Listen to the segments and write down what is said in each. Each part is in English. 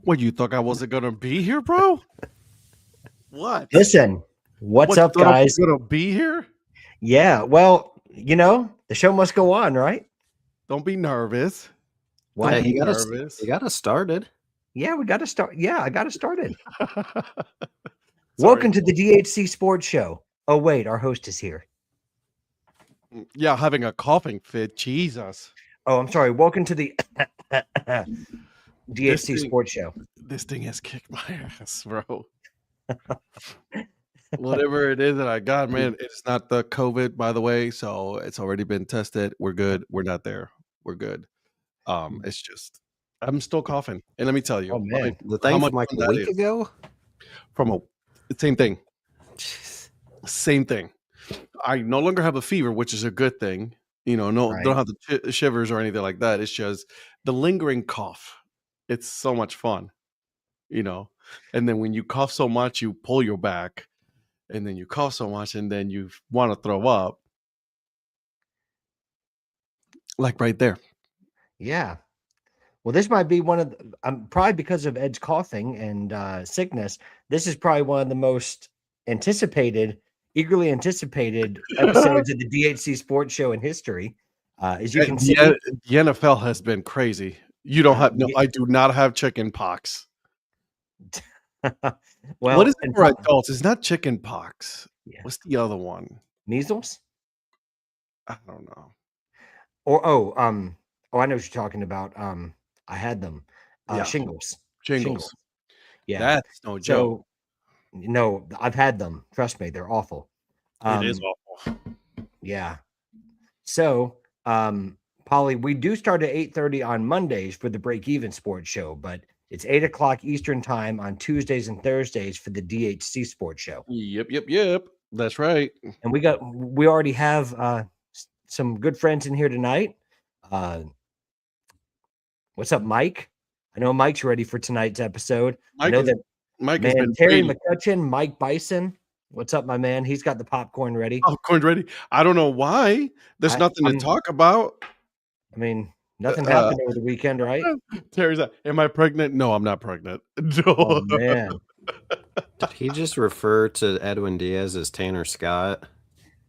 What, you thought I wasn't gonna be here, bro? What? Listen, what's What, you up, thought I guys? was gonna be here? Yeah, well, the show must go on, right? Don't be nervous. What? Don't Yeah, be he nervous. got us started. Yeah, we got to start. Yeah, I got it started. Sorry. Welcome to the DHC Sports Show. Oh, wait, our host is here. Yeah, having a coughing fit. Jesus. Oh, I'm sorry. Welcome to the This DHC thing- Sports Show. This thing has kicked my ass, bro. Whatever it is that I got, man, it's not the COVID, by the way. So it's already been tested. We're good. We're not there. We're good. It's just I'm still coughing. And let me tell you, Oh, man. The how thing much from like fun a that week is. ago. From a same thing. Jeez. Same thing. I no longer have a fever, which is a good thing. Right. Don't have the shivers or anything like that. It's just the lingering cough. It's so much fun, And then when you cough so much, you pull your back, and then you cough so much, and then you want to throw up, like right there. Yeah. Well, this might be one of probably because of Ed's coughing and sickness. This is probably one of the most eagerly anticipated episodes of the DHC Sports Show in history. As you can see, The NFL has been crazy. You don't have yeah. I do not have chicken pox. Well, What is it for adults? It's not chicken pox. Yeah. What's the other one? Measles? I don't know. Or I know what you're talking about. I had them. Yeah. Shingles. Yeah. That's no joke. So, no, I've had them. Trust me, they're awful. It is awful. Yeah. So, Polly, we do start at 8:30 on Mondays for the Break Even Sports Show, but it's 8 o'clock Eastern time on Tuesdays and Thursdays for the DHC Sports Show. Yep. That's right. And we already have some good friends in here tonight. What's up, Mike? I know Mike's ready for tonight's episode. I know that Mike man, has been Terry waiting. McCutcheon, Mike Bison. What's up, my man? He's got the popcorn ready. Popcorn ready. I don't know why. There's nothing to talk about. I mean, nothing happened over the weekend, right? Terry's like, am I pregnant? No, I'm not pregnant. No. Oh, man. Did he just refer to Edwin Diaz as Tanner Scott?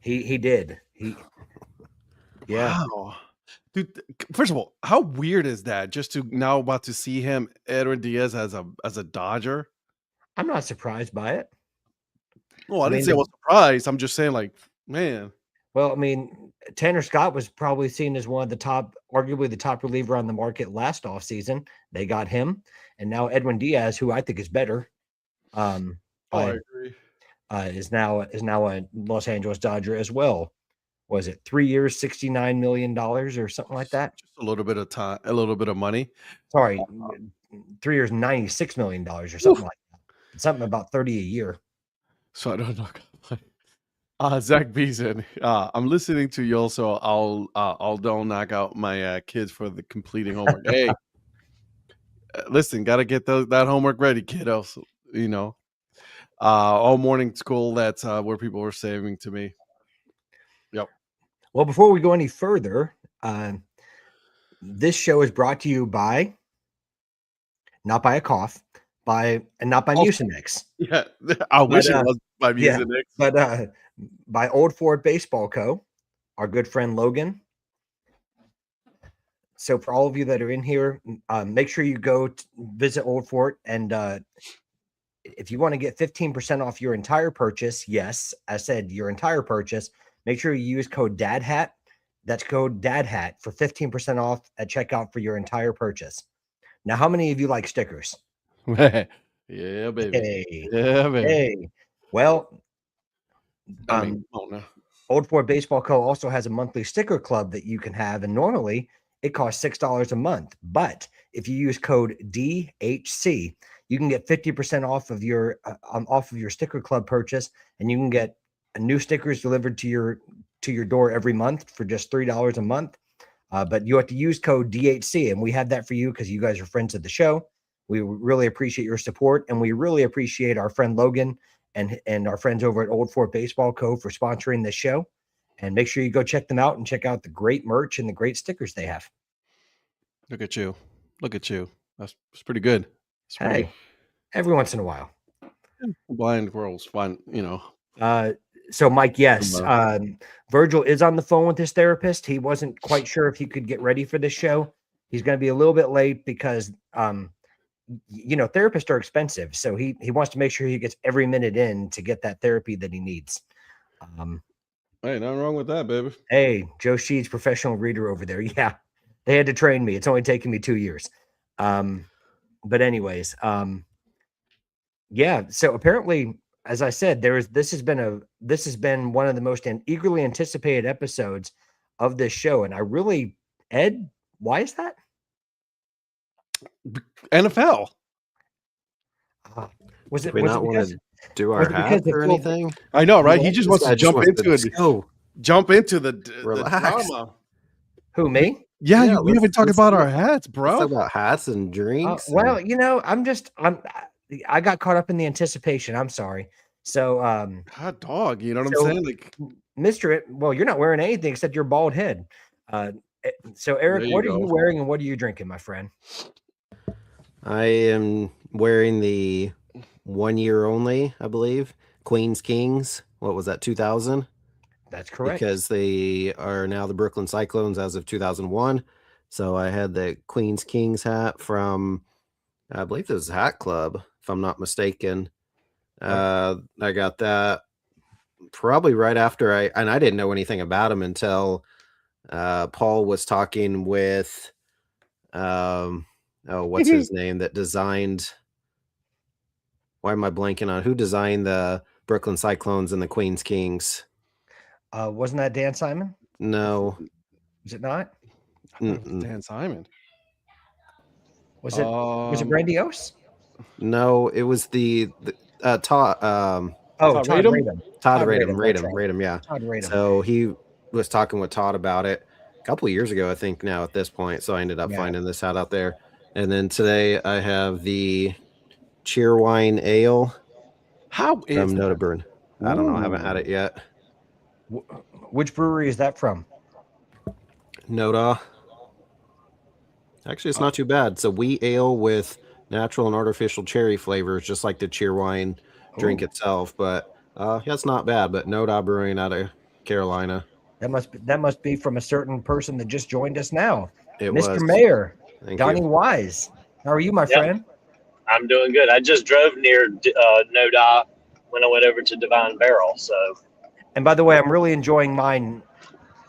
He did. Yeah. Wow. Dude, first of all, how weird is that? Just to now about to see him, Edwin Diaz as a Dodger. I'm not surprised by it. Well, I didn't say I was surprised. I'm just saying, like, man. Well, I mean, Tanner Scott was probably seen as one of the top, arguably the top reliever on the market last offseason. They got him, and now Edwin Diaz, who I think is better, I agree. is now a Los Angeles Dodger as well. Was it 3 years, $69 million or something like that? Just a little bit of time, a little bit of money. Sorry, 3 years, $96 million or something like that. Something about 30 a year. So I don't know. Zach Beeson, I'm listening to you. Also, I'll don't knock out my kids for the completing homework. Hey, listen, got to get that homework ready, kiddos. All morning school. That's where people were saying to me. Yep. Well, before we go any further, this show is brought to you by, not by a cough, and not by Mucinex. Yeah, I wish it was by Mucinex. But by Old Fort Baseball Co., our good friend Logan. So for all of you that are in here, make sure you go visit Old Fort, and if you want to get 15% off your entire purchase, yes, I said your entire purchase, make sure you use code Dad Hat. That's code Dad Hat for 15% off at checkout for your entire purchase. Now, how many of you like stickers? Yeah, baby. Hey. Yeah, baby. Hey. Well, no. Old Fort Baseball Co. also has a monthly sticker club that you can have, and normally it costs $6 a month. But if you use code DHC, you can get 50% off of your sticker club purchase, and you can get new stickers delivered to your door every month for just $3 a month. But you have to use code DHC, and we have that for you because you guys are friends of the show. We really appreciate your support, and we really appreciate our friend Logan and our friends over at Old Fort Baseball Co. for sponsoring this show. And make sure you go check them out and check out the great merch and the great stickers they have. Look at you. That's pretty good. Hey, every once in a while. Blind girls find, So Mike, yes, Tomorrow. Virgil is on the phone with his therapist. He wasn't quite sure if he could get ready for this show. He's going to be a little bit late because, therapists are expensive. So he wants to make sure he gets every minute in to get that therapy that he needs. Hey, nothing wrong with that, baby. Hey, Joe Sheets, professional reader over there. Yeah, they had to train me. It's only taken me 2 years. But anyways, yeah. So apparently, as I said, this has been one of the most eagerly anticipated episodes of this show, and Ed, why is that? NFL. Was it? Do we Was not it want because? to do our was it because hats the or full- anything? I know, right? He What? just This wants guy to just jump wants into to it. go. Jump into the Relax. drama. Who, me? Yeah, Yeah, we haven't talked let's about talk- our hats, Let's bro. talk about hats and drinks. Well, and- I got caught up in the anticipation. I'm sorry. So, Hot dog, you know what So- I'm saying? Like, well, you're not wearing anything except your bald head. So Eric, There you what are go. you wearing and what are you drinking, my friend? I am wearing the 1 year only, I believe, Queens Kings. What was that, 2000? That's correct. Because they are now the Brooklyn Cyclones as of 2001. So I had the Queens Kings hat from, I believe it was Hat Club, if I'm not mistaken. I got that probably right after and I didn't know anything about him until Paul was talking with, what's his name that designed, why am I blanking on who designed the Brooklyn Cyclones and the Queens Kings? Wasn't that Dan Simon? No. Was it not? I thought it was Dan Simon. Was it Grandiose? No, it was the Todd. Todd Radom? Radom. Todd Todd Radom. Radom, that's Radom, yeah. Todd Radom. So he was talking with Todd about it a couple of years ago, I think. Now at this point, so I ended up finding this hat out there. And then today I have the Cheerwine Ale. How is from that? Noda Brewing. I don't know. I haven't had it yet. Which brewery is that from? Noda. Actually, it's not too bad. It's a wheat ale with natural and artificial cherry flavors, just like the Cheerwine drink itself. But yeah, it's not bad. But Noda Brewing out of Carolina. That must be from a certain person that just joined us now. It Mr. was. Mayor, Thank Donnie you. Wise. How are you, my friend? I'm doing good. I just drove near Noda when I went over to Divine Barrel. So, And by the way, I'm really enjoying mine,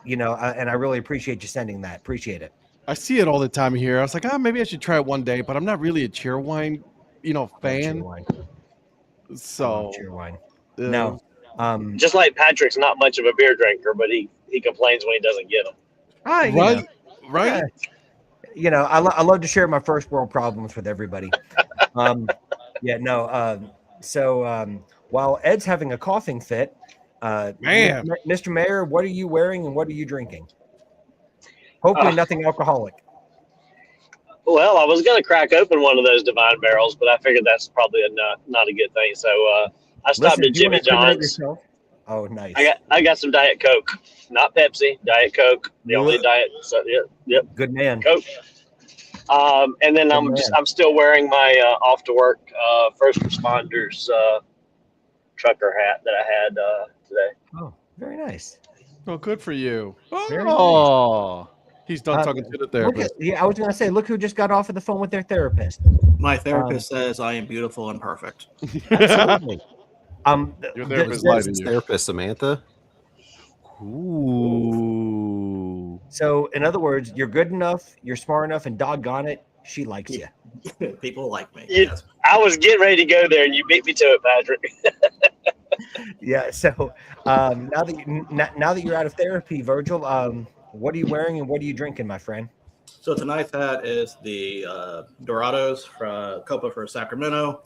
and I really appreciate you sending that. Appreciate it. I see it all the time here. I was like, maybe I should try it one day, but I'm not really a Cheerwine, fan. So Cheerwine. No. just like Patrick's not much of a beer drinker, but he complains when he doesn't get them. Right. I love to share my first world problems with everybody. So while Ed's having a coughing fit, Man. Mr. Mayor, what are you wearing and what are you drinking? Hopefully nothing alcoholic. Well, I was going to crack open one of those Divine Barrels, but I figured that's probably not a good thing. So I stopped at Jimmy John's. Oh, nice. I got some Diet Coke, not Pepsi. Diet Coke, the only diet. So yep. Good man. Coke. And then I'm still wearing my off to work first responders trucker hat that I had today. Oh, very nice. Oh, good for you. Very Oh, he's done talking to the therapist. I was going to say, look who just got off of the phone with their therapist. My therapist says I am beautiful and perfect. Absolutely. Your therapist Is lied to this you. therapist Samantha? Ooh. So, in other words, you're good enough, you're smart enough, and doggone it, she likes you. People like me. You- Yes. I was getting ready to go there, and you beat me to it, Patrick. Yeah. So now that you're out of therapy, Virgil, what are you wearing and what are you drinking, my friend? So tonight's hat is the Dorados from Copa for Sacramento.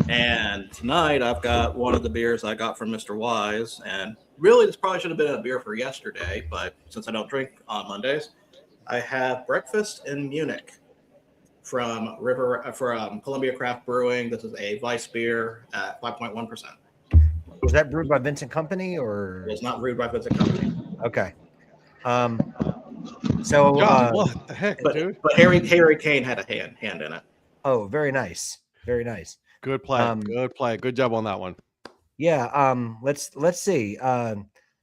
And tonight I've got one of the beers I got from Mr. Wise. And really, this probably should have been a beer for yesterday, but since I don't drink on Mondays, I have Breakfast in Munich from Columbia Craft Brewing. This is a Weiss beer at 5.1%. Was that brewed by Vincent Company or? It's not brewed by Vincent Company. Okay. God, what the heck, dude? But Harry Kane had a hand in it. Oh, very nice. Very nice. Good play. Good play. Good job on that one. Yeah. Let's see.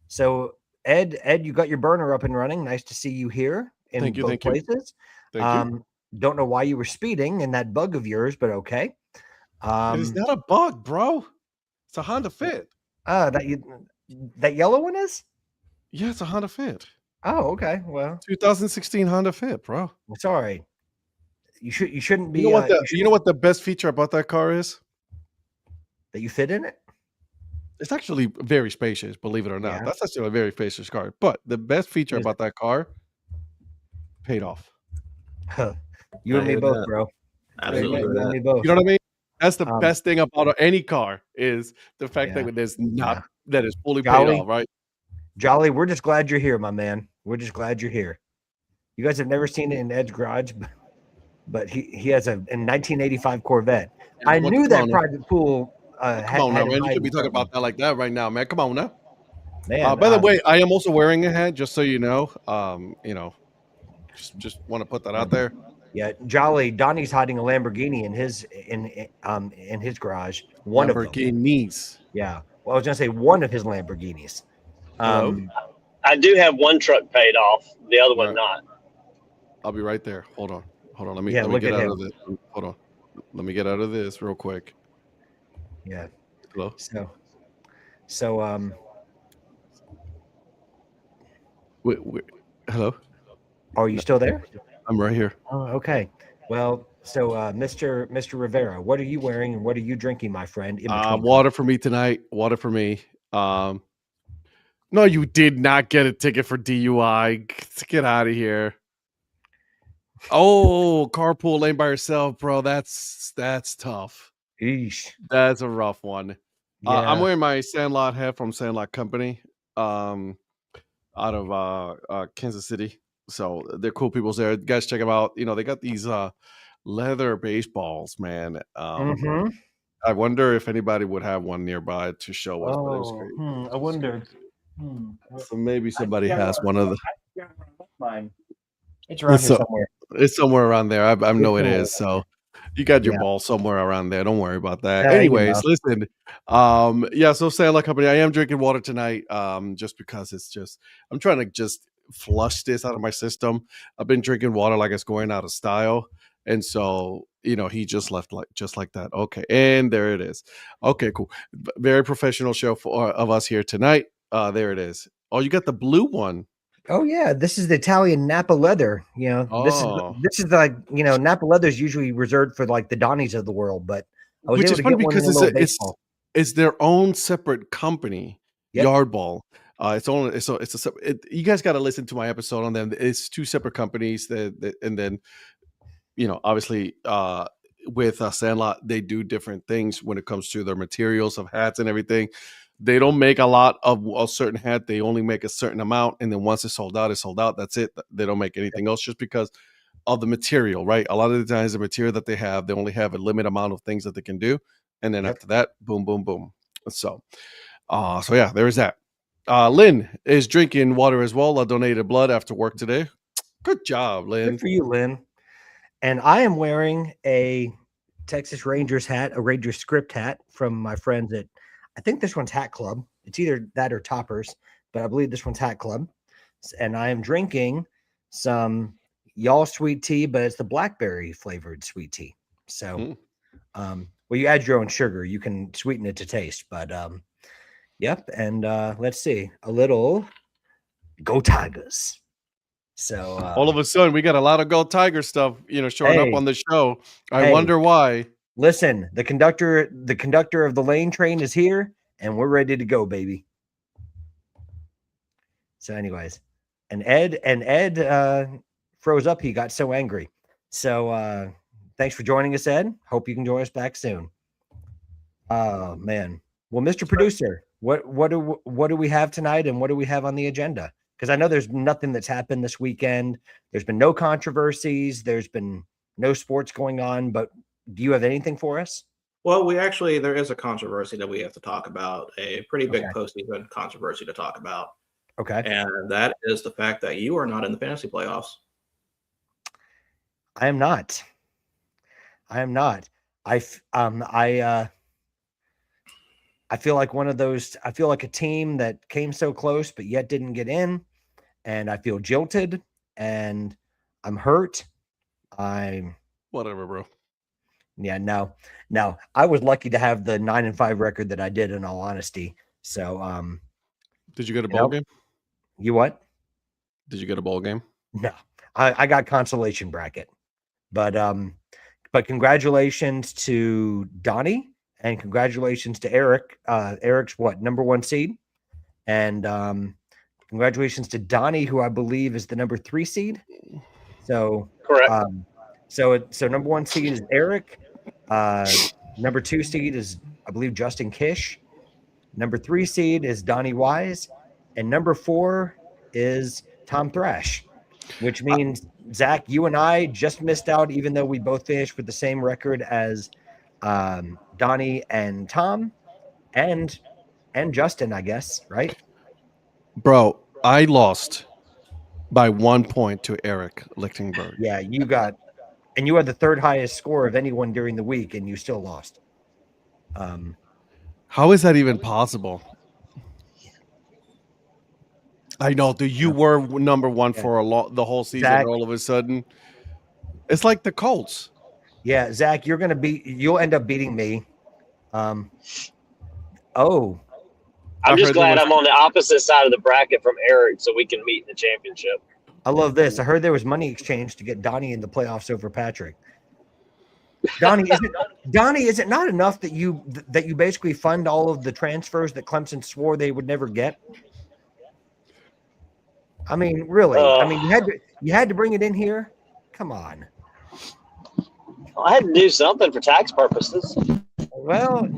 So Ed, you got your burner up and running. Nice to see you here in Thank you. both Thank you. places. Thank you. Don't know why you were speeding in that bug of yours, but okay. It is not a bug, bro. It's a Honda Fit. That yellow one is? Yeah, it's a Honda Fit. Oh, okay. Well, 2016 Honda Fit, bro. it's all right. You shouldn't be. You know what the best feature about that car is? That you fit in it? It's actually very spacious, believe it or not. Yeah. That's actually a very spacious car. But the best feature about that car paid off. You and me both, bro. Absolutely. You and me both. You know what I mean? That's the best thing about any car is the fact that there's not that is fully paid off, right? Jolly, we're just glad you're here, my man. We're just glad you're here. You guys have never seen it in Ed's garage, but he has a 1985 Corvette. I knew that private pool. Come on now, man. You could be talking about that like that right now, man. Come on now. Man, by the way, I am also wearing a hat, just so you know. Just want to put that out there. Yeah, Jolly, Donnie's hiding a Lamborghini in his garage. One of them. Lamborghinis. Yeah. Well, I was gonna say one of his Lamborghinis. I do have one truck paid off, the other one not. I'll be right there. Hold on. Let me get out of this. Hold on. Let me get out of this real quick. Yeah. Hello. So hello. Are you still there? I'm right here. Oh, okay. Well, so Mr. Rivera, what are you wearing and what are you drinking, my friend? Water for me tonight. Water for me. No, you did not get a ticket for DUI. Get out of here. Oh, carpool lane by yourself, bro. That's tough. Eesh. That's a rough one. Yeah. I'm wearing my Sandlot hat from Sandlot Company, out of Kansas City. So they're cool people there. Guys, check them out. They got these leather baseballs, man. I wonder if anybody would have one nearby to show us. But it was great. I wonder. So maybe somebody has one of the. Mine. It's around here somewhere. It's somewhere around there. I know it is. So you got your ball somewhere around there. Don't worry about that. Anyways, listen. So Sandlot Company. I am drinking water tonight. Just because I'm trying to just flush this out of my system. I've been drinking water like it's going out of style. And so, he just left just like that. Okay. And there it is. Okay, cool. Very professional show of us here tonight. There it is. Oh, you got the blue one. Oh yeah, this is the Italian Napa leather. This is like Napa leather is usually reserved for like the Donnies of the world, but I was able to get one because it's their own separate company. Yep. Yardball. You guys got to listen to my episode on them. It's two separate companies and then obviously with Sandlot they do different things when it comes to their materials of hats and everything. They don't make a lot of a certain hat. They only make a certain amount. And then once it's sold out, it's sold out. That's it. They don't make anything else just because of the material, right? A lot of the times the material that they only have a limited amount of things that they can do. And then after that, boom, boom, boom. So yeah, there is that. Lynn is drinking water as well. I donated blood after work today. Good job, Lynn. Good for you, Lynn. And I am wearing a Texas Rangers hat, a Rangers script hat from my friends at, I think this one's Hat Club. It's either that or Toppers, but I believe this one's Hat Club. And I am drinking some y'all sweet tea, but it's the blackberry flavored sweet tea. So, you add your own sugar. You can sweeten it to taste, but yep. And let's see, a little Go Tigers. So all of a sudden we got a lot of Go Tiger stuff, showing up on the show. I wonder why. Listen, the conductor of the lane train is here, and we're ready to go, baby. So, anyways, and Ed froze up. He got so angry. So, thanks for joining us, Ed. Hope you can join us back soon. Oh man. Well, Mr. Producer, what do we have tonight, and what do we have on the agenda? Because I know there's nothing that's happened this weekend. There's been no controversies. There's been no sports going on, but do you have anything for us? Well, there is a controversy that we have to talk about, a pretty big postseason controversy to talk about. Okay. And that is the fact that you are not in the fantasy playoffs. I am not. I feel like one of those. I feel like a team that came so close but yet didn't get in, and I feel jilted, and I'm hurt. Whatever, bro. Yeah, no. I was lucky to have the 9-5 record that I did. In all honesty, so Did you get a bowl game? You what? Did you get a bowl game? No, I got consolation bracket, but congratulations to Donnie and congratulations to Eric. Eric's what, number 1 seed, and congratulations to Donnie, who I believe is the number 3 seed. So Correct. So number 1 seed is Eric. Number 2 seed is, I believe, Justin Kish. Number 3 seed is Donnie Wise, and number 4 is Tom Thrash, which means Zach, you and I just missed out, even though we both finished with the same record as Donnie and Tom and Justin, I guess, right? Bro, I lost by 1 point to Eric Lichtenberg. Yeah, you got, and you had the 3rd highest score of anyone during the week, and you still lost. How is that even possible? I know, dude. You were number 1 for the whole season. Zach, all of a sudden, it's like the Colts. Yeah, Zach, you'll end up beating me. I'm just glad I'm on the opposite side of the bracket from Eric, so we can meet in the championship. I love this. I heard there was money exchange to get Donnie in the playoffs over Patrick. Donnie, is it not enough that you basically fund all of the transfers that Clemson swore they would never get? I mean, really? I mean, you had to bring it in here. Come on. I had to do something for tax purposes. Well,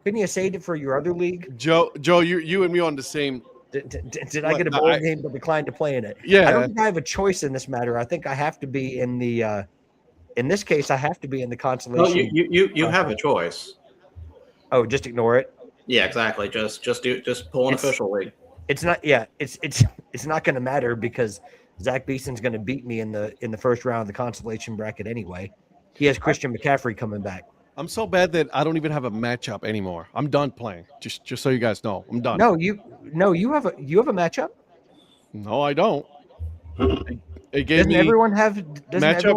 couldn't you save it for your other league? Joe, you and me on the same. Did I get a bowl game but declined to play in it? Yeah. I don't think I have a choice in this matter. I think I have to be in the. In this case, I have to be in the consolation. No, you have a choice. Oh, just ignore it. Yeah, exactly. Just pull an official league. It's not. Yeah, it's not going to matter because Zach Beeson's going to beat me in the first round of the consolation bracket anyway. He has Christian McCaffrey coming back. I'm so bad that I don't even have a matchup anymore. I'm done playing. Just so you guys know, I'm done. No, you have a matchup. No, I don't. It gave Doesn't me everyone have matches?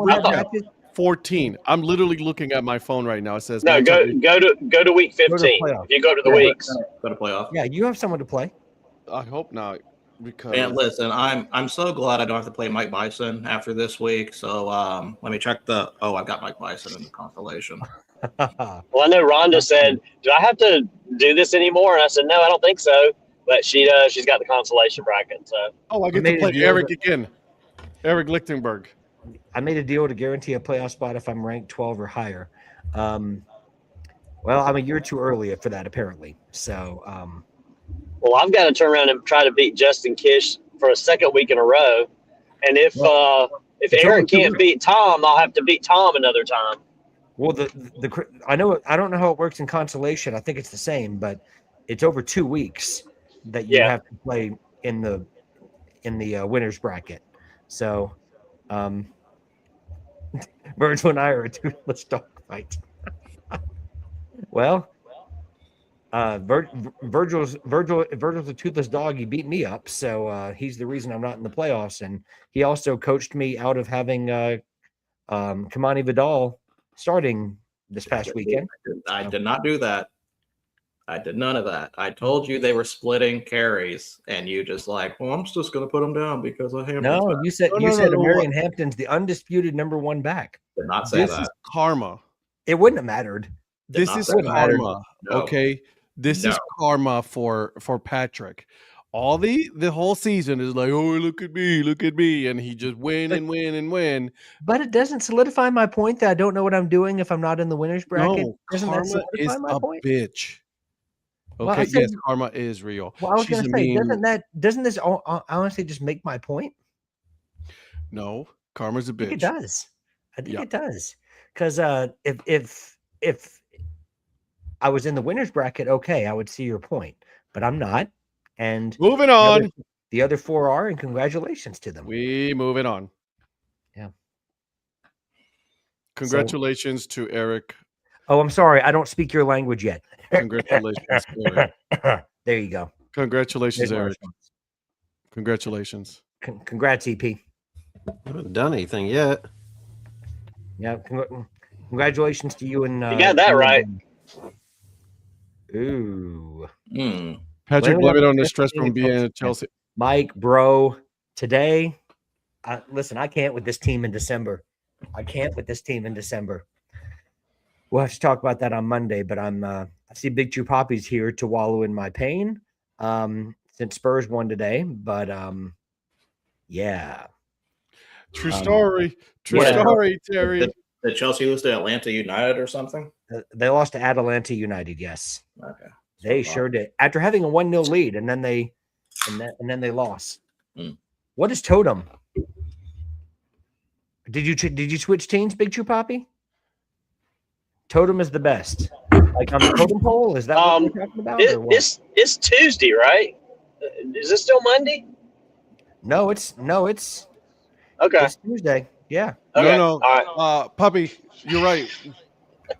14. I'm literally looking at my phone right now. It says no. Go to week 15. If you go to the weeks, go to playoff. Yeah, you have someone to play. I hope not. Because and listen, I'm so glad I don't have to play Mike Bison after this week. So let me check I've got Mike Bison in the constellation. Well, I know Rhonda said, "Do I have to do this anymore?" And I said, "No, I don't think so." But she does. She's got the consolation bracket. So I get to play Eric again. Eric Lichtenberg. I made a deal to guarantee a playoff spot if I'm ranked 12 or higher. Well, I'm a year too early for that apparently. So. Well, I've got to turn around and try to beat Justin Kish for a second week in a row. And if Eric can't beat Tom, I'll have to beat Tom another time. Well, I don't know how it works in consolation. I think it's the same, but it's over 2 weeks that you have to play in the winners bracket. So, Virgil and I are a toothless dog fight. Well. Virgil's a toothless dog. He beat me up, so he's the reason I'm not in the playoffs. And he also coached me out of having Kamani Vidal starting this past weekend. I did not do that. I did none of that. I told you they were splitting carries, and you just like, well, I'm just going to put them down because of Hampton. No, you said Amarian Hampton's the undisputed number 1 back. Did not say that. This is karma. It wouldn't have mattered. This is karma. No. Okay. This is karma for Patrick. All the whole season is like, oh, look at me, and he just win and win and win. But it doesn't solidify my point that I don't know what I'm doing if I'm not in the winners bracket. No, doesn't karma that solidify is my point? Bitch. Okay, Well, yes, karma is real. Well, I was going to say, doesn't this honestly just make my point? No, karma's a bitch. It does. I think it does. Because if I was in the winners bracket, okay, I would see your point, but I'm not. And moving on, the other 4 are, and congratulations to them. We moving on. Yeah. Congratulations to Eric. Oh, I'm sorry. I don't speak your language yet. Congratulations, Eric. There you go. Congratulations, There's my Eric. response. Congratulations. Congrats, EP. I haven't done anything yet. Yeah. Congratulations to you and You got that right. Ooh. Patrick, Blame blame it it on on the the stress Chelsea from being Chelsea at Chelsea. Mike, bro, today, listen, I can't with this team in December. I can't with this team in December. We'll have to talk about that on Monday, but I see Big Chew Poppy's here to wallow in my pain since Spurs won today. But yeah. True story. True yeah. story, Terry. Did Chelsea lose to Atlanta United or something? They lost to Atalanta United, yes. Okay. They sure did. After having a 1-0 lead, and then they lost. What is Totem? Did you switch teams, Big Chew Poppy? Totem is the best. Like on the totem pole? Is that what we're talking about? It's Tuesday, right? Is it still Monday? No, it's Okay. It's Tuesday. Yeah. Okay. No. All right. Puppy, you're right.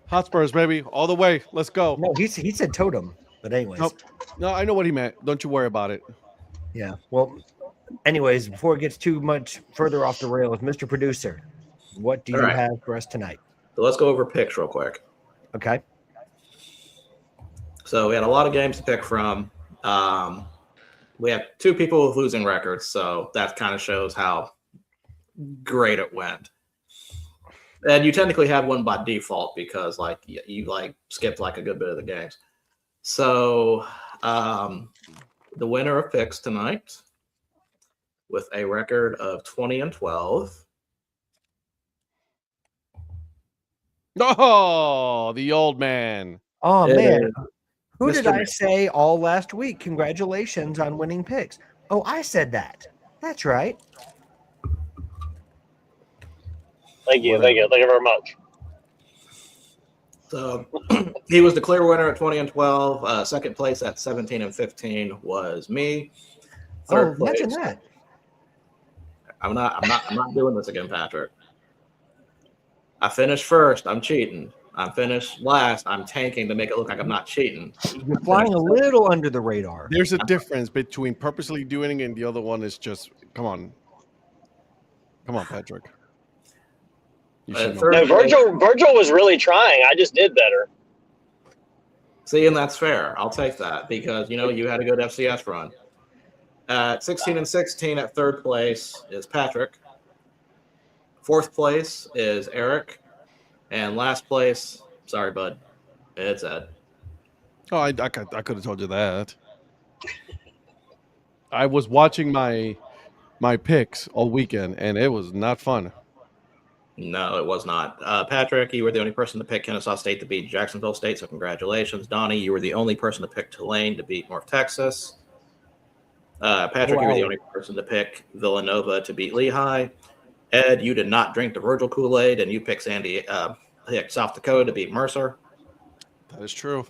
Hotspurs, baby, all the way. Let's go. No, he said Totem. But anyways. Nope. No, I know what he meant. Don't you worry about it. Yeah. Well, anyways, before it gets too much further off the rails, Mr. Producer, what do you have for us tonight? So let's go over picks real quick. Okay. So we had a lot of games to pick from. We have two people with losing records, so that kind of shows how great it went. And you technically have one by default because like you like skipped like a good bit of the games. So the winner of picks tonight with a record of 20-12. Oh, the old man. Oh man. is Who Mr. did I Man. say all last week? Congratulations on winning picks. Oh, I said that. That's right. Thank you very much. So he was the clear winner at 20-12. Second place at 17-15 was me. Third place. Imagine that. I'm not doing this again, Patrick. I finished first. I'm cheating. I finished last. I'm tanking to make it look like I'm not cheating. You're flying a little under the radar. There's a difference between purposely doing it and the other one is just, come on, Patrick. You should know. No, Virgil was really trying. I just did better. See, and that's fair. I'll take that because you had a good FCS run. At 16-16 at third place is Patrick. Fourth place is Eric. And last place, sorry, bud, it's Ed. Oh, I could have told you that. I was watching my picks all weekend, and it was not fun. No, it was not. Patrick, you were the only person to pick Kennesaw State to beat Jacksonville State, so congratulations. Donnie, you were the only person to pick Tulane to beat North Texas. Patrick, you were the only person to pick Villanova to beat Lehigh. Ed, you did not drink the Virgil Kool-Aid, and you picked South Dakota to beat Mercer. That is true.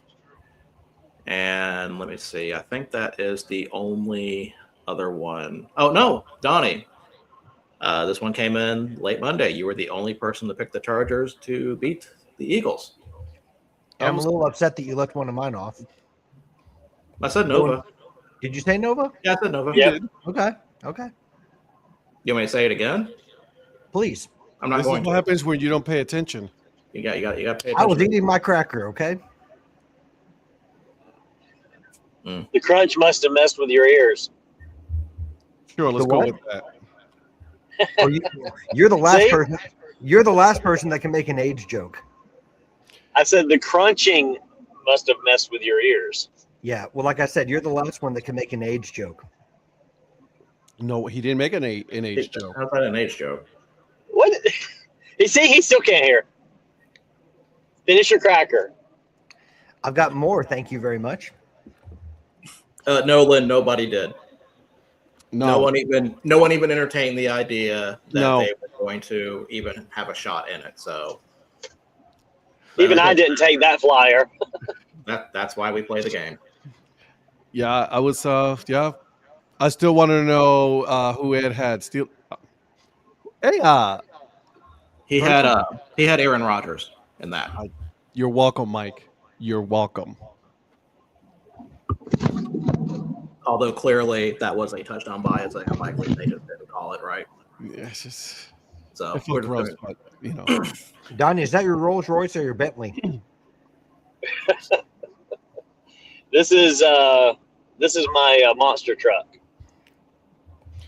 And let me see. I think that is the only other one. Oh, no, Donnie. This one came in late Monday. You were the only person to pick the Chargers to beat the Eagles. I'm a little upset that you left one of mine off. I said Nova. Did you say Nova? Yeah, I said Nova. Yep. Okay. You want me to say it again? Please. I'm not This going is to. what happens when you don't pay attention. You got to pay attention. I was eating my cracker, okay? The crunch must have messed with your ears. Sure, let's The go what? with that. Or you're the last See? person. You're the last person that can make an age joke. I said the crunching must have messed with your ears. Yeah. Well, like I said, you're the last one that can make an age joke. No, he didn't make an age joke. How's that an age joke? What? You see, he still can't hear. Finish your cracker. I've got more. Thank you very much. No, Lynn, nobody did. No, No one even entertained the idea that No. they were going to even have a shot in it. So Even I didn't take that flyer. that's why we play the game. Yeah, I was. Yeah, I still want to know who Ed had. Still, hey, He had Aaron Rodgers in that. You're welcome, Mike. You're welcome. Although clearly that was a touchdown bias, like unlikely they just didn't call it right. Yeah, it's just So I feel gross, but Donnie, is that your Rolls Royce or your Bentley? This is my monster truck.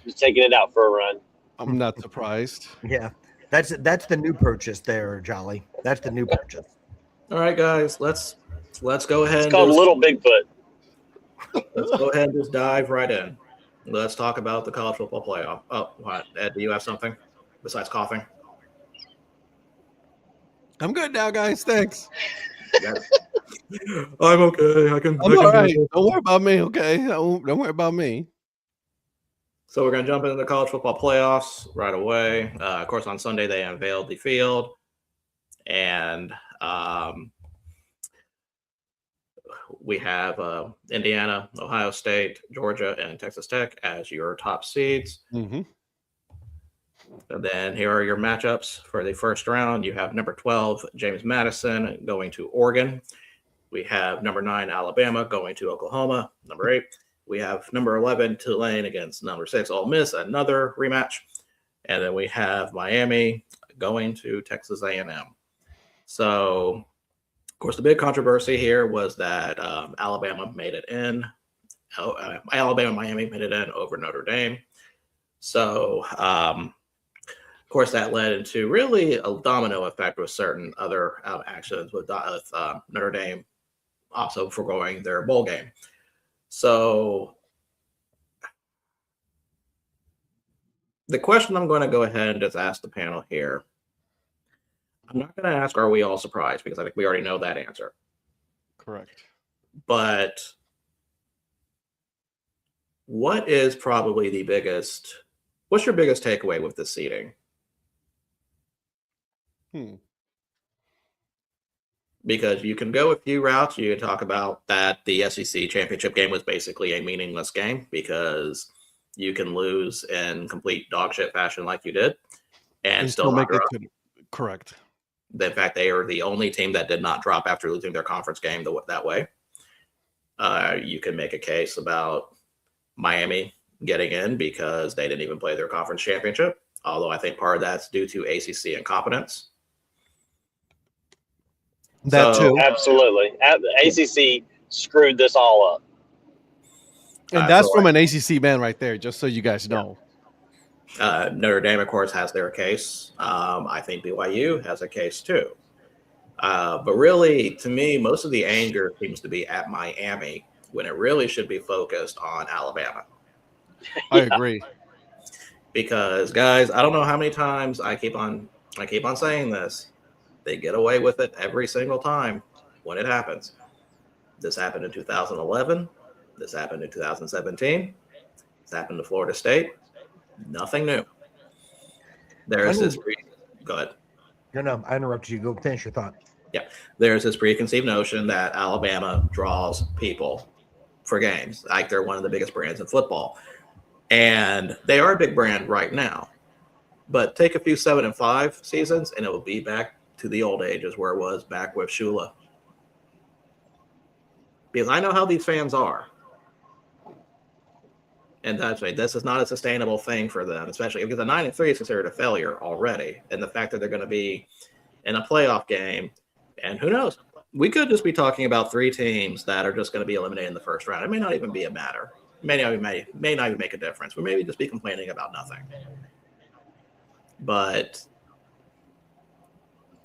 Just taking it out for a run. I'm not surprised. Yeah, that's the new purchase there, Jolly. That's the new purchase. All right, guys, let's go ahead. It's called Little Bigfoot. Let's go ahead and just dive right in. Let's talk about the college football playoff. Oh, what? Ed, do you have something besides coughing? I'm good now, guys. Thanks. Yeah. I'm okay. I'm all right. Don't worry about me, okay? Don't worry about me. So we're going to jump into the college football playoffs right away. Of course, on Sunday, they unveiled the field. And we have Indiana, Ohio State, Georgia, and Texas Tech as your top seeds. Mm-hmm. And then here are your matchups for the first round. You have number 12, James Madison, going to Oregon. We have number 9, Alabama, going to Oklahoma. Number 8, we have number 11, Tulane against number 6, Ole Miss, another rematch. And then we have Miami going to Texas A&M. So, of course, the big controversy here was that Alabama made it in. Alabama, Miami made it in over Notre Dame. So, of course, that led into really a domino effect with certain other actions with Notre Dame also foregoing their bowl game. So the question I'm going to go ahead and just ask the panel here, I'm not going to ask, are we all surprised? Because I think we already know that answer. Correct. But what is probably what's your biggest takeaway with this seeding? Because you can go a few routes. You can talk about that the SEC championship game was basically a meaningless game because you can lose in complete dog shit fashion like you did and still make it correct. In fact, they are the only team that did not drop after losing their conference game that way. You can make a case about Miami getting in because they didn't even play their conference championship, although I think part of that's due to ACC incompetence. That too. Absolutely. ACC screwed this all up. And that's from an ACC man right there, just so you guys know. Notre Dame, of course, has their case. I think BYU has a case too. But really, to me, most of the anger seems to be at Miami when it really should be focused on Alabama. I agree. Because, guys, I don't know how many times I keep on saying this. They get away with it every single time when it happens. This happened in 2011. This happened in 2017. This happened to Florida State. Nothing new. There's this. Go ahead. No, I interrupted you. Go finish your thought. Yeah. There's this preconceived notion that Alabama draws people for games. Like they're one of the biggest brands in football. And they are a big brand right now. But take a few 7-5 seasons and it will be back to the old ages where it was back with Shula. Because I know how these fans are. And that's right. This is not a sustainable thing for them, especially because a 9-3 is considered a failure already. And the fact that they're going to be in a playoff game, and who knows? We could just be talking about 3 teams that are just going to be eliminated in the first round. It may not even be a matter. It may not even make a difference. We may just be complaining about nothing. But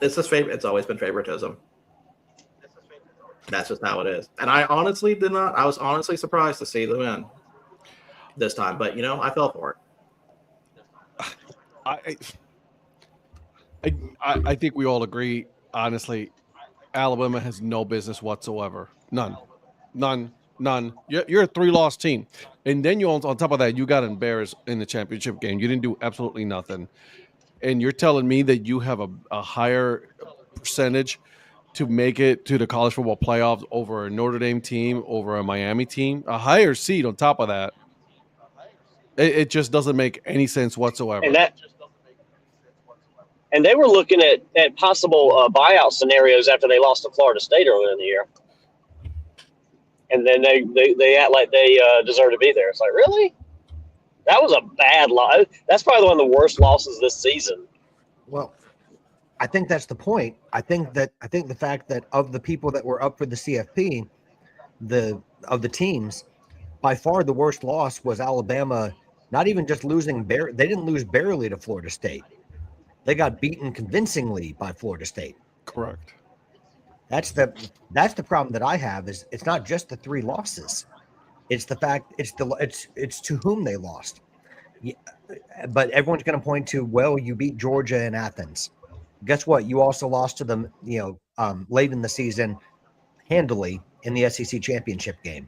it's always been favoritism. That's just how it is. And I was honestly surprised to see them in this time, but I fell for it. I think we all agree, honestly, Alabama has no business whatsoever. None. You're a 3-loss team. And then on top of that, you got embarrassed in the championship game. You didn't do absolutely nothing. And you're telling me that you have a higher percentage to make it to the college football playoffs over a Notre Dame team, over a Miami team, a higher seed on top of that. It just doesn't make any sense whatsoever. And And they were looking at possible buyout scenarios after they lost to Florida State earlier in the year. And then they act like they deserve to be there. It's like, really? That was a bad loss. That's probably one of the worst losses this season. Well, I think that's the point. I think the fact that of the people that were up for the CFP, of the teams, by far the worst loss was Alabama. Not even just losing they didn't lose barely to Florida State. They got beaten convincingly by Florida State. Correct. That's the problem that I have is it's not just the 3 losses. It's the fact it's to whom they lost. Yeah, but everyone's going to point to, well, you beat Georgia in Athens. Guess what? You also lost to them, late in the season handily in the SEC championship game.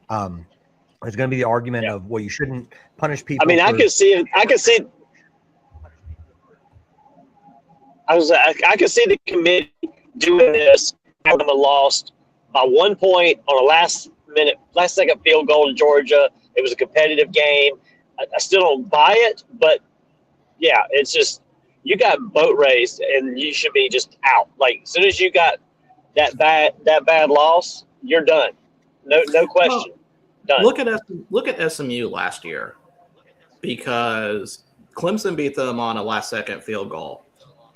There's going to be the argument of, well, you shouldn't punish people. I mean, I could see the committee doing this. Alabama lost by 1 point on a last second field goal to Georgia. It was a competitive game. I still don't buy it, but yeah, it's just you got boat raced and you should be just out. Like as soon as you got that bad loss, you're done. No question. Done. Look at SMU last year, because Clemson beat them on a last second field goal.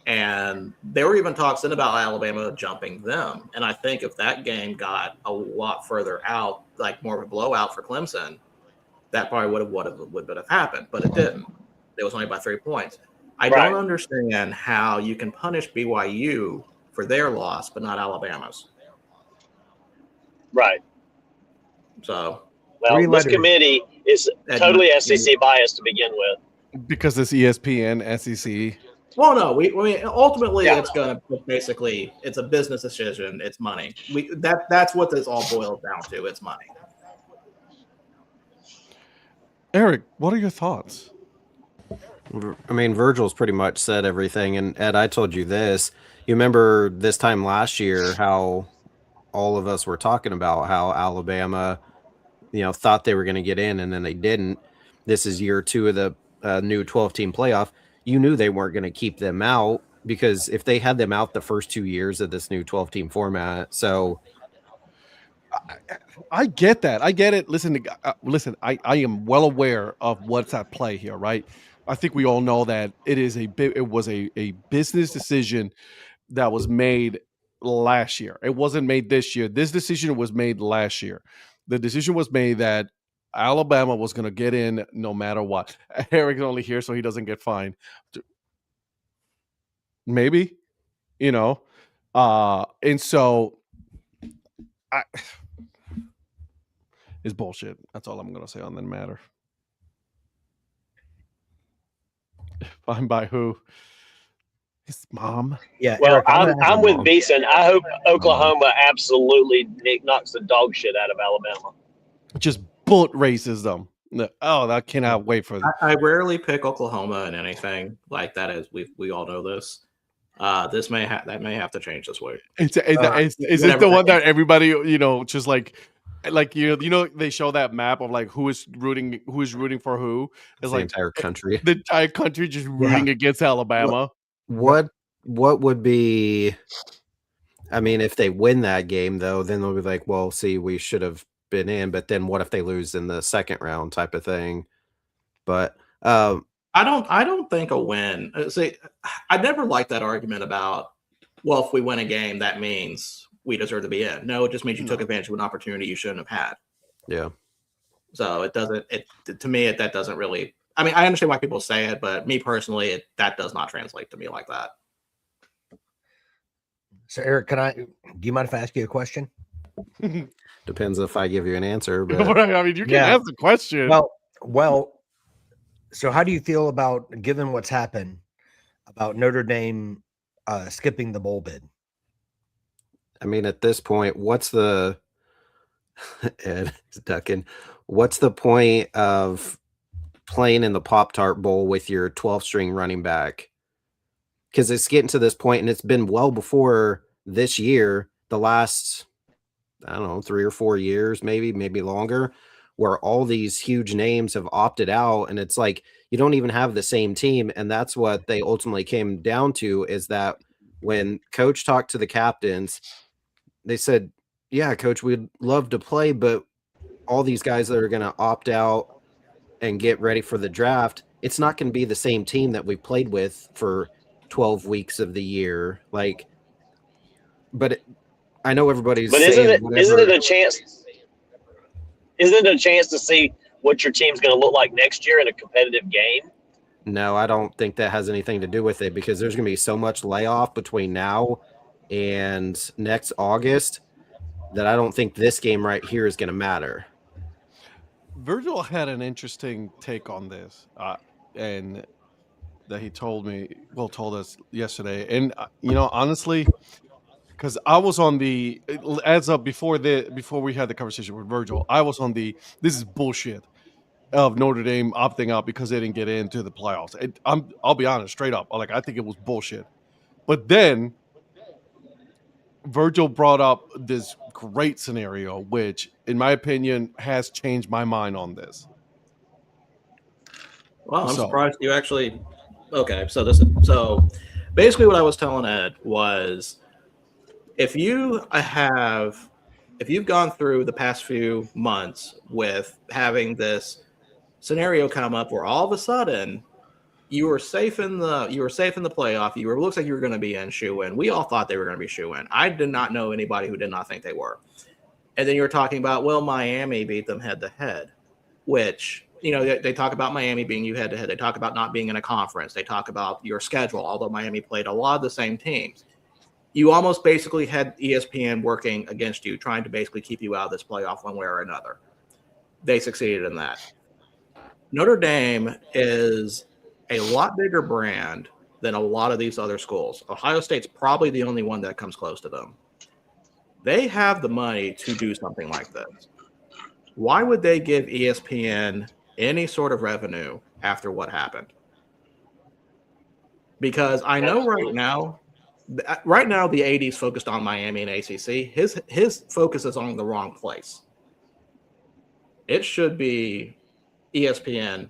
And there were even talks in about Alabama jumping them. And I think if that game got a lot further out, like more of a blowout for Clemson, that probably would have happened. But it didn't. It was only by 3 points. I don't understand how you can punish BYU for their loss, but not Alabama's. Right. So, well, this committee is totally SEC biased to begin with. Because it's ESPN, SEC. Well, no, I mean, ultimately, it's going to basically, it's a business decision. It's money. That's what this all boils down to. It's money. Eric, what are your thoughts? I mean, Virgil's pretty much said everything. And Ed, I told you this. You remember this time last year how all of us were talking about how Alabama, thought they were going to get in and then they didn't. This is year 2 of the new 12-team playoff. You knew they weren't going to keep them out, because if they had them out the first 2 years of this new 12-team format. So I get that. I get it. Listen, I am well aware of what's at play here, right? I think we all know that it was a business decision that was made last year. It wasn't made this year. This decision was made last year. The decision was made that Alabama was going to get in no matter what. Eric's only here so he doesn't get fined. Maybe, and so it's bullshit. That's all I'm going to say on that matter. Fined by who? His mom. Yeah. Well, Eric, I'm with Beeson. I hope Oklahoma absolutely knocks the dog shit out of Alabama. Just boat races them. Oh, I cannot wait for that. I rarely pick Oklahoma in anything like that, as we all know this. That may have to change this week. Is this the one that everybody, just like they show that map of like who is rooting for who? It's the like entire country. The entire country just rooting against Alabama. What would be? I mean, if they win that game, though, then they'll be like, well, see, we should have been in. But then what if they lose in the second round type of thing? But I don't think a win. See, I never liked that argument about, well, if we win a game, that means we deserve to be in. No, it just means you took advantage of an opportunity you shouldn't have had. Yeah. So it doesn't. To me, that doesn't really. I mean, I understand why people say it, but me personally, that does not translate to me like that. So, Eric, do you mind if I ask you a question? Depends if I give you an answer. But I mean, you can ask the question. Well. So, how do you feel about, given what's happened, about Notre Dame skipping the bowl bid? I mean, at this point, what's the Ed is ducking? What's the point of playing in the Pop-Tart Bowl with your 12-string running back? Because it's getting to this point, and it's been well before this year, the last, I don't know, 3 or 4 years, maybe longer, where all these huge names have opted out, and it's like you don't even have the same team. And that's what they ultimately came down to, is that when coach talked to the captains, they said, yeah, coach, we'd love to play, but all these guys that are going to opt out and get ready for the draft, it's not going to be the same team that we played with for 12 weeks of the year. Like, but I know everybody's But saying isn't it a chance? Isn't it a chance to see what your team's going to look like next year in a competitive game? No, I don't think that has anything to do with it, because there's going to be so much layoff between now and next August that I don't think this game right here is going to matter. Virgil had an interesting take on this, and that he told us yesterday. And honestly, because I was on the before we had the conversation with Virgil, I was on the this is bullshit of Notre Dame opting out because they didn't get into the playoffs. I'll be honest, straight up, like I think it was bullshit. But then Virgil brought up this great scenario, which, in my opinion, has changed my mind on this. Well, I'm surprised you actually. Okay, so basically what I was telling Ed was, if you've gone through the past few months with having this scenario come up where all of a sudden you were safe in the playoff, it looks like you were going to be in shoe-in. We all thought they were going to be shoe-in. I did not know anybody who did not think they were. And then you were talking about, well, Miami beat them head to head, which, they talk about Miami being you head to head. They talk about not being in a conference. They talk about your schedule, although Miami played a lot of the same teams. You almost basically had ESPN working against you, trying to basically keep you out of this playoff one way or another. They succeeded in that. Notre Dame is a lot bigger brand than a lot of these other schools. Ohio State's probably the only one that comes close to them. They have the money to do something like this. Why would they give ESPN any sort of revenue after what happened? Because I know right now the AD's focused on Miami and ACC. His focus is on the wrong place. It should be ESPN,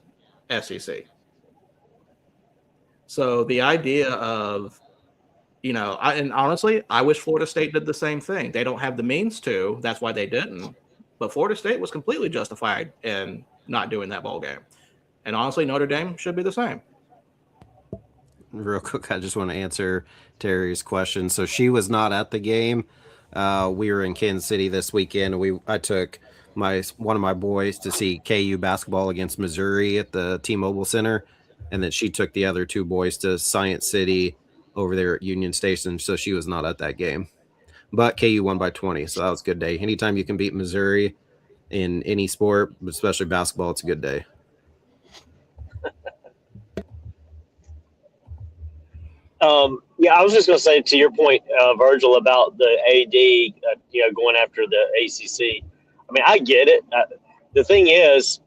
SEC. So the idea of, and honestly, I wish Florida State did the same thing. They don't have the means to. That's why they didn't. But Florida State was completely justified in not doing that bowl game. And honestly, Notre Dame should be the same. Real quick, I just want to answer Terry's question. So she was not at the game. We were in Kansas City this weekend. I took one of my boys to see KU basketball against Missouri at the T-Mobile Center, and then she took the other two boys to Science City over there at Union Station. So she was not at that game. But KU won by 20, so that was a good day. Anytime you can beat Missouri in any sport, especially basketball, it's a good day. Yeah, I was just going to say, to your point, Virgil, about the AD, going after the ACC. I mean, I get it. The thing is,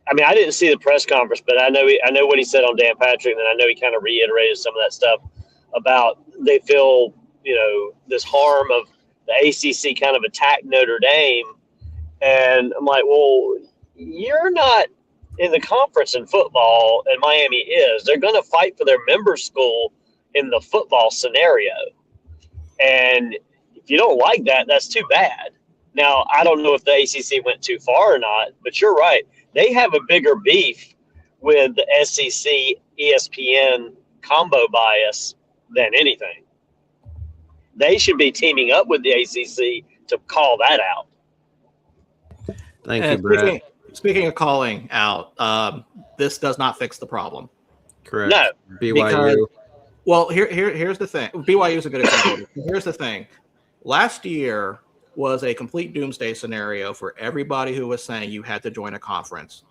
I mean, I didn't see the press conference, but I know what he said on Dan Patrick, and I know he kind of reiterated some of that stuff about they feel, this harm of the ACC kind of attacked Notre Dame. And I'm like, well, you're not in the conference in football, and Miami is. They're going to fight for their member school in the football scenario. And if you don't like that, that's too bad. Now, I don't know if the ACC went too far or not, but you're right. They have a bigger beef with the SEC ESPN combo bias than anything. They should be teaming up with the ACC to call that out. Thank you, Brett. Speaking of calling out, this does not fix the problem. Correct. No. BYU. Here's the thing. BYU is a good example. Here's the thing. Last year was a complete doomsday scenario for everybody who was saying you had to join a conference.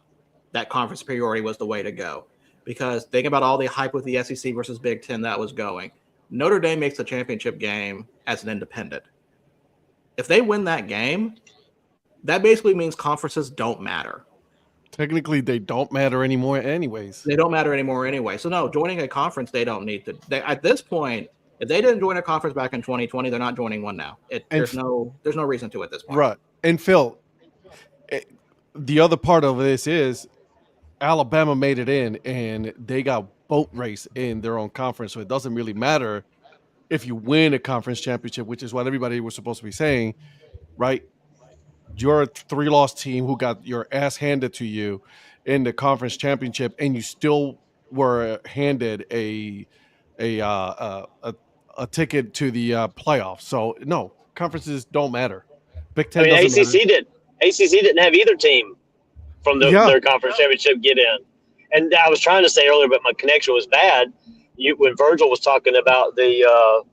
That conference superiority was the way to go. Because think about all the hype with the SEC versus Big Ten that was going. Notre Dame makes the championship game as an independent. If they win that game, that basically means conferences don't matter. Technically, they don't matter anymore anyways. They don't matter anymore anyway. So no, joining a conference, they don't need to. At this point, if they didn't join a conference back in 2020, they're not joining one now. There's no reason to at this point. Right. And Phil, the other part of this is Alabama made it in, and they got boat race in their own conference, so it doesn't really matter if you win a conference championship, which is what everybody was supposed to be saying, right? You're a 3-loss team who got your ass handed to you in the conference championship, and you still were handed a ticket to the playoffs. So no, conferences don't matter. Big Ten doesn't matter. ACC didn't have either team from their conference championship get in. And I was trying to say earlier, but my connection was bad. When Virgil was talking about the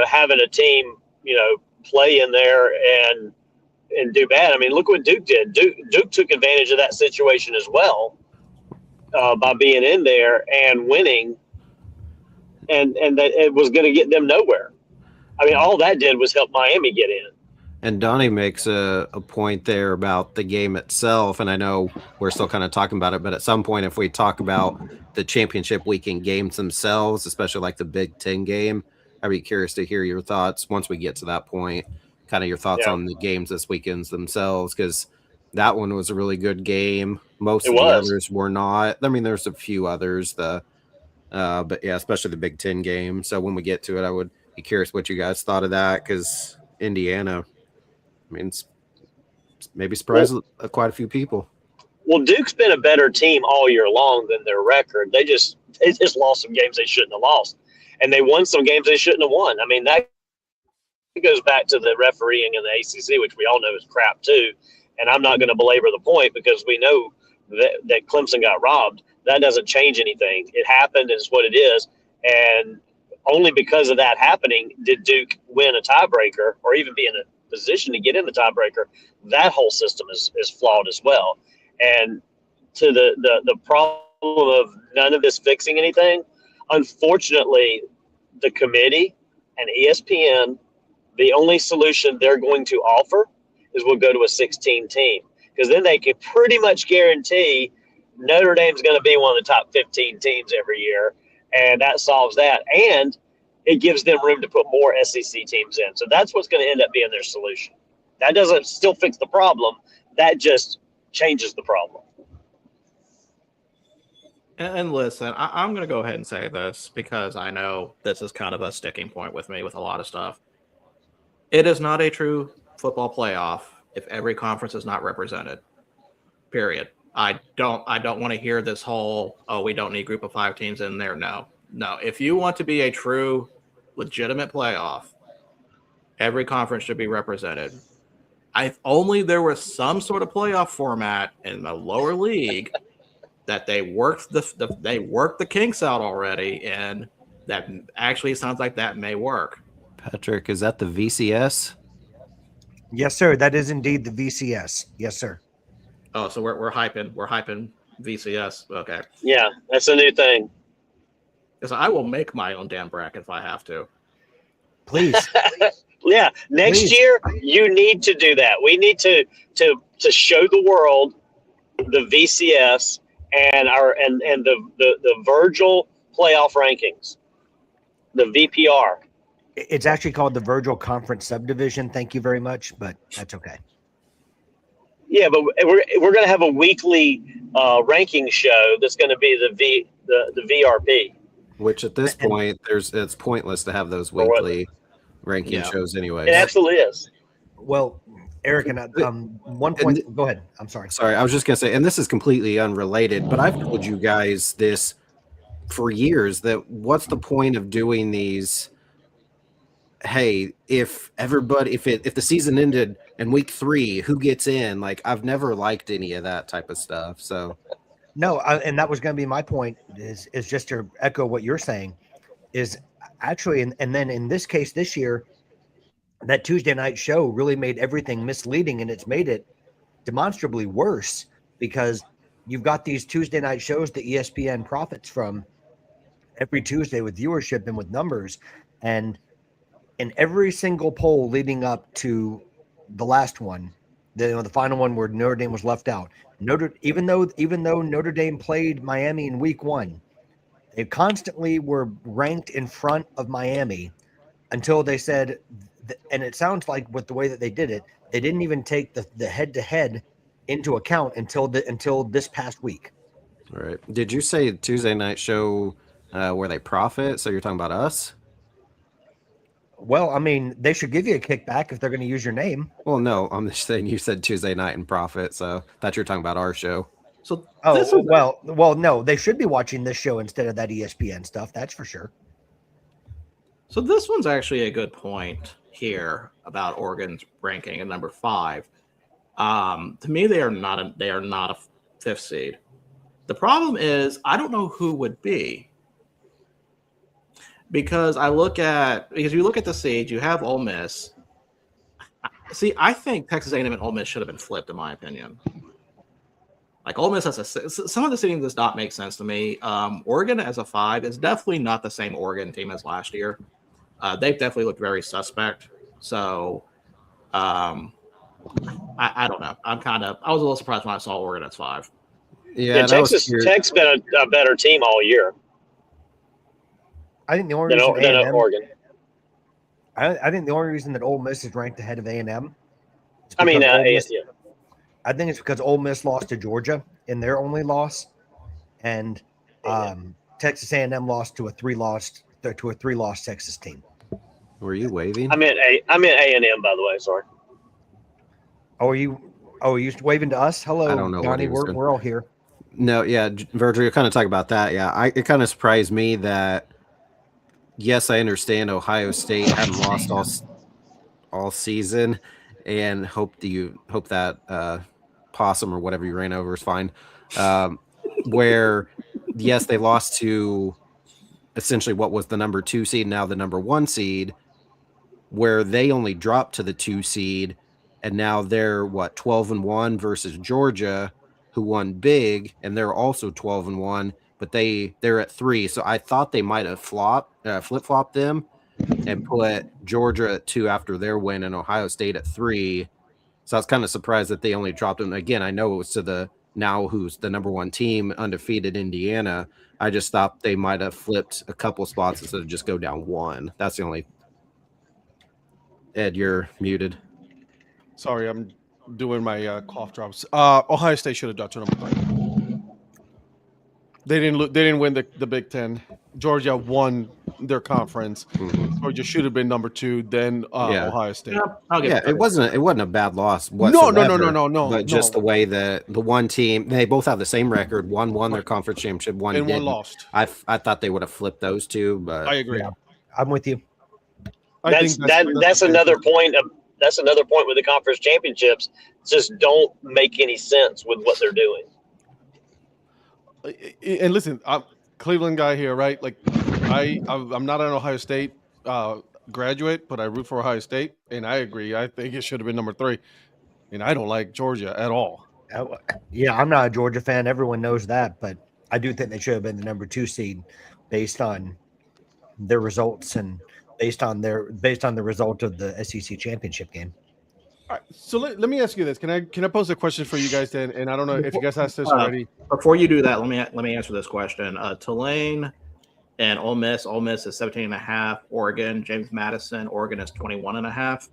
having a team play in there and do bad. I mean, look what Duke did. Duke took advantage of that situation as well by being in there and winning, and that it was going to get them nowhere. I mean, all that did was help Miami get in. And Donnie makes a point there about the game itself, and I know we're still kind of talking about it, but at some point, if we talk about the championship weekend games themselves, especially like the Big Ten game, I'd be curious to hear your thoughts once we get to that point, kind of your thoughts on the games this weekends themselves, because that one was a really good game. Most of the others were not. I mean, there's a few others, but yeah, especially the Big Ten game. So when we get to it, I would be curious what you guys thought of that, because Indiana, I mean, it's maybe surprised quite a few people. Well, Duke's been a better team all year long than their record. They just lost some games they shouldn't have lost, and they won some games they shouldn't have won. I mean, that goes back to the refereeing in the ACC, which we all know is crap too. And I'm not going to belabor the point because we know that Clemson got robbed. That doesn't change anything. It happened, and it's what it is. And only because of that happening did Duke win a tiebreaker or even be in a position to get in the tiebreaker. That whole system is flawed as well. And to the problem of none of this fixing anything, unfortunately, the committee and ESPN, the only solution they're going to offer is we'll go to a 16 team, because then they can pretty much guarantee Notre Dame's going to be one of the top 15 teams every year, and that solves that. And it gives them room to put more SEC teams in. So that's what's going to end up being their solution. That doesn't still fix the problem. That just changes the problem. And listen, I'm going to go ahead and say this because I know this is kind of a sticking point with me with a lot of stuff. It is not a true football playoff if every conference is not represented. Period. I don't want to hear this whole, we don't need group of 5 teams in there. No. If you want to be a true, legitimate playoff, every conference should be represented. If only there was some sort of playoff format in the lower league that they worked the kinks out already, and that actually sounds like that may work. Patrick, is that the VCS? Yes, sir. That is indeed the VCS. Yes, sir. Oh, so we're hyping VCS. Okay. Yeah, that's a new thing. Because I will make my own damn bracket if I have to. Please. Yeah, next year you need to do that. We need to show the world the VCS and the Virgil playoff rankings, the VPR. It's actually called the Virgil Conference Subdivision. Thank you very much, but that's okay. Yeah, but we're going to have a weekly ranking show that's going to be the VRP. Which at this point, it's pointless to have those weekly ranking shows anyway. It absolutely is. Well, Eric, and one point. Go ahead. I'm sorry. Sorry, I was just gonna say, and this is completely unrelated, but I've told you guys this for years, that what's the point of doing these? Hey, if the season ended in week 3, who gets in? Like, I've never liked any of that type of stuff. So no, and that was going to be my point. Is just to echo what you're saying. Is actually, and then in this case, this year, that Tuesday night show really made everything misleading, and it's made it demonstrably worse because you've got these Tuesday night shows that ESPN profits from every Tuesday with viewership and with numbers, and in every single poll leading up to the last one, the final one where Notre Dame was left out, even though Notre Dame played Miami in week 1, they constantly were ranked in front of Miami until they said, and it sounds like with the way that they did it, they didn't even take the head-to-head into account until this past week. All right. Did you say Tuesday night show where they profit? So you're talking about us? Well, I mean, they should give you a kickback if they're going to use your name. Well, no, I'm just saying you said Tuesday night and profit, so I thought you were talking about our show. So well, no, they should be watching this show instead of that ESPN stuff. That's for sure. So this one's actually a good point here about Oregon's ranking at number 5. To me, they are not a 5th seed. The problem is I don't know who would be, because you look at the seeds, you have Ole Miss. See, I think Texas A&M and Ole Miss should have been flipped, in my opinion. Like, Ole Miss has some of the seeding does not make sense to me. Oregon as a 5 is definitely not the same Oregon team as last year. They've definitely looked very suspect. So, I don't know. I was a little surprised when I saw Oregon as 5. Yeah, Tech's been a better team all year. I think the only reason than Oregon. I think the only reason that Ole Miss is ranked ahead of A&M. I mean, I think it's because Ole Miss lost to Georgia in their only loss, and Texas A&M lost to a three-loss Texas team. Were you waving? I meant A&M, by the way. Sorry. Oh, are you waving to us? Hello, I don't know, Donnie. We're all here. No, yeah, Virgil, you're kind of talking about that. Yeah, it kind of surprised me that. Yes, I understand Ohio State hadn't lost all season, and hope that possum or whatever you ran over is fine. Where, yes, they lost to essentially what was the number 2 seed, now the number 1 seed, where they only dropped to the 2 seed, and now they're 12-1 versus Georgia, who won big, and they're also 12-1. But they're at 3, so I thought they might have flip-flopped them and put Georgia at 2 after their win and Ohio State at 3. So I was kind of surprised that they only dropped them. Again, I know it was to the now who's the number 1 team, undefeated Indiana. I just thought they might have flipped a couple spots instead of just go down 1. That's the only. Ed, you're muted. Sorry, I'm doing my cough drops. Ohio State should have dropped to number 3. They didn't win the Big Ten. Georgia won their conference. Mm-hmm. Georgia should have been number 2, then Ohio State. Yeah, it wasn't a bad loss whatsoever. No. But just the way that the one team, they both have the same record. One won their conference championship, one and didn't. one lost. I thought they would have flipped those two, but I agree. Yeah, I'm with you. That's another point with the conference championships. Just don't make any sense with what they're doing. And listen, I'm a Cleveland guy here, right? Like, I'm not an Ohio State graduate, but I root for Ohio State, and I agree. I think it should have been number 3, and I don't like Georgia at all. Yeah, I'm not a Georgia fan. Everyone knows that, but I do think they should have been the number 2 seed based on their results and based on the result of the SEC championship game. All right, so let me ask you this: Can I pose a question for you guys then? And I don't know if you guys asked this already. Before you do that, let me answer this question. Tulane and Ole Miss. Ole Miss is 17.5. Oregon, James Madison. Oregon is 21.5.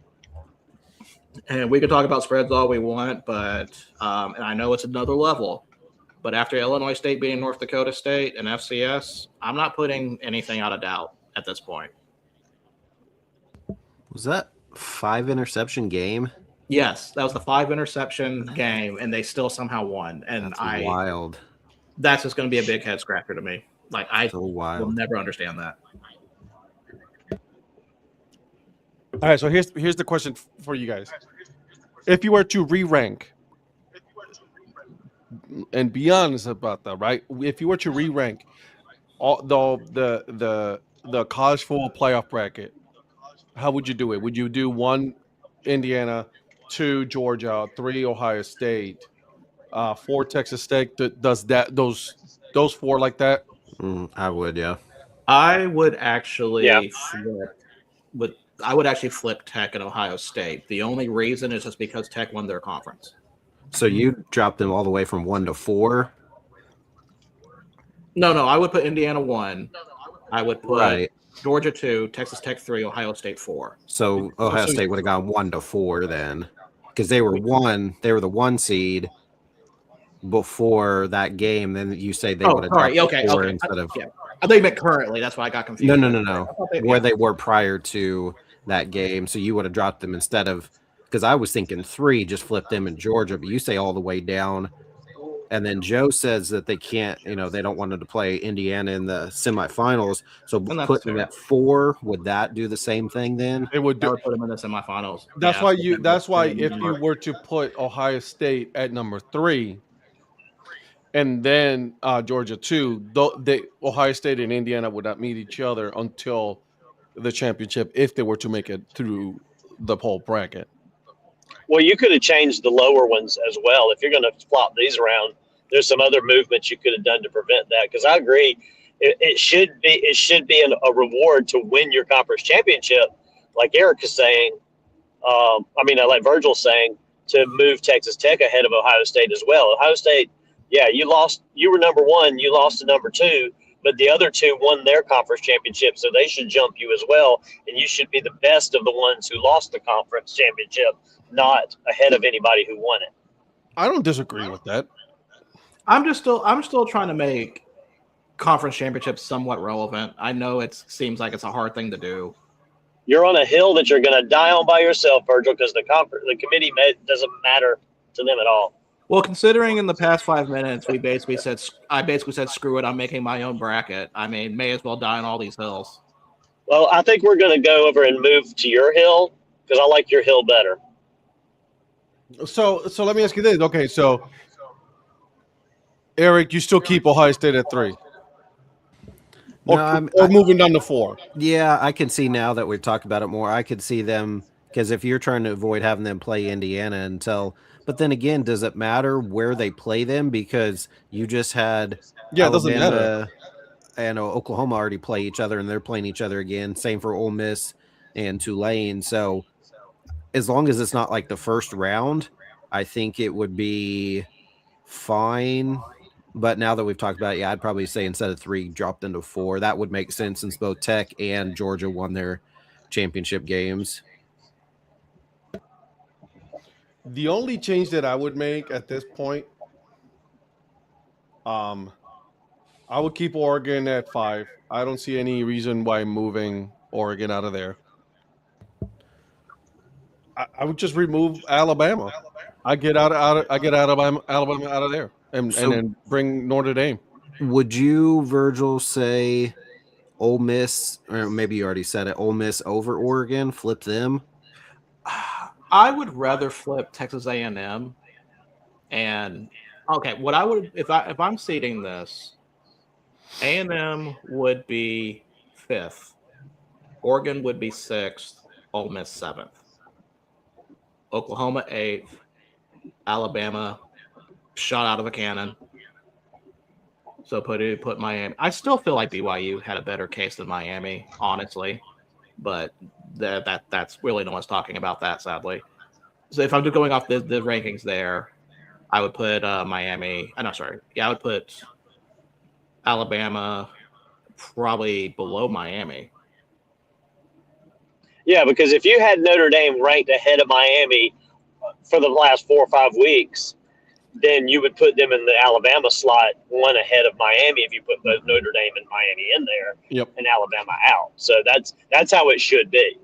And we can talk about spreads all we want, but and I know it's another level. But after Illinois State being North Dakota State and FCS, I'm not putting anything out of doubt at this point. Was that 5 interception game? Yes, that was the 5 interception game, and they still somehow won. And That's wild. That's just going to be a big head scratcher to me. Like, I will never understand that. All right, so here's the question for you guys: If you were to re-rank, and be honest about that, right? If you were to re-rank all the college football playoff bracket, how would you do it? Would you do 1 Indiana, 2 Georgia, 3 Ohio State, 4 Texas State? Does those 4 like that? I would, yeah. I would actually flip Tech and Ohio State. The only reason is just because Tech won their conference. So you dropped them all the way from 1 to 4? No, I would put Indiana 1. I would put right. Georgia 2, Texas Tech 3, Ohio State 4. So Ohio State would have gone 1 to 4 then, because they were the 1 seed, before that game, then you say they Oh, would have sorry. dropped Okay. four Okay. instead of Yeah. I thought you meant currently. That's why I got confused. no. Where they were prior to that game, so you would have dropped them instead of, because I was thinking 3, just flip them in Georgia, but you say all the way down. And then Joe says that they can't, they don't want them to play Indiana in the semifinals. So putting them at 4, would that do the same thing then? It would That do. would put them in the semifinals. That's Yeah, why so That's why same if you number. were to put Ohio State at number 3, and then Georgia 2, Ohio State and Indiana would not meet each other until the championship if they were to make it through the whole bracket. Well, you could have changed the lower ones as well. If you're going to flop these around, there's some other movements you could have done to prevent that. Because I agree, it should be a reward to win your conference championship, like Eric is saying. Like Virgil's saying, to move Texas Tech ahead of Ohio State as well. Ohio State, yeah, you lost. You were number 1. You lost to number 2. But the other 2 won their conference championship, so they should jump you as well. And you should be the best of the ones who lost the conference championship, not ahead of anybody who won it. I don't disagree with that. I'm still trying to make conference championships somewhat relevant. I know it seems like it's a hard thing to do. You're on a hill that you're going to die on by yourself, Virgil, because the committee doesn't matter to them at all. Well, considering in the past 5 minutes, I basically said, screw it, I'm making my own bracket. I mean, may as well die on all these hills. Well, I think we're going to go over and move to your hill because I like your hill better. So let me ask you this. Okay, so Eric, you still keep Ohio State at 3? Or moving down to 4? Yeah, I can see now that we've talked about it more. I could see them, because if you're trying to avoid having them play Indiana until, but then again, does it matter where they play them? Because you just had it doesn't matter. And Oklahoma already play each other, and they're playing each other again. Same for Ole Miss and Tulane. So as long as it's not like the first round, I think it would be fine. But now that we've talked about it, yeah, I'd probably say instead of 3, dropped into 4. That would make sense since both Tech and Georgia won their championship games. The only change that I would make at this point, I would keep Oregon at 5. I don't see any reason why moving Oregon out of there. I would just remove Alabama. I get Alabama out of there, and then bring Notre Dame. Would you, Virgil, say Ole Miss, or maybe you already said it, Ole Miss over Oregon? Flip them. I would rather flip Texas A&M. And okay, what I would if I'm seeding this, A&M would be 5th, Oregon would be 6th, Ole Miss 7th, Oklahoma 8th, Alabama shot out of a cannon. So put Miami. I still feel like BYU had a better case than Miami, honestly, but that's really no one's talking about that, sadly. So if I'm just going off the rankings there, I would put Miami. I would put Alabama probably below Miami. Yeah, because if you had Notre Dame ranked ahead of Miami for the last 4 or 5 weeks, then you would put them in the Alabama slot, one ahead of Miami if you put both Notre Dame and Miami in there, and Alabama out. So that's how it should be.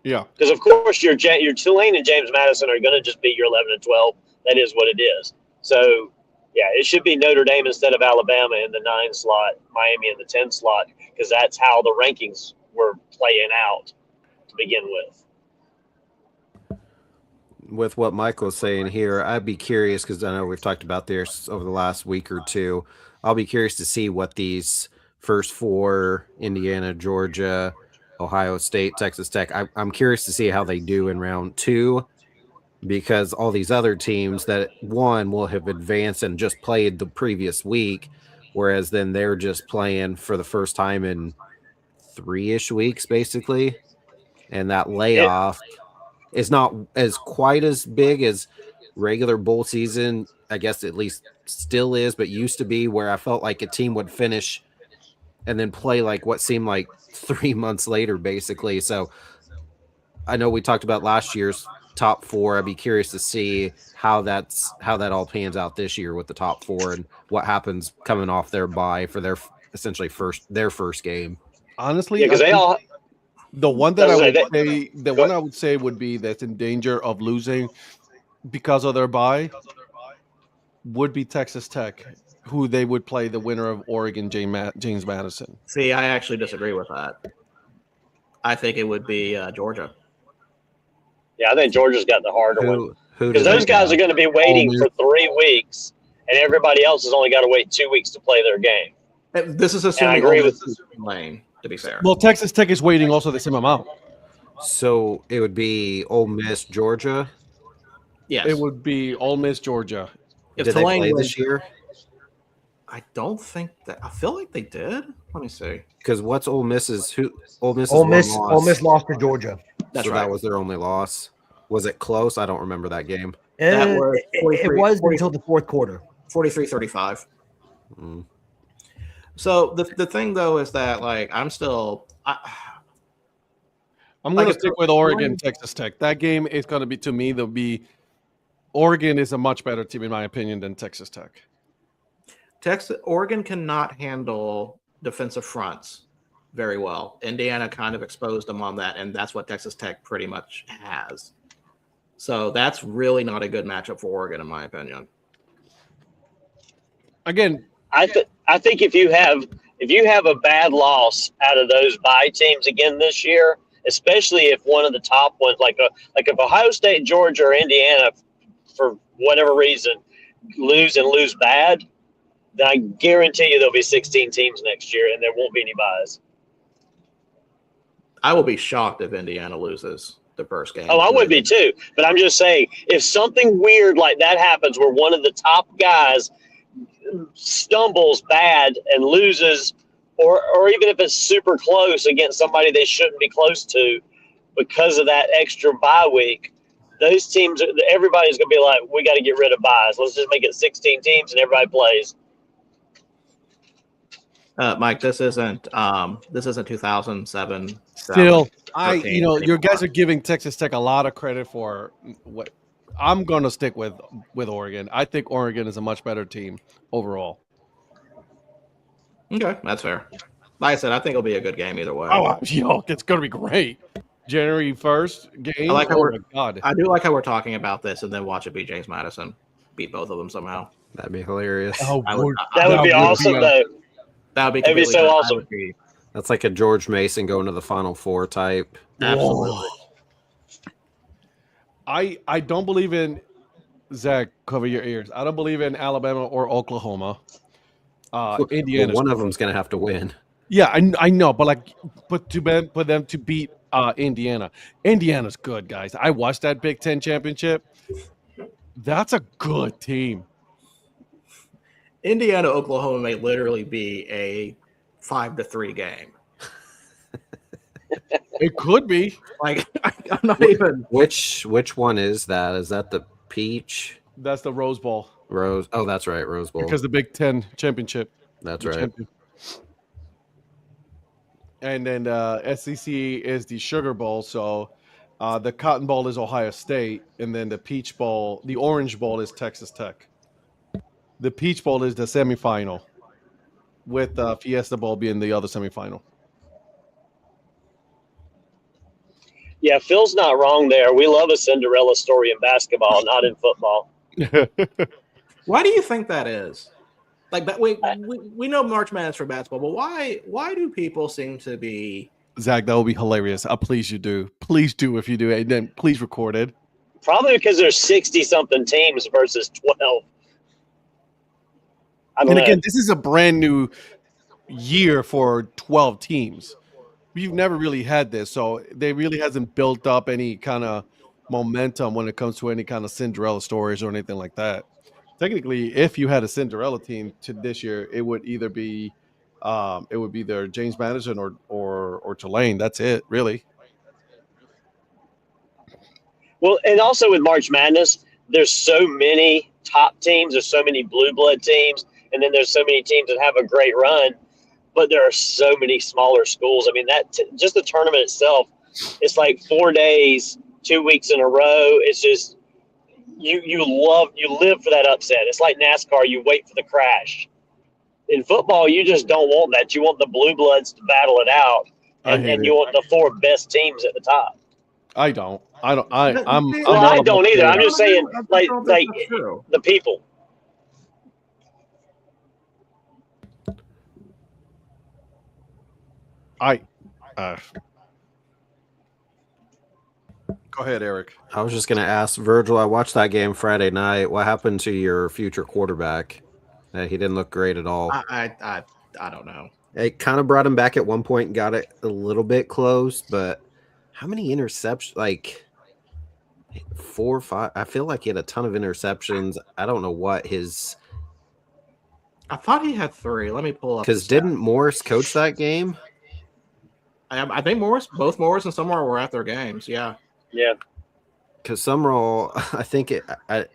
Yeah. Because, of course, your Tulane and James Madison are going to just be your 11 and 12. That is what it is. So, yeah, it should be Notre Dame instead of Alabama in the 9 slot, Miami in the 10 slot, because that's how the rankings were playing out to begin with. With what Michael's saying here, I'd be curious, because I know we've talked about this over the last week or two. I'll be curious to see what these first 4, Indiana, Georgia, Ohio State, Texas Tech, I'm curious to see how they do in round 2, because all these other teams that will have advanced and just played the previous week, whereas then they're just playing for the first time in 3-ish weeks, basically. And that layoff is not as quite as big as regular bowl season. I guess at least still is, but used to be, where I felt like a team would finish and then play like what seemed like 3 months later, basically. So I know we talked about last year's top 4. I'd be curious to see how that all pans out this year with the top 4 and what happens coming off their bye for their essentially their first game. Honestly, Yeah, because they all. the one that I I was would gonna say, the one I would say would be that's in danger of losing because of their bye would be Texas Tech, who they would play the winner of Oregon James Madison. See, I actually disagree with that. I think it would be Georgia. Yeah, I think Georgia's got the harder one Who because those guys are going to be waiting Ole for 3 weeks, and everybody else has only got to wait 2 weeks to play their game. This is assuming agree Ole with- Miss is Lane, to be fair. Well, Texas Tech is waiting also the same amount. So it would be Ole Miss, Georgia. Yes. It would be Ole Miss, Georgia. If Did they Tulane play wins- this year? I don't think that. I feel like they did. Let me see. Because what's Ole Miss's? Ole Miss. Ole Miss lost to Georgia. That's so right. that was their only loss. Was it close? I don't remember that game. That was It 43 was until the fourth quarter. 43-35. Mm. So the thing though is that like I'm I'm Like going to if stick with Oregon, Texas Tech. That game is going to be, to me, Oregon is a much better team, in my opinion, than Texas Tech. Oregon cannot handle defensive fronts very well. Indiana kind of exposed them on that, and that's what Texas Tech pretty much has. So that's really not a good matchup for Oregon, in my opinion. Again, I think if you have a bad loss out of those bye teams again this year, especially if one of the top ones, like if Ohio State, Georgia, or Indiana, for whatever reason, lose bad, then I guarantee you there'll be 16 teams next year, and there won't be any buys. I will be shocked if Indiana loses the first game. Oh, I would be too. But I'm just saying, if something weird like that happens where one of the top guys stumbles bad and loses, or even if it's super close against somebody they shouldn't be close to because of that extra bye week, those teams, everybody's going to be like, we got to get rid of buys. Let's just make it 16 teams and everybody plays. Mike, this isn't 2007. still, 13, your guys are giving Texas Tech a lot of credit for what I'm going to stick with Oregon. I think Oregon is a much better team overall. Okay, that's fair. Like I said, I think it'll be a good game either way. Oh, it's going to be great. January 1st game. I like how my God. I do like how we're talking about this and then watch it beat James Madison, beat both of them somehow. That'd be hilarious. I would- That would be awesome, though. That would be That'd be completely so good. I awesome. would be- That's like a George Mason going to the Final Four type. Absolutely. I don't believe in Zach. Cover your ears. I don't believe in Alabama or Oklahoma. Indiana. Well, one of them's going to have to win. Yeah, I know, but for them to beat Indiana. Indiana's good, guys. I watched that Big Ten championship. That's a good team. Indiana, Oklahoma may literally be a 5-3 game. It could be. Like I'm not even. Which one is that? Is that the Peach That's the Rose Bowl Rose? Oh, that's right, Rose Bowl. because the Big Ten championship. That's the right. champion. And then SEC is the Sugar Bowl. So the Cotton Bowl is Ohio State, and then the Peach Bowl, the Orange Bowl is Texas Tech. The Peach Bowl is the semifinal, with Fiesta Bowl being the other semifinal. Yeah, Phil's not wrong there. We love a Cinderella story in basketball, not in football. Why do you think that is? Like, but we know March Madness for basketball, but why do people seem to be? Zach, that would be hilarious. Please, you do. Please do if you do, and then please record it. Probably because there's 60-something teams versus 12. I don't And know. again, this is a brand new year for 12 teams. We've never really had this, so they really hasn't built up any kind of momentum when it comes to any kind of Cinderella stories or anything like that. Technically, if you had a Cinderella team to this year, it would either be either James Madison or Tulane. That's it, really. Well, and also with March Madness, there's so many top teams, there's so many blue blood teams, and then there's so many teams that have a great run, but there are so many smaller schools. I mean, just the tournament itself, it's like 4 days, 2 weeks in a row. It's just you live for that upset. It's like NASCAR. You wait for the crash. In football, you just don't want that. You want the blue bloods to battle it out, and you want the 4 best teams at the top. I don't. I'm Well, I don't either. I'm just saying, like the people. Go ahead, Eric. I was just going to ask Virgil. I watched that game Friday night. What happened to your future quarterback? He didn't look great at all. I don't know. It kind of brought him back at one point and got it a little bit close, but how many interceptions? Like 4 or 5. I feel like he had a ton of interceptions. I don't know what his. I thought he had 3. Let me pull up. Because didn't Morris coach that game? I think both Morris and Summerall were at their games. Yeah. Yeah. Because Summerall, I think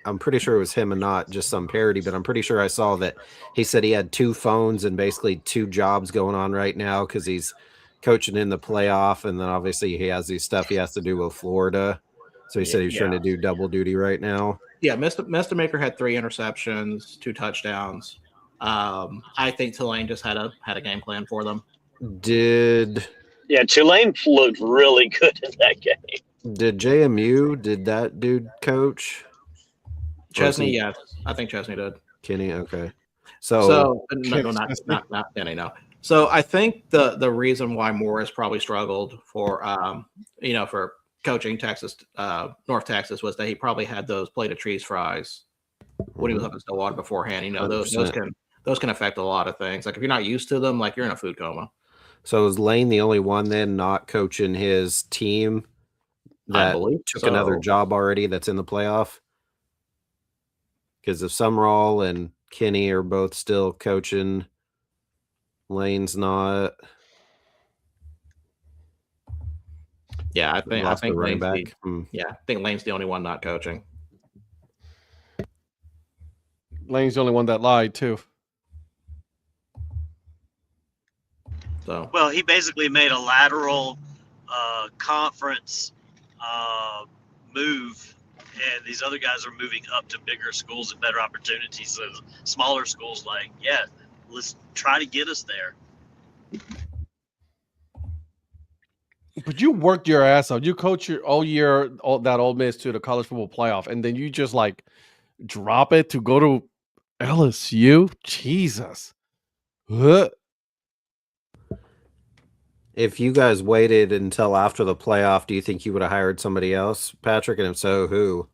I'm pretty sure it was him and not just some parody, but I'm pretty sure I saw that he said he had 2 phones and basically 2 jobs going on right now because he's coaching in the playoff, and then obviously he has these stuff he has to do with Florida. So he said he's trying to do double duty right now. Yeah, Mr. Maker had 3 interceptions, 2 touchdowns. I think Tulane just had a game plan for them. Yeah, Tulane looked really good in that game. Did JMU? Did that dude coach? Chesney, yes. I think Chesney did. Kenny, okay. So no, not Kenny, no. So I think the reason why Morris probably struggled for for coaching Texas, North Texas, was that he probably had those plate of cheese fries when he was up in Stillwater beforehand. Those can affect a lot of things. Like if you're not used to them, like you're in a food coma. So is Lane the only one then not coaching his team that took another job already that's in the playoff? Because if Summerall and Kenny are both still coaching, Lane's not. Yeah, I think running Lane's back. I think Lane's the only one not coaching. Lane's the only one that lied too. So well, he basically made a lateral conference move, and these other guys are moving up to bigger schools and better opportunities. So smaller schools, like, let's try to get us there. But you worked your ass off. You coached your all year, that Ole Miss to the college football playoff, and then you just like drop it to go to LSU. Jesus. If you guys waited until after the playoff, do you think you would have hired somebody else, Patrick? And if so, who?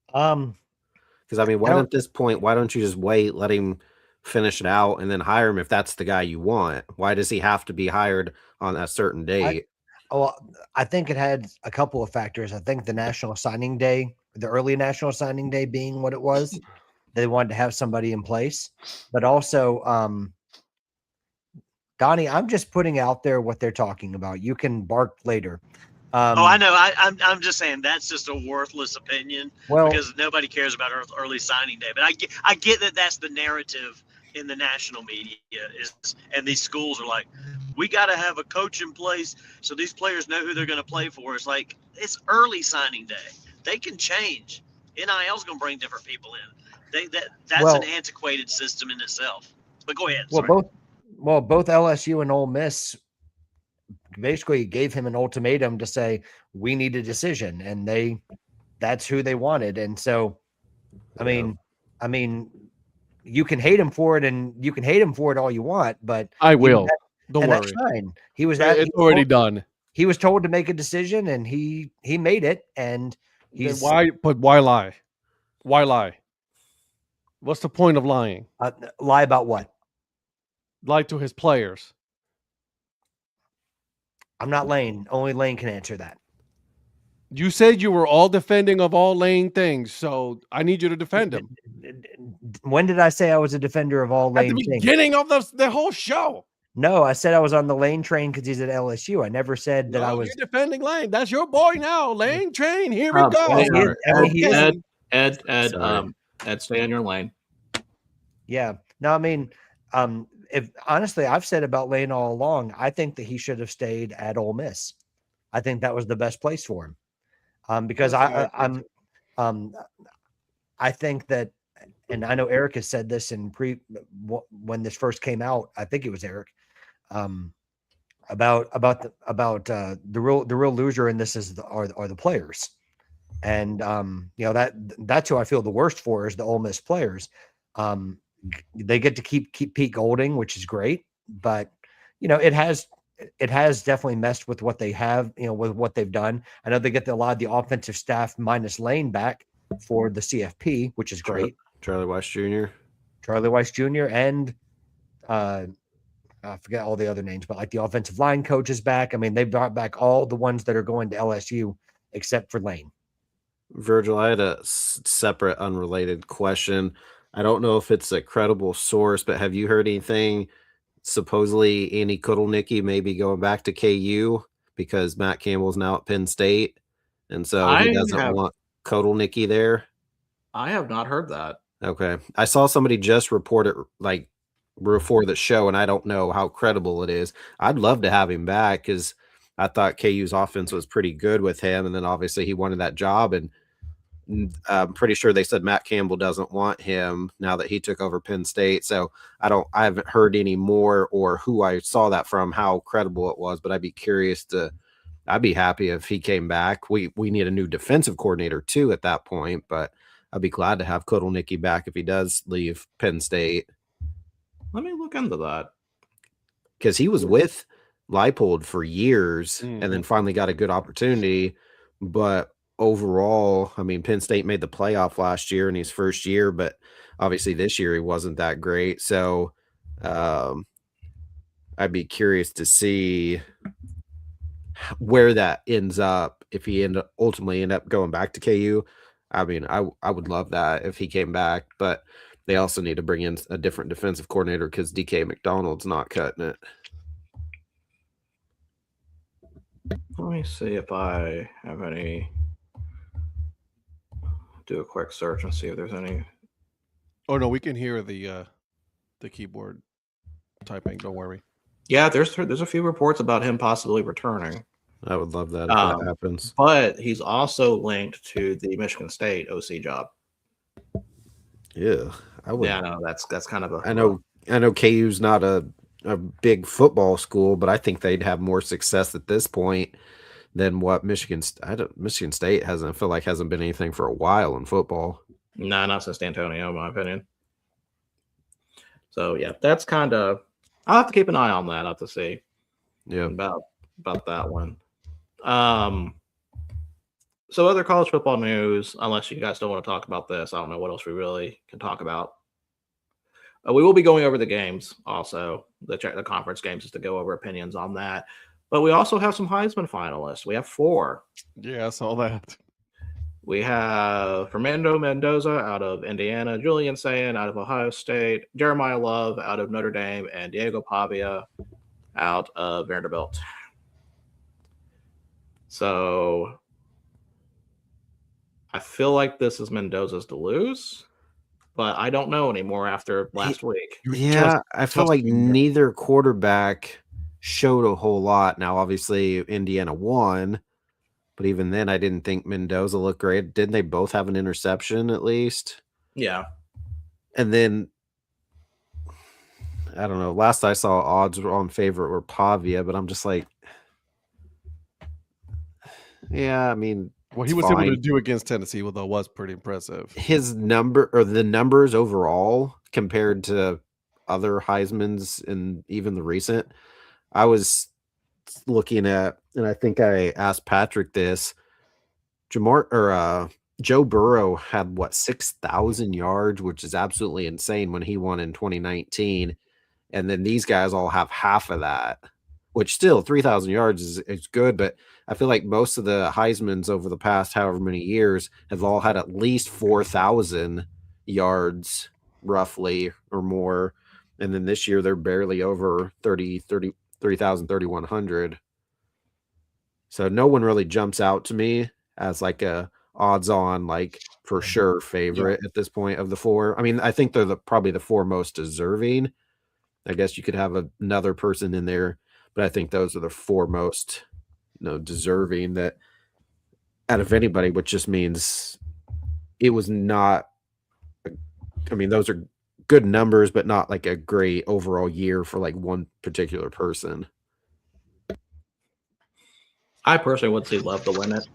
Because I mean, at this point, why don't you just wait, let him finish it out, and then hire him if that's the guy you want? Why does he have to be hired on a certain date? I think it had a couple of factors. I think the National Signing Day, the early National Signing Day being what it was, they wanted to have somebody in place. But also, Donnie, I'm just putting out there what they're talking about. You can bark later. I know. I'm just saying that's just a worthless opinion because nobody cares about early signing day. But I get that that's the narrative in the national media and these schools are like, we got to have a coach in place so these players know who they're going to play for. It's like, it's early signing day. They can change. NIL's going to bring different people in. That's an antiquated system in itself. But go ahead. Both LSU and Ole Miss basically gave him an ultimatum to say, we need a decision, and that's who they wanted. And so, I mean, you can hate him for it, and you can hate him for it all you want, but I will. Don't worry. That's fine. It's already done. He was told to make a decision, and he made it. And why lie? Why lie? What's the point of lying? Lie about what? Lie to his players. I'm not Lane. Only Lane can answer that. You said you were all defending of all Lane things, so I need you to defend him. When did I say I was a defender of all Lane things? At the beginning of the whole show. No, I said I was on the Lane train because he's at LSU. I never said that I was. You're defending Lane. That's your boy now. Lane train. Here we go. Ed, stay on your lane. Yeah. No, I mean, if honestly, I've said about Lane all along, I think that he should have stayed at Ole Miss. I think that was the best place for him. Because I think that, and I know Eric has said this when this first came out. I think it was Eric, about the real loser in this are the players, and that's who I feel the worst for is the Ole Miss players. They get to keep Pete Golding, which is great, but it has definitely messed with what they have, with what they've done. I know they get a lot of the offensive staff minus Lane back for the CFP, which is great. Charlie Weiss Jr. And I forget all the other names, but like the offensive line coach is back. I mean, they brought back all the ones that are going to LSU except for Lane. Virgil, I had a separate, unrelated question. I don't know if it's a credible source, but have you heard anything? Supposedly, Andy Kotelnicki may be going back to KU because Matt Campbell's now at Penn State, and so he doesn't want Kotelnicki there. I have not heard that. Okay, I saw somebody just report it like before the show, and I don't know how credible it is. I'd love to have him back because I thought KU's offense was pretty good with him, and then obviously he wanted that job, and I'm pretty sure they said Matt Campbell doesn't want him now that he took over Penn State. So I haven't heard any more or who I saw that from, how credible it was, but I'd be happy if he came back. We need a new defensive coordinator too at that point, but I'd be glad to have Kotelnicki back if he does leave Penn State. Let me look into that. Because he was with Leipold for years and then finally got a good opportunity. But overall, I mean, Penn State made the playoff last year in his first year, but obviously this year he wasn't that great. So I'd be curious to see where that ends up if he ultimately end up going back to KU. I mean, I would love that if he came back, but they also need to bring in a different defensive coordinator because DK McDonald's not cutting it. Let me see if I have any. Do a quick search and see if there's any. Oh no, we can hear the keyboard typing. Don't worry. Yeah, there's a few reports about him possibly returning. I would love that if that happens. But he's also linked to the Michigan State OC job. Yeah, I would. Yeah, no, that's kind of a. I know KU's not a big football school, but I think they'd have more success at this point than what Michigan State hasn't. I feel like hasn't been anything for a while in football. Nah, not since D'Antonio, in my opinion. So yeah, that's kind of. I'll have to keep an eye on that. I'll have to see. Yeah, about that one. So other college football news, unless you guys don't want to talk about this, I don't know what else we really can talk about. We will be going over the games also, the conference games, just to go over opinions on that. But we also have some Heisman finalists. We have 4. Yeah, I saw that. We have Fernando Mendoza out of Indiana, Julian Sayin out of Ohio State, Jeremiah Love out of Notre Dame, and Diego Pavia out of Vanderbilt. So I feel like this is Mendoza's to lose, but I don't know anymore after last week. Yeah, I feel like neither quarterback showed a whole lot. Now, obviously, Indiana won, but even then, I didn't think Mendoza looked great. Didn't they both have an interception at least? Yeah. And then, I don't know, last I saw, odds were on favorite were Pavia, but I'm just like, yeah, I mean, what he was able to do against Tennessee, though, was pretty impressive. His the numbers overall compared to other Heismans and even the recent, I was looking at, and I think I asked Patrick this. Joe Burrow had 6,000 yards, which is absolutely insane when he won in 2019, and then these guys all have half of that. Which still 3,000 yards is good, but I feel like most of the Heismans over the past however many years have all had at least 4,000 yards roughly or more. And then this year they're barely over 3,000, 3,100. So no one really jumps out to me as like a odds on, like for sure favorite at this point of the 4. I mean, I think they're probably the 4 most deserving. I guess you could have another person in there, but I think those are the four most, deserving that out of anybody, which just means it was not. I mean, those are good numbers, but not like a great overall year for like one particular person. I personally would see Love to win it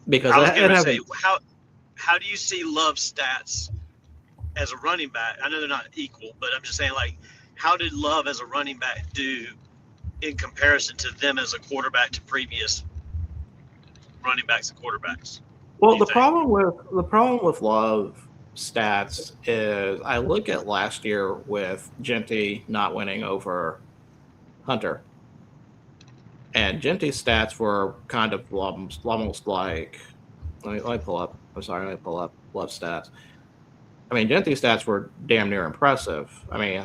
because I was going to say, how do you see Love's stats as a running back? I know they're not equal, but I'm just saying, like, how did Love as a running back do in comparison to them as a quarterback to previous running backs and quarterbacks? Well, the problem with Love stats is I look at last year with Genty not winning over Hunter, and Genty's stats were kind of almost like. Let me pull up. I'm sorry. Let me pull up Love stats. I mean, Genty's stats were damn near impressive. I mean,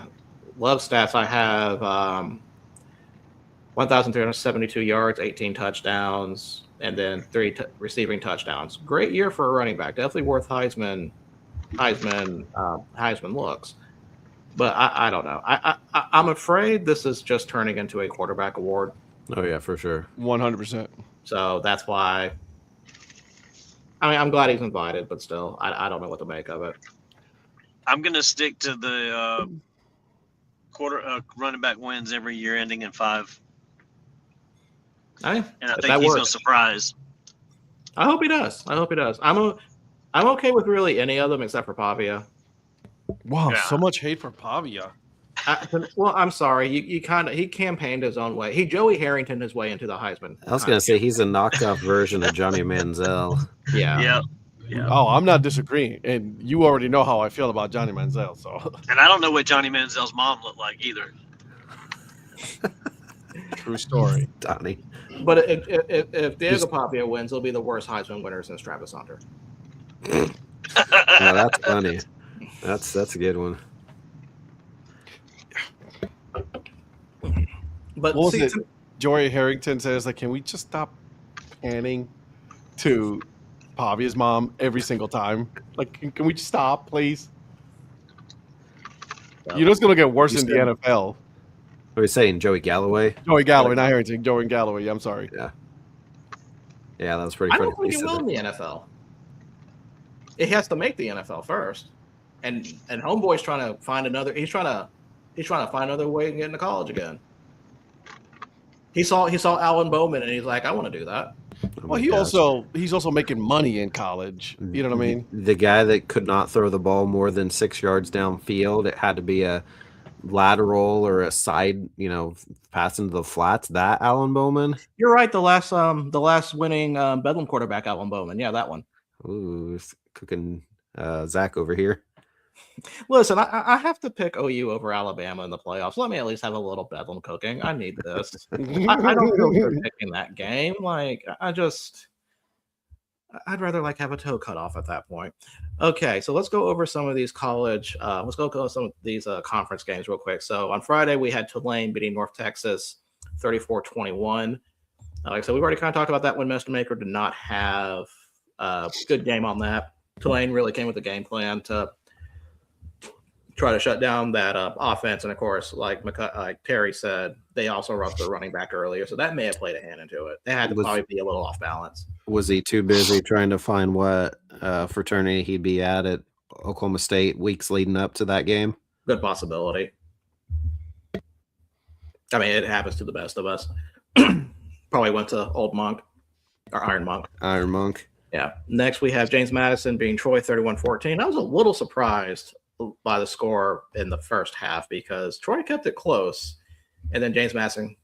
Love stats, I have 1,372 yards, 18 touchdowns, and then 3 receiving touchdowns. Great year for a running back. Definitely worth Heisman looks. But I don't know. I'm afraid this is just turning into a quarterback award. Oh, yeah, for sure. 100%. So that's why. I mean, I'm glad he's invited, but still, I don't know what to make of it. I'm going to stick to the running back wins every year, ending in 5. And I think he's no surprise. I hope he does. I'm okay with really any of them except for Pavia. Wow, so much hate for Pavia. Well, I'm sorry. He campaigned his own way. He Joey Harrington his way into the Heisman. I was going to say he's a knockoff version of Johnny Manziel. Yeah. Oh, I'm not disagreeing, and you already know how I feel about Johnny Manziel. So, and I don't know what Johnny Manziel's mom looked like either. True story, Donnie. But if Diego Pavia wins, he'll be the worst Heisman winner since Travis Hunter. No, that's funny. That's a good one. But what was it? Joey Harrington says, like, can we just stop panning to Pavia's mom every single time? Like, can we just stop, please? Yeah. You know it's going to get worse in the NFL. What are you saying, Joey Galloway? Joey Galloway, not Harrington. Joey Galloway. I'm sorry. Yeah, that was pretty funny. I don't think he will in the NFL. He has to make the NFL first, and Homeboy's trying to find another. He's trying to find another way to get into college again. He saw Alan Bowman, and he's like, I want to do that. Well, he's also making money in college. You know what I mean? The guy that could not throw the ball more than 6 yards downfield, it had to be a lateral or a side, pass into the flats. That Alan Bowman. You're right. The last winning Bedlam quarterback, Alan Bowman. Yeah, that one. Ooh, cooking Zach over here. Listen, I have to pick OU over Alabama in the playoffs. Let me at least have a little Bedlam cooking. I need this. I don't feel good picking that game. Like, I'd rather have a toe cut off at that point. Okay, so let's go over some of these college. Let's go over some of these conference games real quick. So on Friday, we had Tulane beating North Texas 34-21. Like I said, we've already kind of talked about that when Mr. Maker did not have a good game on that. Tulane really came with a game plan to try to shut down that offense. And of course, like Terry said, they also rushed their running back earlier. So that may have played a hand into it. They had to probably be a little off balance. Was he too busy trying to find what fraternity he'd be at Oklahoma State weeks leading up to that game? Good possibility. I mean, it happens to the best of us. Probably went to Old Monk or Iron Monk. Iron Monk. Yeah. Next, we have James Madison beating Troy 31-14. I was a little surprised by the score in the first half because Troy kept it close, and then James Madison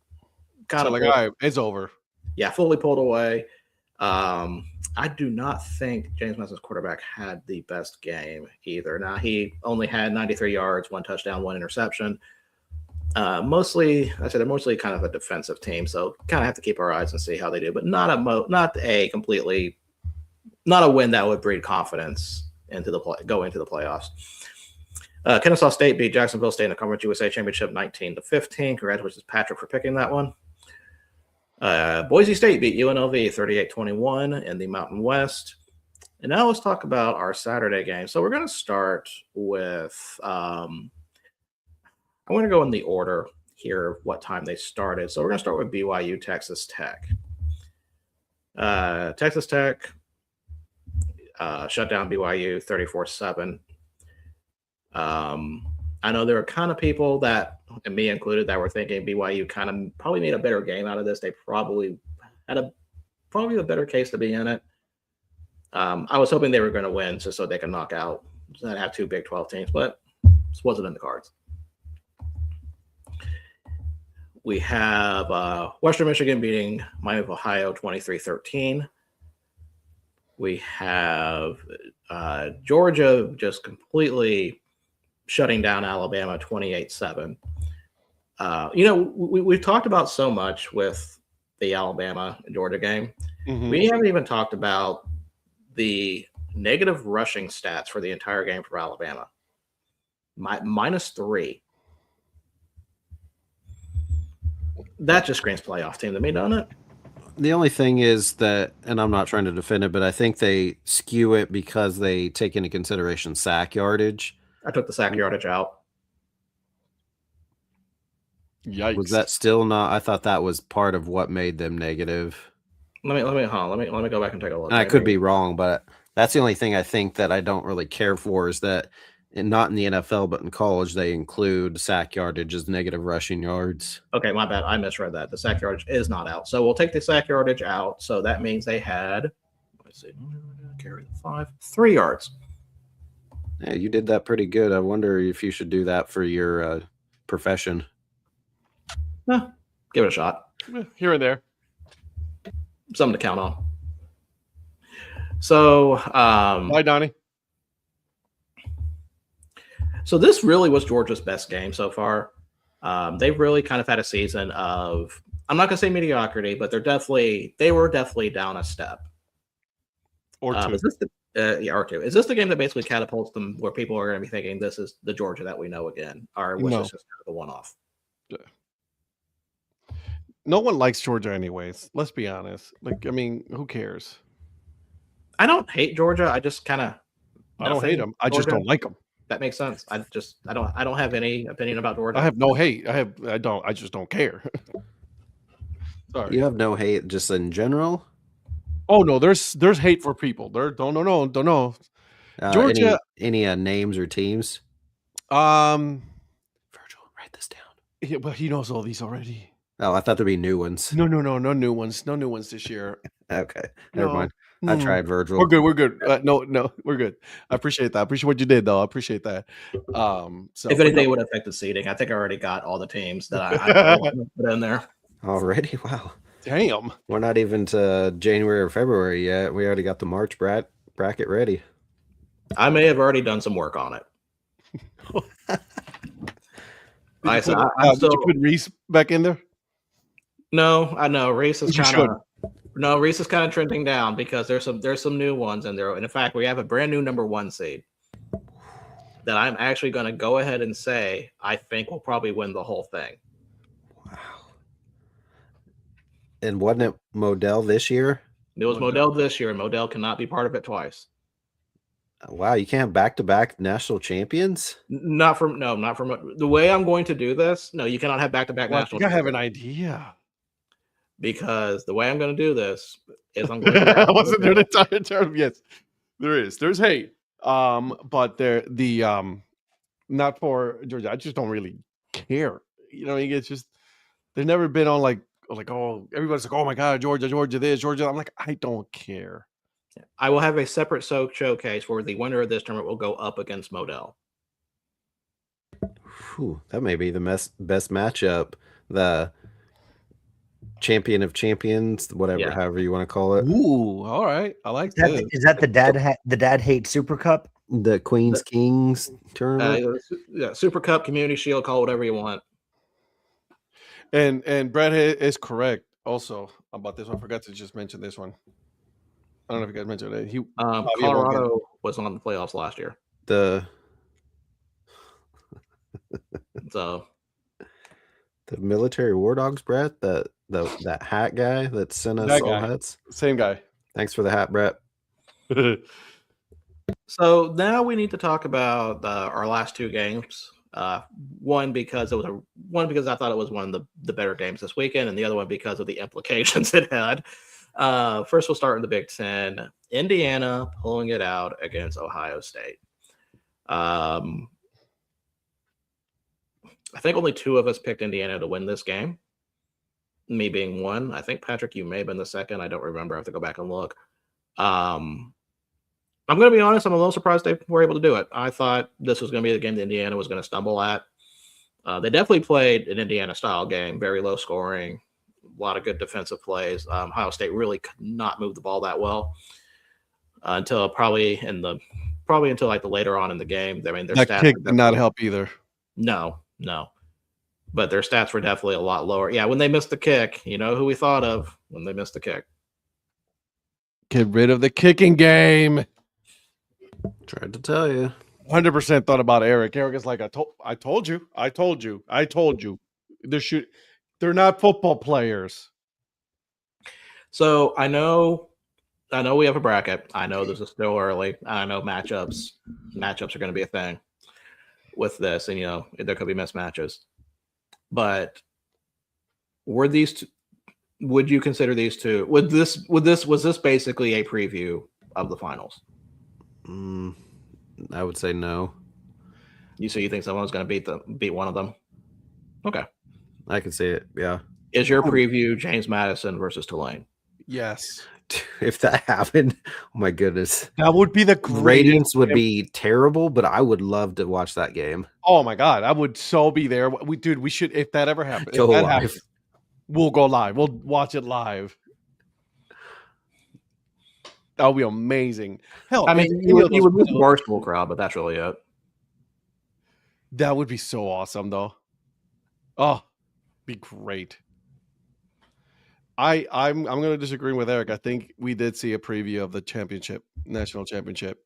kind of all right, it's over. Yeah, fully pulled away. I do not think James Madison's quarterback had the best game either. Now, he only had 93 yards, 1 touchdown, 1 interception. They're mostly kind of a defensive team, so kind of have to keep our eyes and see how they do, but not a win that would breed confidence into the playoffs. Kennesaw State beat Jacksonville State in the Conference USA Championship 19-15. Congratulations, Patrick, for picking that one. Boise State beat UNLV 38-21 in the Mountain West. And now let's talk about our Saturday game. So we're going to start with I want to go in the order here of what time they started. So we're going to start with BYU, Texas Tech. Texas Tech shut down BYU 34-7. I know there are kind of people that, and me included, that were thinking BYU kind of probably made a better game out of this. They probably had a better case to be in it. I was hoping they were going to win just so they could knock out and have two Big 12 teams, but this wasn't in the cards. We have Western Michigan beating Miami of Ohio 23-13. We have Georgia just completely shutting down Alabama 28-7. We've talked about so much with the Alabama Georgia game. Mm-hmm. We haven't even talked about the negative rushing stats for the entire game for Alabama. -3. That just screams playoff team to me, doesn't it? The only thing is that, and I'm not trying to defend it, but I think they skew it because they take into consideration sack yardage. I took the sack yardage out. Yikes. Was that still not? I thought that was part of what made them negative. Let me go back and take a look. And I could be wrong, but that's the only thing I think that I don't really care for is that, and not in the NFL, but in college, they include sack yardage as negative rushing yards. Okay, my bad. I misread that. The sack yardage is not out. So we'll take the sack yardage out. So that means they had, let's see, carry the 3 yards. Yeah, you did that pretty good. I wonder if you should do that for your profession. No, give it a shot. Here and there. Something to count on. So, bye, Donnie. So this really was Georgia's best game so far. They've really kind of had a season of, I'm not going to say mediocrity, but they were definitely down a step. Or two. Or two. Is this the game that basically catapults them where people are going to be thinking this is the Georgia that we know again? Or was this just kind of a one-off? No one likes Georgia anyways. Let's be honest. Who cares? I don't hate Georgia. I just kind of... I don't hate them. I just don't like them. That makes sense. I don't have any opinion about Georgia. I have no hate. I just don't care. Sorry. You have no hate just in general? Oh no, there's hate for people. Don't know. Georgia, any names or teams? Virgil, write this down. Yeah, but he knows all these already. Oh, I thought there'd be new ones. No new ones. No new ones this year. Okay, never mind. I tried Virgil. We're good. No, we're good. I appreciate that. I appreciate what you did, though. I appreciate that. So if anything would affect the seeding, I think I already got all the teams that I put in there. Already? Wow. Damn. We're not even to January or February yet. We already got the March bracket ready. I may have already done some work on it. Did you put Reese back in there? No, I know Reese is kind of trending down because there's some new ones in there. And in fact, we have a brand new number 1 seed that I'm actually going to go ahead and say I think will probably win the whole thing. Wow. And wasn't it Modell this year? It was Modell this year, and Modell cannot be part of it twice. Wow, you can't have back-to-back national champions? Not from the way I'm going to do this. No, you cannot have back-to-back national champions. I have an idea. Because the way I'm going to do this is I'm going to I wasn't there the entire term. Yes, there is. There's hate. But not for Georgia. I just don't really care. It's just they've never been on like oh, everybody's like, oh my God, Georgia this, Georgia. I'm like, I don't care. I will have a separate showcase where the winner of this tournament will go up against Modell. Whew, that may be the best matchup. The champion of champions, whatever, however you want to call it. Ooh, all right. I like that. Is that the Dad Hat Super Cup? The Queen's Kings tournament? Super Cup, Community Shield, call it whatever you want. And Brad is correct also about this one. I forgot to just mention this one. I don't know if you guys mentioned it. Colorado was on the playoffs last year. The military war dogs, Brett, that hat guy that sent us all hats. Same guy. Thanks for the hat, Brett. So now we need to talk about our last 2 games One because I thought it was one of the better games this weekend, and the other one because of the implications it had. First, we'll start in the Big Ten. Indiana pulling it out against Ohio State. I think only 2 of us picked Indiana to win this game. Me being one. I think, Patrick, you may have been the second. I don't remember. I have to go back and look. I'm going to be honest. I'm a little surprised they were able to do it. I thought this was going to be the game that Indiana was going to stumble at. They definitely played an Indiana-style game, very low scoring, a lot of good defensive plays. Ohio State really could not move the ball that well until probably until like the later on in the game. I mean, their that stats kick did not help either. No. But their stats were definitely a lot lower. Yeah, when they missed the kick, you know who we thought of when they missed the kick. Get rid of the kicking game. Tried to tell you. 100% thought about Eric. Eric is like, I told you. They're not football players. So I know we have a bracket. I know this is still early. I know matchups are going to be a thing with this, and there could be mismatches. But would you consider these two? Was this basically a preview of the finals? I would say no. You think someone's going to beat one of them? Okay, I can see it. Yeah. Is your preview James Madison versus Tulane? Yes. If that happened, oh my goodness, that would be the ratings would be terrible. But I would love to watch that game. Oh my god, I would so be there. We should, if that ever happens. Go live. We'll go live. We'll watch it live. That would be amazing. Hell, I mean, you would lose the Barstool crowd, but that's really it. That would be so awesome, though. Oh, be great. I'm going to disagree with Eric. I think we did see a preview of the national championship.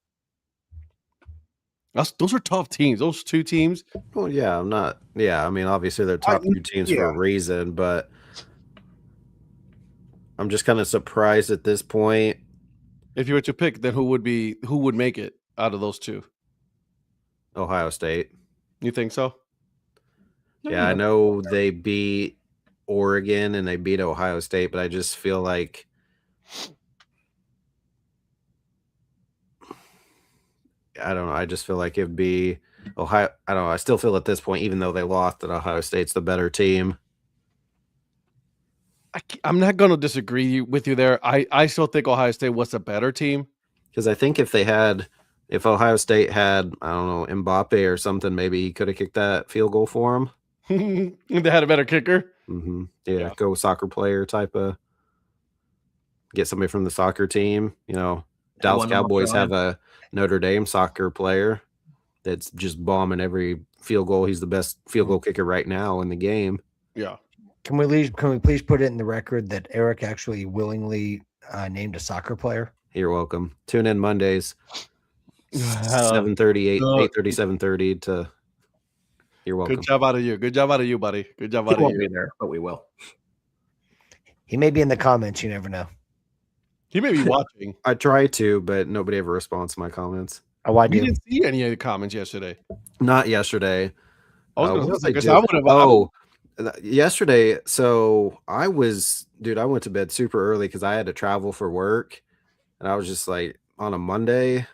Those are tough teams. Those 2 teams. Well, yeah, I'm not. Yeah, I mean, obviously they're top 2 teams for a reason, but I'm just kind of surprised at this point. If you were to pick, then who would make it out of those 2? Ohio State. You think so? Yeah, I know they beat Oregon and they beat Ohio State, but I just feel like I don't know. I just feel like it'd be Ohio. I don't know. I still feel at this point, even though they lost, that Ohio State's the better team. I'm not going to disagree with you there. I still think Ohio State was a better team. Because I think if Ohio State had, I don't know, Mbappe or something, maybe he could have kicked that field goal for him. They had a better kicker. Mm-hmm. Yeah, go soccer player type of. Get somebody from the soccer team. Dallas Cowboys have a Notre Dame soccer player that's just bombing every field goal. He's the best field goal kicker right now in the game. Yeah. Can we please put it in the record that Eric actually willingly named a soccer player? You're welcome. Tune in Mondays, 7:30, 8:30, 7:30 to. You're welcome. Good job out of you. Good job out of you, buddy. Good job out of you. Won't be there, but we will. He may be in the comments. You never know. He may be watching. I try to, but nobody ever responds to my comments. Oh, I do. You didn't see any of the comments yesterday. Not yesterday. I was going to say, because I would have. Yesterday, so I went to bed super early because I had to travel for work, and I was just like on a Monday,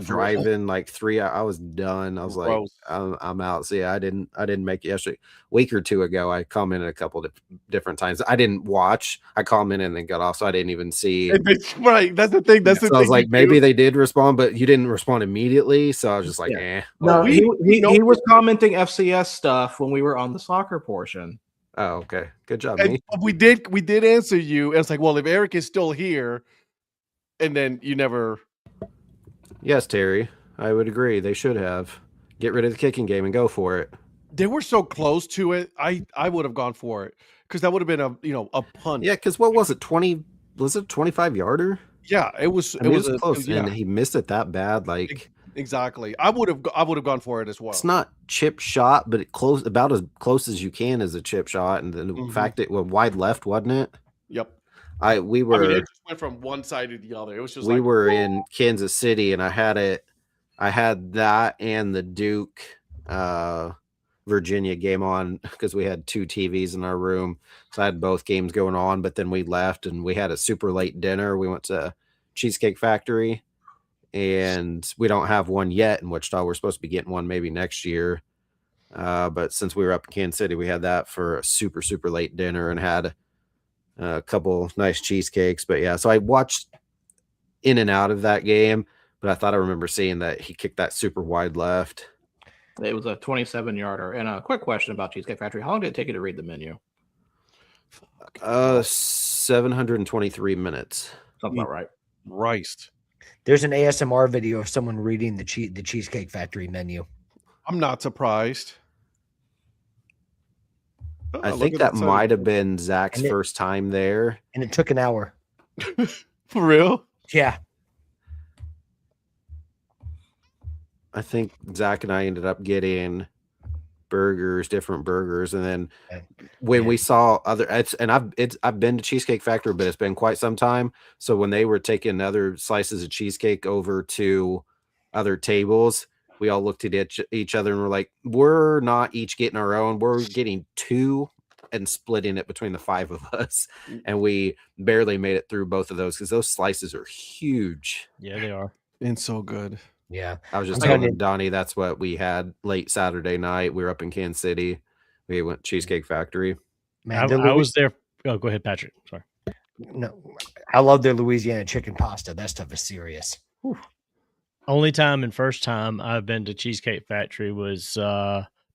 driving like 3 hours. I was done. I was like, I'm out. So yeah, I didn't make it yesterday. A week or 2 ago, I commented a couple of different times. I didn't watch. I commented and then got off, so I didn't even see. Right, that's the thing. That's the thing. I was like, maybe they did respond, but you didn't respond immediately. So I was just like, eh. No, he was commenting FCS stuff when we were on the soccer portion. Oh, okay. Good job, me. We did answer you. And it's like, well, if Eric is still here, and then you never. Yes, Terry, I would agree. They should have. Get rid of the kicking game and go for it. They were so close to it. I would have gone for it because that would have been a punt. Yeah, because what was it? 20? Was it 25-yarder? Yeah, it was. It was close, and he missed it that bad. Like exactly. I would have gone for it as well. It's not chip shot, but about as close as you can as a chip shot, and the fact it was wide left, wasn't it? Yep. It just went from one side to the other. It was just we were in Kansas City, and I had that and the Duke Virginia game on because we had 2 TVs in our room. So I had both games going on, but then we left and we had a super late dinner. We went to Cheesecake Factory, and we don't have one yet in Wichita. We're supposed to be getting one maybe next year. But since we were up in Kansas City, we had that for a super, super late dinner and had a couple nice cheesecakes. But yeah, so I watched in and out of that game, but I thought I remember seeing that he kicked that super wide left. It was a 27-yarder. And a quick question about Cheesecake Factory. How long did it take you to read the menu? 723 minutes. Something about right. Christ. There's an ASMR video of someone reading the Cheesecake Factory menu. I'm not surprised. I think that might have been Zach's first time there. And it took an hour. For real? Yeah. I think Zach and I ended up getting different burgers. And then when we saw I've been to Cheesecake Factory, but it's been quite some time. So when they were taking other slices of cheesecake over to other tables, we all looked at each other and were like, we're not each getting our own. We're getting 2 and splitting it between the 5 of us. And we barely made it through both of those because those slices are huge. Yeah, they are. And so good. Yeah. I was just telling Donnie that's what we had late Saturday night. We were up in Kansas City. We went Cheesecake Factory. Man, I was there. Oh, go ahead, Patrick. Sorry. No, I love their Louisiana chicken pasta. That stuff is serious. Whew. Only time and first time I've been to Cheesecake Factory was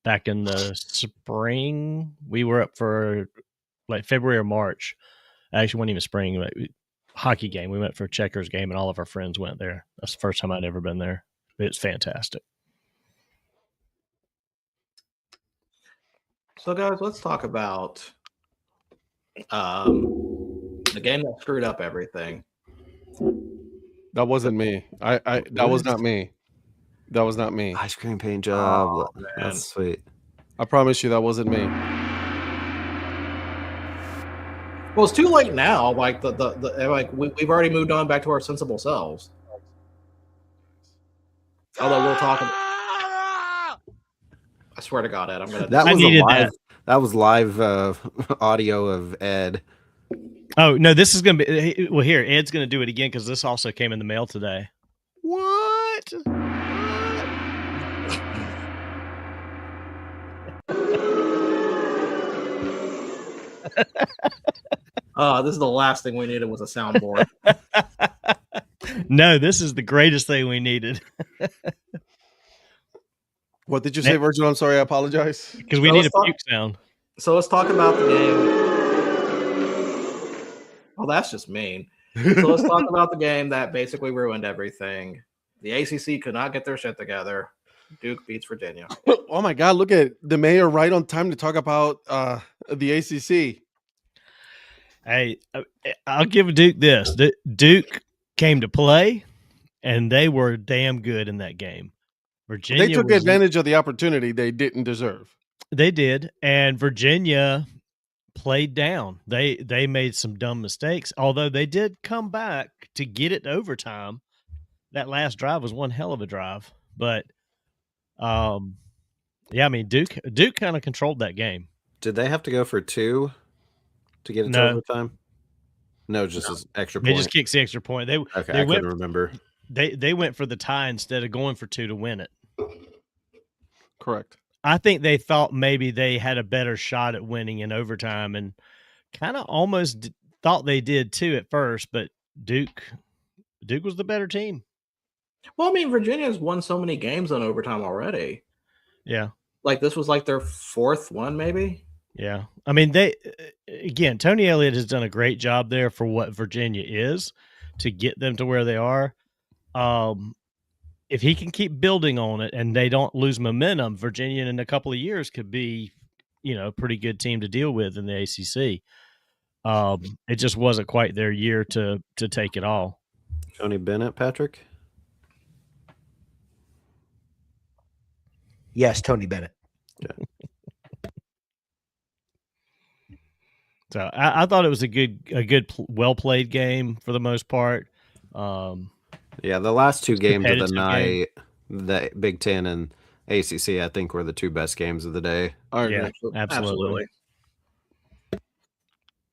back in the spring. We were up for like February or March. Actually, wasn't even spring. Like, hockey game. We went for a Checkers game, and all of our friends went there. That's the first time I'd ever been there. It's fantastic. So, guys, let's talk about the game that screwed up everything. That wasn't me. That was not me. That was not me. Ice cream paint job. Oh, that's sweet. I promise you that wasn't me. Well, it's too late now. Like we've already moved on back to our sensible selves. Although we'll talk. I swear to God, Ed, I'm gonna. That was live audio of Ed. Oh no, this is gonna be. Well, here Ed's gonna do it again because this also came in the mail today. What? This is the last thing we needed was a soundboard. No, this is the greatest thing we needed. What did you say, Virgil? I'm sorry. I apologize. Because we need a puke sound. So let's talk about the game. Oh, that's just mean. So let's talk about the game that basically ruined everything. The ACC could not get their shit together. Duke beats Virginia. Oh my God! Look at the mayor right on time to talk about the ACC. Hey, I'll give Duke this. Duke came to play, and they were damn good in that game. Virginia They took advantage of the opportunity they didn't deserve. They did, and Virginia played down. They made some dumb mistakes, although they did come back to get it to overtime. That last drive was one hell of a drive, but yeah, I mean Duke kind of controlled that game. Did they have to go for 2 to get it to overtime? No, just an extra point. They just kicked the extra point. They I couldn't remember. They went for the tie instead of going for 2 to win it. Correct. I think they thought maybe they had a better shot at winning in overtime, and kind of almost thought they did too at first. But Duke was the better team. Well, I mean, Virginia's won so many games on overtime already. Yeah, like this was like their 4th one, maybe. Yeah, I mean, Tony Elliott has done a great job there for what Virginia is to get them to where they are. If he can keep building on it and they don't lose momentum, Virginia in a couple of years could be, a pretty good team to deal with in the ACC. It just wasn't quite their year to take it all. Tony Bennett, Patrick? Yes, Tony Bennett. Yeah. So I thought it was a good, well played game for the most part. Yeah, the last 2 games of the night, the Big Ten and ACC, I think, were the two best games of the day. I agree. Yeah, absolutely.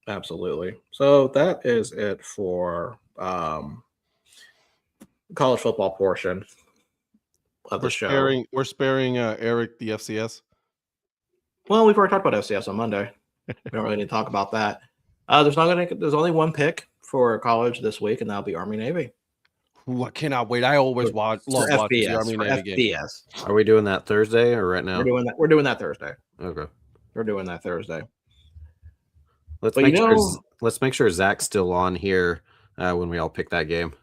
Absolutely. So that is it for college football portion of the show. We're sparing Eric the FCS. Well, we've already talked about FCS on Monday. We don't really need to talk about that. There's only one pick for college this week, and that'll be Army Navy. Ooh, I cannot wait. I always love watching the Army Navy game. Are we doing that Thursday or right now? We're doing that Thursday. Okay. We're doing that Thursday. Let's make sure Zach's still on here when we all pick that game.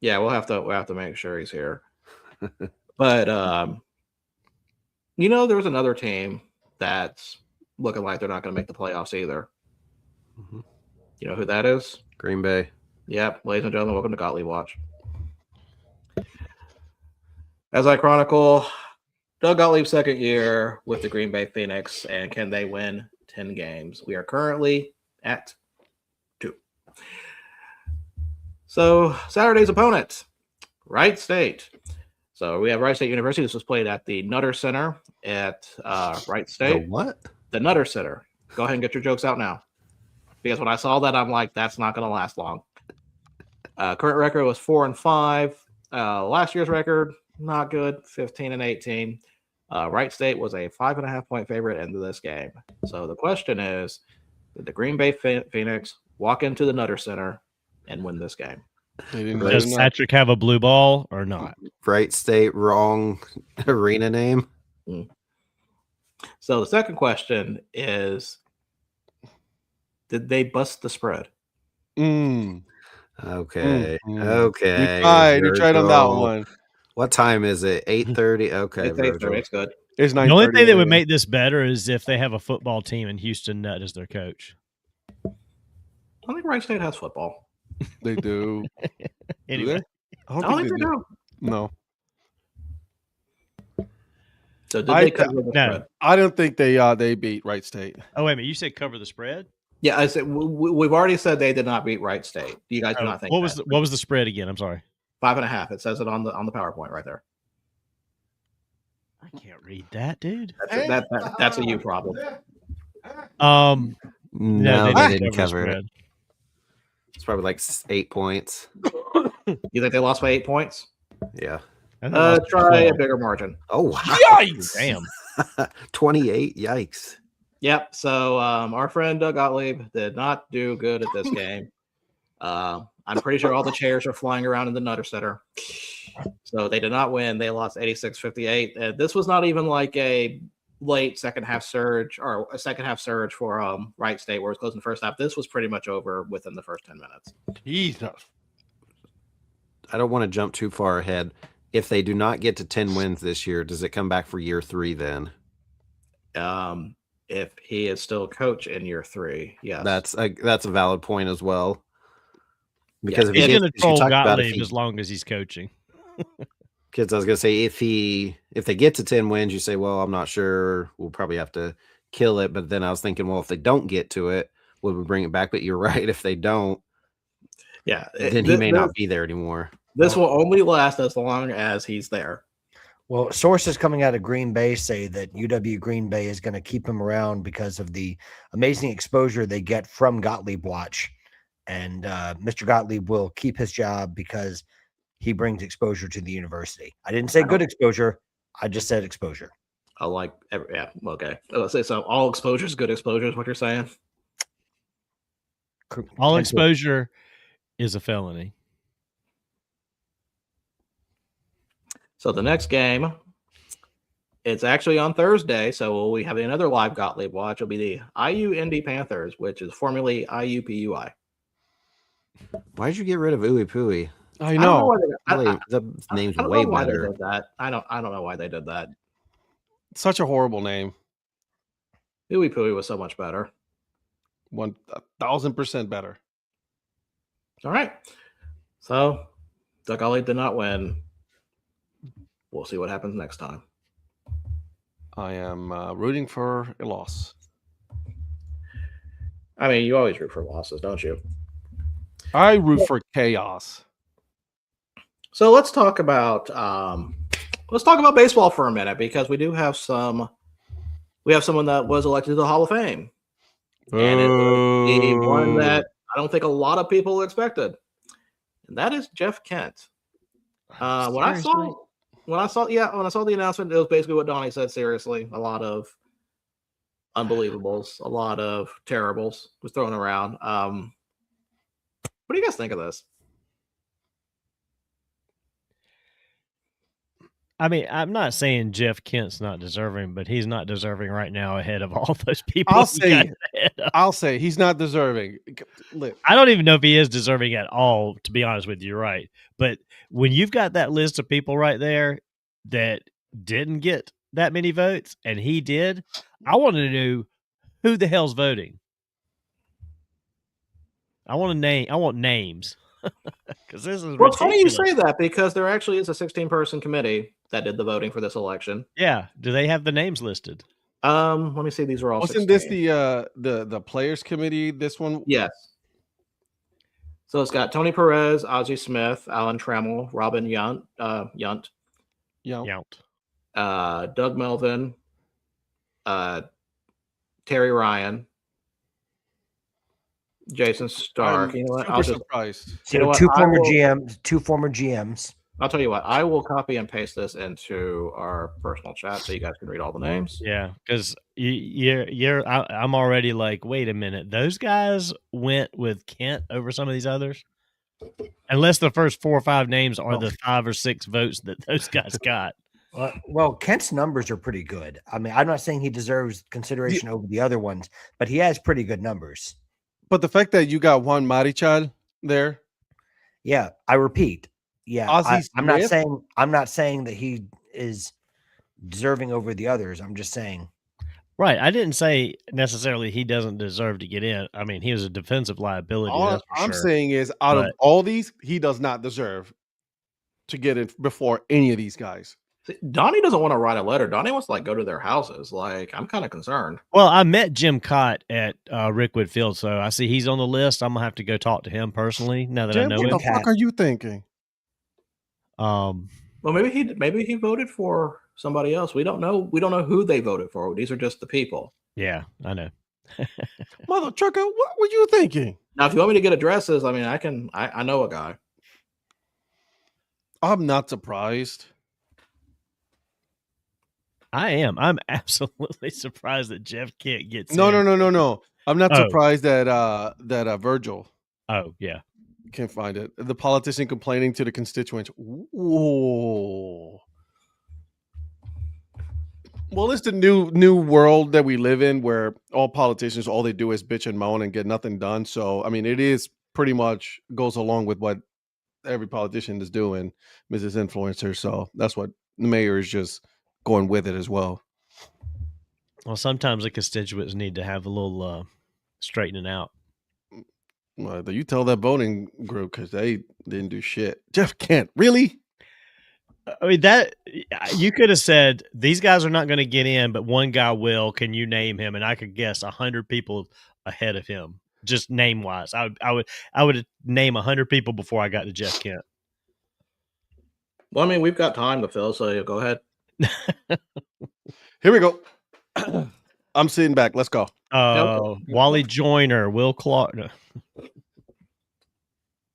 Yeah, we'll have to make sure he's here. But there was another team that's looking like they're not going to make the playoffs either. Mm-hmm. You know who that is? Green Bay. Yep, ladies and gentlemen, welcome to Gottlieb Watch. As I chronicle Doug Gottlieb's second year with the Green Bay Phoenix, and can they win 10 games? We are currently at 2. So Saturday's opponent, Wright State. So we have Wright State University. This was played at the Nutter Center at Wright State. The what? The Nutter Center. Go ahead and get your jokes out now. Because when I saw that, I'm like, that's not going to last long. Current record was 4-5. Last year's record, not good, 15-18. Wright State was a 5.5-point favorite into this game. So the question is, did the Green Bay Phoenix walk into the Nutter Center and win this game? Does Patrick have a blue ball or not? Wright State, wrong arena name. So the second question is, did they bust the spread? Okay. Okay. You tried on that one. What time is it? 8:30. Okay. It's 8:30. It's good. It's 9:30. The only thing that would make this better is if they have a football team and Houston Nutt as their coach. I think Wright State has football. They do. Anyway, I don't think they do. No. So did they cover the spread? I don't think they beat Wright State. Oh, wait a minute. You said cover the spread? Yeah, I said we've already said they did not beat Wright State. You guys do not think what was the spread again? I'm sorry. 5.5. It says it on the PowerPoint right there. I can't read that, dude. That's a you problem. No, they didn't cover cover it. It's probably like 8 points. You think they lost by 8 points? Yeah. Try a bigger margin. Oh, wow. Yikes! Damn. 28. Yikes. Yep. So our friend Doug Gottlieb did not do good at this game. I'm pretty sure all the chairs are flying around in the Nutter Center. So they did not win. They lost 86-58. This was not even like a late second half surge or a second half surge for Wright State where it was close in the first half. This was pretty much over within the first 10 minutes. Jesus. I don't want to jump too far ahead. If they do not get to 10 wins this year, does it come back for year 3 then? If he is still coach in year 3, yes. That's a valid point as well. Because he's going to troll Gottlieb as long as he's coaching. Because I was going to say, if they get to 10 wins, you say, well, I'm not sure. We'll probably have to kill it. But then I was thinking, well, if they don't get to it, would we bring it back? But you're right. If they don't, then he may not be there anymore. This will only last as long as he's there. Well, sources coming out of Green Bay say that UW Green Bay is going to keep him around because of the amazing exposure they get from Gottlieb Watch. And Mr. Gottlieb will keep his job because he brings exposure to the university. I didn't say good exposure. I just said exposure. Okay. Let's say so. All exposure is good exposure is what you're saying. All exposure is a felony. So the next game, it's actually on Thursday. So we have another live Gottlieb watch. It'll be the IU Indy Panthers, which is formerly IUPUI. Why did you get rid of Ooey Pooey? I know. The name's way better. I don't know why they did that. Such a horrible name. Ooey Pooey was so much better. 1,000% better. All right. So Doug Gottlieb did not win. We'll see what happens next time. I am rooting for a loss. I mean, you always root for losses, don't you? I root for chaos. So let's talk about Let's talk about baseball for a minute because we do have some. We have someone that was elected to the Hall of Fame, and it was the one that I don't think a lot of people expected, and that is Jeff Kent. When I saw the announcement, it was basically what Donnie said. Seriously, a lot of unbelievables, a lot of terribles was thrown around. What do you guys think of this? I mean, I'm not saying Jeff Kent's not deserving, but he's not deserving right now ahead of all those people. I'll say he's not deserving. Look, I don't even know if he is deserving at all, to be honest with you, right? But when you've got that list of people right there that didn't get that many votes and he did, I want to know who the hell's voting. I want names. Because this is well, ridiculous. It's funny you say that because there actually is a 16-person committee that did the voting for this election. Yeah. Do they have the names listed? Let me see. These are all. Wasn't 16. this the players committee? This one, yes. So it's got Tony Perez, Ozzie Smith, Alan Trammell, Robin Yount, Doug Melvin, Terry Ryan, Jason Stark. You know what? Super surprised. So two former GMs. I'll tell you what. I will copy and paste this into our personal chat so you guys can read all the names. Yeah, because I'm already like, wait a minute. Those guys went with Kent over some of these others, unless the first 4 or 5 names are the 5 or 6 votes that those guys got. Well, Kent's numbers are pretty good. I mean, I'm not saying he deserves consideration over the other ones, but he has pretty good numbers. But the fact that you got Juan Marichal there, yeah, I repeat, yeah, I'm not saying that he is deserving over the others. I'm just saying, right. I didn't say necessarily he doesn't deserve to get in. I mean, he was a defensive liability. all I'm saying is, out of all these, he does not deserve to get in before any of these guys. See, Donnie doesn't want to write a letter. Donnie wants to go to their houses. I'm kind of concerned. Well, I met Jim Cott at Rickwood Field, so I see he's on the list. I'm gonna have to go talk to him personally now that Jim, I know what him. the fuck are you thinking? Well, maybe he voted for somebody else. We don't know. We don't know who they voted for. These are just the people. Yeah, I know. Mother trucker, what were you thinking? Now, if you want me to get addresses, I mean, I know a guy. I'm not surprised. I am. I'm absolutely surprised that Jeff Kent gets in. No. I'm not surprised that Virgil. Oh, yeah. Can't find it. The politician complaining to the constituents. Whoa. Well, it's the new world that we live in where all politicians, all they do is bitch and moan and get nothing done. So, I mean, it is pretty much goes along with what every politician is doing, Mrs. Influencer. So that's what the mayor is just going with it as well. Well, sometimes the constituents need to have a little straightening out. Well, you tell that voting group because they didn't do shit. Jeff Kent, really? I mean, that you could have said these guys are not going to get in, but one guy will. Can you name him? And I could guess 100 people ahead of him, just name wise. I would name 100 people before I got to Jeff Kent. Well, I mean, we've got time to fill, so go ahead. Here we go. I'm sitting back. Let's go. Wally Joyner, Will Clark. No.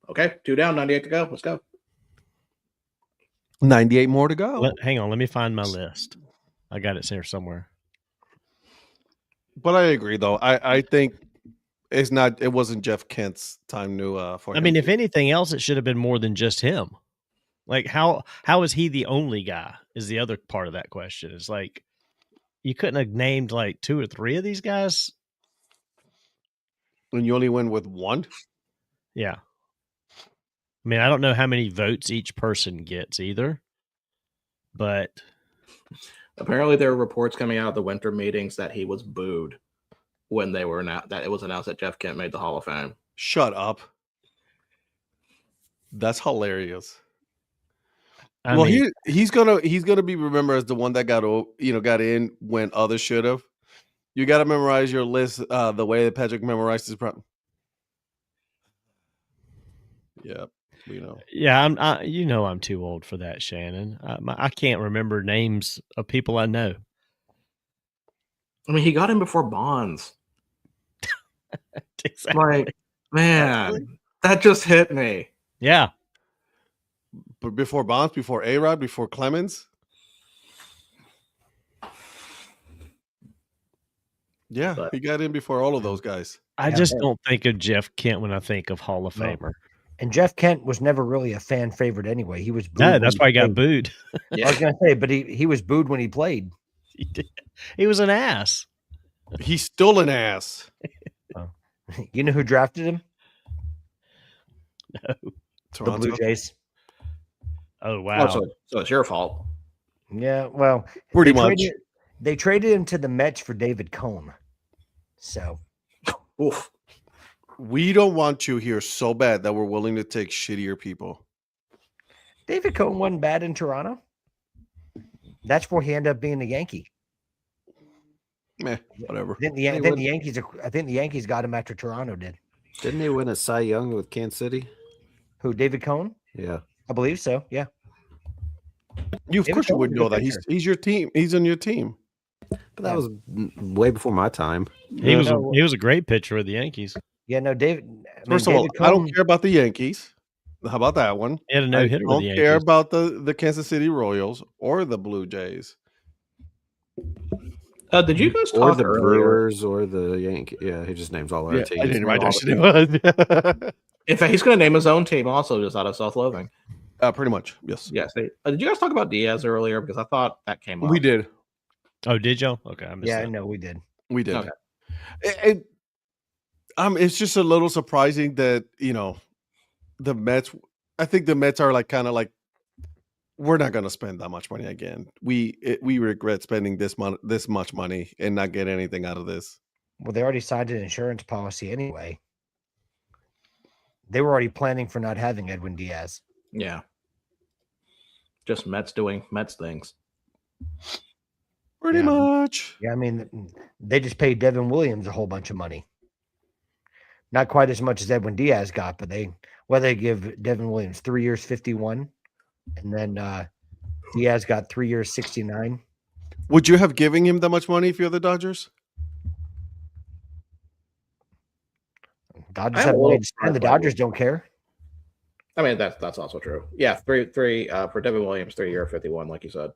Okay, 2 down, 98 to go. Let's go. 98 more to go. Hang on, let me find my list. I got it here somewhere. But I agree, though. I think it wasn't Jeff Kent's time for him. I mean, if anything else, it should have been more than just him. Like, how is he the only guy? Is the other part of that question. It's like you couldn't have named like 2 or 3 of these guys. And you only went with 1? Yeah. I mean, I don't know how many votes each person gets either, but apparently there are reports coming out of the winter meetings that he was booed when they were announced, that it was announced that Jeff Kent made the Hall of Fame. Shut up. That's hilarious. He's gonna be remembered as the one that got in when others should have. You got to memorize your list the way that Patrick memorized his. Yeah. Yeah, I'm too old for that, Shannon. I can't remember names of people I know. I mean, he got in before Bonds. Exactly. Like, man, that just hit me. Yeah. But before Bonds, before A-Rod, before Clemens. Yeah, he got in before all of those guys. I just don't think of Jeff Kent when I think of Hall of Famer. And Jeff Kent was never really a fan favorite anyway. He was booed. No, that's why he got booed. I was going to say, but he was booed when he played. He was an ass. He's still an ass. You know who drafted him? No. The Blue Jays. Oh, wow. So it's your fault. Yeah, well, pretty much. They traded him to the Mets for David Cone. So, oof. We don't want you here so bad that we're willing to take shittier people. David Cone wasn't bad in Toronto. That's where he ended up being a Yankee. Meh, whatever. I think the Yankees got him after Toronto did. Didn't he win a Cy Young with Kansas City? Who, David Cone? Yeah. I believe so, yeah. Of course you would know that. He's your team. He's on your team. But that was way before my time. He was a great pitcher with the Yankees. Yeah, no, David. First of all, I don't care about the Yankees. How about that one? He had a no-hitter with the Yankees. I don't care about the Kansas City Royals or the Blue Jays. Did you guys talk or the earlier? Brewers or the Yankees? Yeah, he just names all our teams. I didn't write that shit. In fact, he's going to name his own team also, just out of self-loathing. Pretty much, yes. Yes. Did you guys talk about Diaz earlier? Because I thought that came up. We did. Oh, did y'all? Okay, I missed that. No, we did. We did. Okay. It's just a little surprising that the Mets. I think the Mets are kind of like, we're not going to spend that much money again. We regret spending this much money and not get anything out of this. Well, they already signed an insurance policy anyway. They were already planning for not having Edwin Diaz. Yeah. Just Mets doing Mets things. Pretty much. Yeah, I mean, they just paid Devin Williams a whole bunch of money. Not quite as much as Edwin Diaz got, but they give Devin Williams 3 years, 51, and then Diaz got 3 years, 69. Would you have given him that much money if you're the Dodgers? Dodgers have money to spend. The Dodgers don't care. I mean, that's also true. Yeah, three for Devin Williams, 3 year, 51, like you said.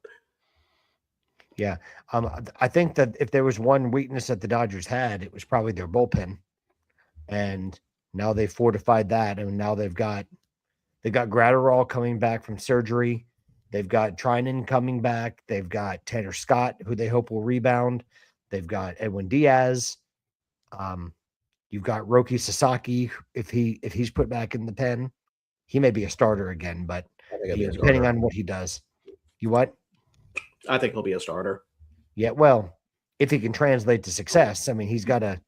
Yeah. I think that if there was one weakness that the Dodgers had, it was probably their bullpen. And now they fortified that. And now they've got Gratterall coming back from surgery. They've got Trinan coming back. They've got Tanner Scott, who they hope will rebound. They've got Edwin Diaz. You've got Roki Sasaki. If he's put back in the pen, he may be a starter again, but depending on what he does. You what? I think he'll be a starter. Yeah, well, if he can translate to success, I mean, he's got to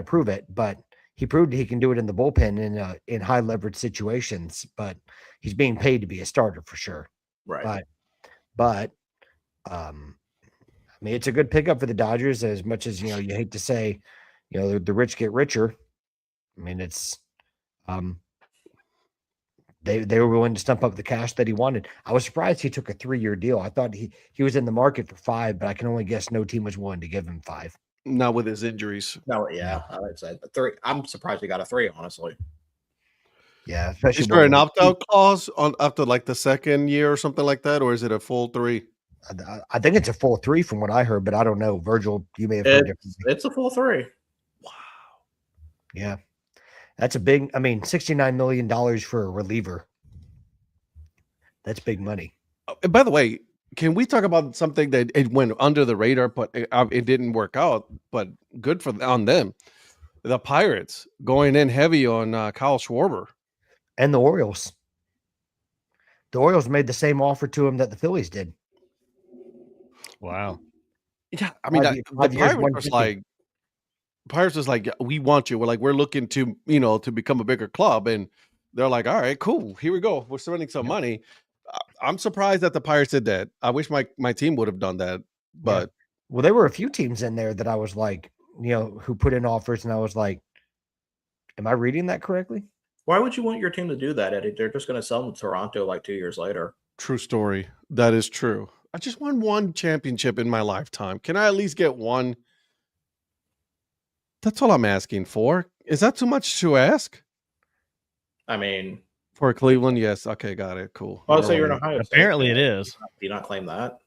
prove it. But he proved he can do it in the bullpen in high leverage situations. But he's being paid to be a starter for sure. Right. But I mean, it's a good pickup for the Dodgers. As much as you hate to say, the rich get richer. I mean, it's They were willing to stump up the cash that he wanted. I was surprised he took a 3-year deal. I thought he was in the market for 5, but I can only guess no team was willing to give him 5. Not with his injuries. No, yeah, I would say 3. I'm surprised he got a 3, honestly. Yeah, especially. Is there an opt-out clause after like the second year or something like that, or is it a full 3? I think it's a full 3 from what I heard, but I don't know. Virgil, you may have heard differently. It's a full 3. Wow. Yeah. That's a big, $69 million for a reliever. That's big money. And by the way, can we talk about something that it went under the radar, but it didn't work out, but good on them. The Pirates going in heavy on Kyle Schwarber. And the Orioles. The Orioles made the same offer to him that the Phillies did. Wow. Yeah, I mean, the Pirates was like, we want you. We're looking to, to become a bigger club. And they're like, all right, cool. Here we go. We're spending some money. I'm surprised that the Pirates did that. I wish my team would have done that. But well, there were a few teams in there that I was like, who put in offers, and I was like, am I reading that correctly? Why would you want your team to do that, Eddie? They're just going to sell them to Toronto like 2 years later. True story. That is true. I just won one championship in my lifetime. Can I at least get one? That's all I'm asking for. Is that too much to ask? I mean, for Cleveland, yes. Okay, got it. Cool. I'll say you're in Ohio State. Apparently, it is. Do you not claim that?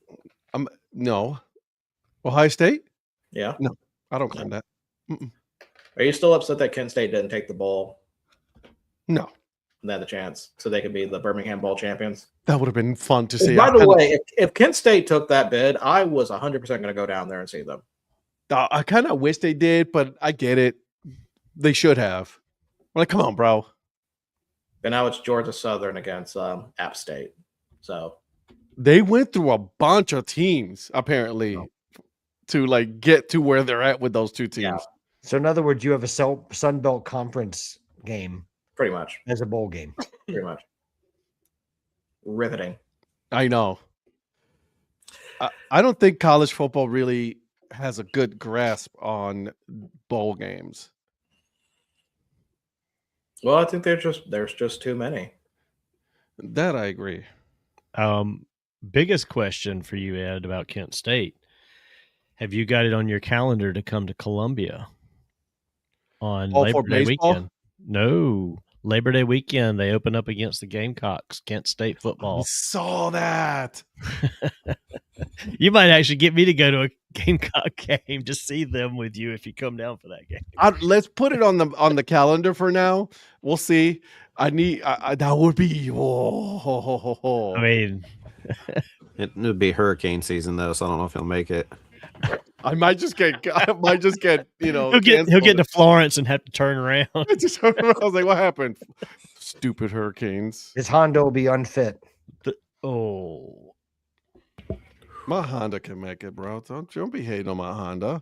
No. Ohio State? Yeah. No, I don't claim that. Mm-mm. Are you still upset that Kent State didn't take the bowl? No. They had the chance, so they could be the Birmingham Bowl champions. That would have been fun to see. By the way, if Kent State took that bid, I was 100% going to go down there and see them. I kind of wish they did, but I get it. They should have. Like, come on, bro. And now it's Georgia Southern against App State. So they went through a bunch of teams apparently to like get to where they're at with those two teams. Yeah. So in other words, you have a Sun Belt Conference game, pretty much, as a bowl game. Pretty much. Riveting. I know. I don't think college football really has a good grasp on bowl games. Well, I think there's just too many. That I agree. Biggest question for you, Ed, about Kent State. Have you got it on your calendar to come to Columbia on Labor Day weekend? No. Labor Day weekend, they open up against the Gamecocks, Kent State football. I saw that. You might actually get me to go to a Gamecock game to see them with you if you come down for that game. Let's put it on the calendar for now. We'll see. That would be. Oh. I mean, it would be hurricane season though, so I don't know if he'll make it. I might just get. He'll get to Florence and have to turn around. I was like, what happened? Stupid hurricanes. His Honda will be unfit. My Honda can make it, bro. Don't be hating on my Honda.